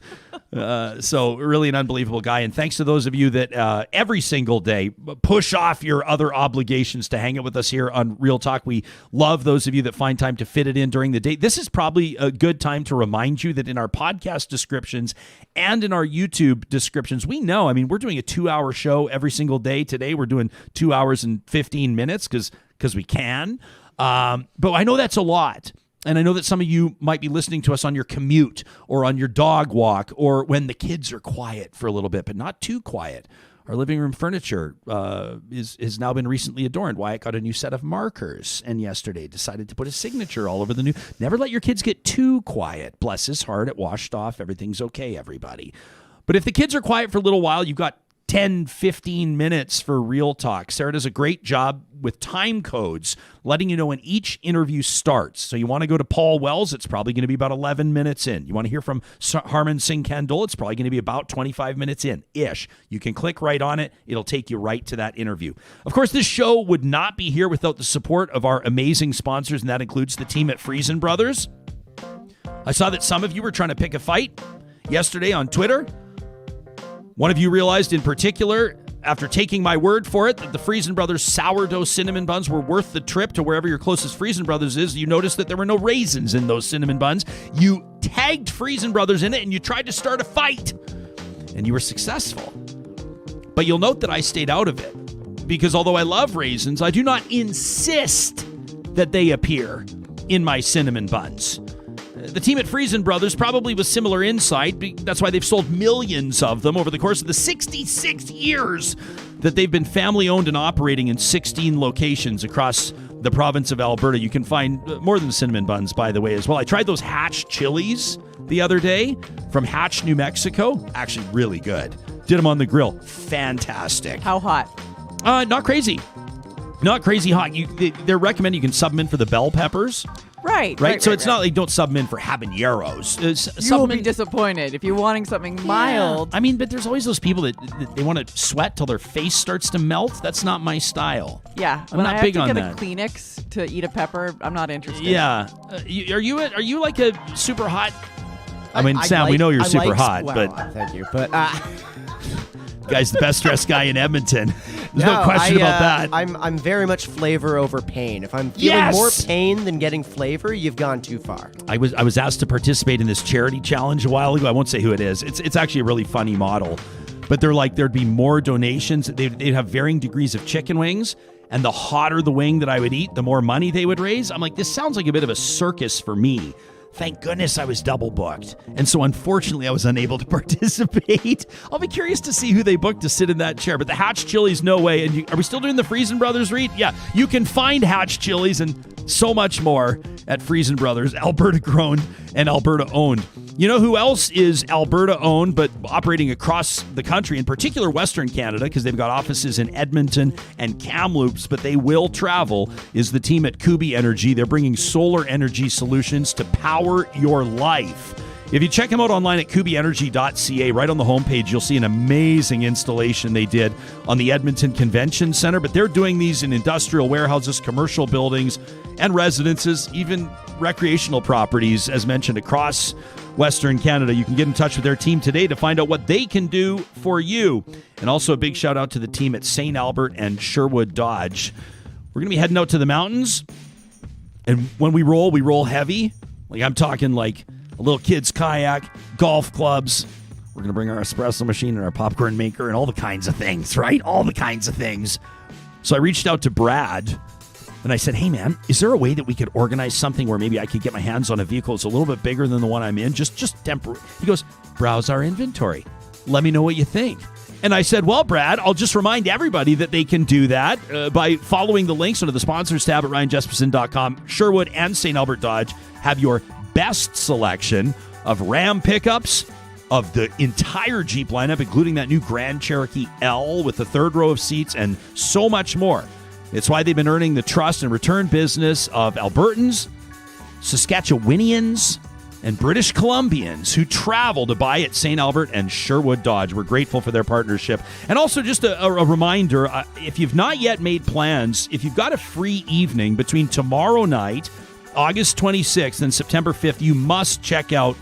So really an unbelievable guy. And thanks to those of you that every single day push off your other obligations to hang out with us here on Real Talk. We love those of you that find time to fit it in during the day. This is probably a good time to remind you that in our podcast descriptions and in our YouTube descriptions, we know, I mean, we're doing a 2-hour show every single day. Today, we're doing 2 hours and 15 minutes because we can. But I know that's a lot. And I know that some of you might be listening to us on your commute or on your dog walk or when the kids are quiet for a little bit, but not too quiet. Our living room furniture has now been recently adorned. Wyatt got a new set of markers and yesterday decided to put a signature all over the new. Never let your kids get too quiet. Bless his heart. It washed off. Everything's okay, everybody. But if the kids are quiet for a little while, you've got 10, 15 minutes for Real Talk. Sarah does a great job with time codes, letting you know when each interview starts. So you want to go to Paul Wells, it's probably going to be about 11 minutes in. You want to hear from Harman, Singh, Kandola, it's probably going to be about 25 minutes in-ish. You can click right on it. It'll take you right to that interview. Of course, this show would not be here without the support of our amazing sponsors, and that includes the team at Friesen Brothers. I saw that some of you were trying to pick a fight yesterday on Twitter. One of you realized in particular, after taking my word for it, that the Friesen Brothers sourdough cinnamon buns were worth the trip to wherever your closest Friesen Brothers is. You noticed that there were no raisins in those cinnamon buns. You tagged Friesen Brothers in it and you tried to start a fight. And you were successful. But you'll note that I stayed out of it. Because although I love raisins, I do not insist that they appear in my cinnamon buns. The team at Friesen Brothers, probably with similar insight, that's why they've sold millions of them over the course of the 66 years that they've been family-owned and operating in 16 locations across the province of Alberta. You can find more than cinnamon buns, by the way, as well. I tried those Hatch chilies the other day from Hatch, New Mexico. Actually, really good. Did them on the grill. Fantastic. How hot? Not crazy. Not crazy hot. They're recommending you can sub them in for the bell peppers. Right. So it's not like don't sub them in for habaneros. You will be disappointed if you're wanting something mild. I mean, but there's always those people that they want to sweat till their face starts to melt. That's not my style. Yeah. I'm when not I big have to on get that. a Kleenex to eat a pepper, I'm not interested. Yeah. Are you like a super hot? I mean, Sam, we know you're super hot, but thank you. But guy's the best dressed guy in Edmonton. There's no question about that. I'm very much flavor over pain. If I'm feeling more pain than getting flavor, you've gone too far. I was asked to participate in this charity challenge a while ago. I won't say who it is. It's actually a really funny model. But they're like, there'd be more donations. They'd have varying degrees of chicken wings. And the hotter the wing that I would eat, the more money they would raise. I'm like, this sounds like a bit of a circus for me. Thank goodness I was double booked. And so unfortunately I was unable to participate. I'll be curious to see who they booked to sit in that chair. But the Hatch chilies, no way. And are we still doing the Friesen Brothers read? Yeah, you can find Hatch chilies and so much more at Friesen Brothers, Alberta grown and Alberta owned. You know who else is Alberta owned but operating across the country, in particular Western Canada, because they've got offices in Edmonton and Kamloops, but they will travel, is the team at Kubi Energy. They're bringing solar energy solutions to power your life. If you check them out online at kubienergy.ca, right on the homepage, you'll see an amazing installation they did on the Edmonton Convention Center. But they're doing these in industrial warehouses, commercial buildings, and residences, even recreational properties, as mentioned, across Western Canada. You can get in touch with their team today to find out what they can do for you. And also a big shout out to the team at St. Albert and Sherwood Dodge. We're going to be heading out to the mountains. And when we roll heavy. Like I'm talking like a little kid's kayak, golf clubs. We're going to bring our espresso machine and our popcorn maker and all the kinds of things, right? All the kinds of things. So I reached out to Brad and I said, hey, man, is there a way that we could organize something where maybe I could get my hands on a vehicle that's a little bit bigger than the one I'm in? Just temporary. He goes, browse our inventory. Let me know what you think. And I said, well, Brad, I'll just remind everybody that they can do that by following the links under the sponsors tab at ryanjesperson.com. Sherwood and St. Albert Dodge have your best selection of Ram pickups, of the entire Jeep lineup, including that new Grand Cherokee L with the third row of seats and so much more. It's why they've been earning the trust and return business of Albertans, Saskatchewanians, and British Columbians who travel to buy at St. Albert and Sherwood Dodge. We're grateful for their partnership. And also just a reminder, if you've not yet made plans, if you've got a free evening between tomorrow night, August 26th, and September 5th, you must check out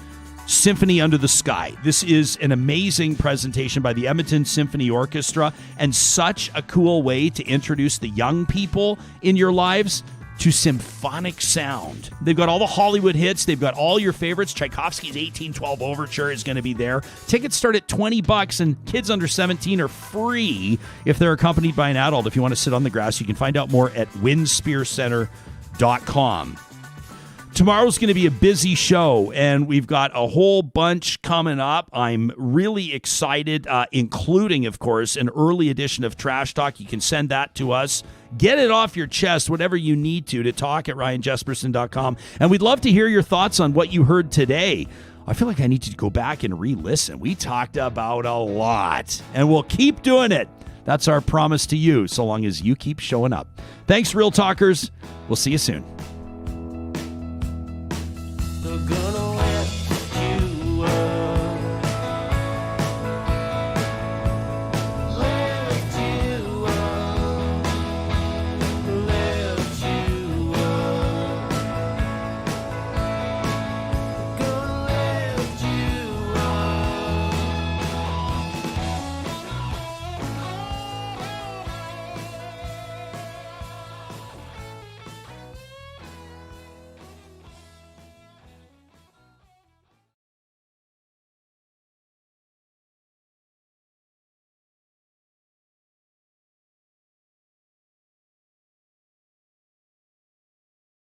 Symphony Under the Sky. This is an amazing presentation by the Edmonton Symphony Orchestra, and such a cool way to introduce the young people in your lives to symphonic sound. They've got all the Hollywood hits. They've got all your favorites. Tchaikovsky's 1812 Overture is going to be there. Tickets start at $20, and kids under 17 are free if they're accompanied by an adult. If you want to sit on the grass, you can find out more at windspearcenter.com. Tomorrow's going to be a busy show, and we've got a whole bunch coming up. I'm really excited, including, of course, an early edition of Trash Talk. You can send that to us. Get it off your chest, whatever you need to talk at ryanjesperson.com. And we'd love to hear your thoughts on what you heard today. I feel like I need to go back and re-listen. We talked about a lot, and we'll keep doing it. That's our promise to you, so long as you keep showing up. Thanks, Real Talkers. We'll see you soon.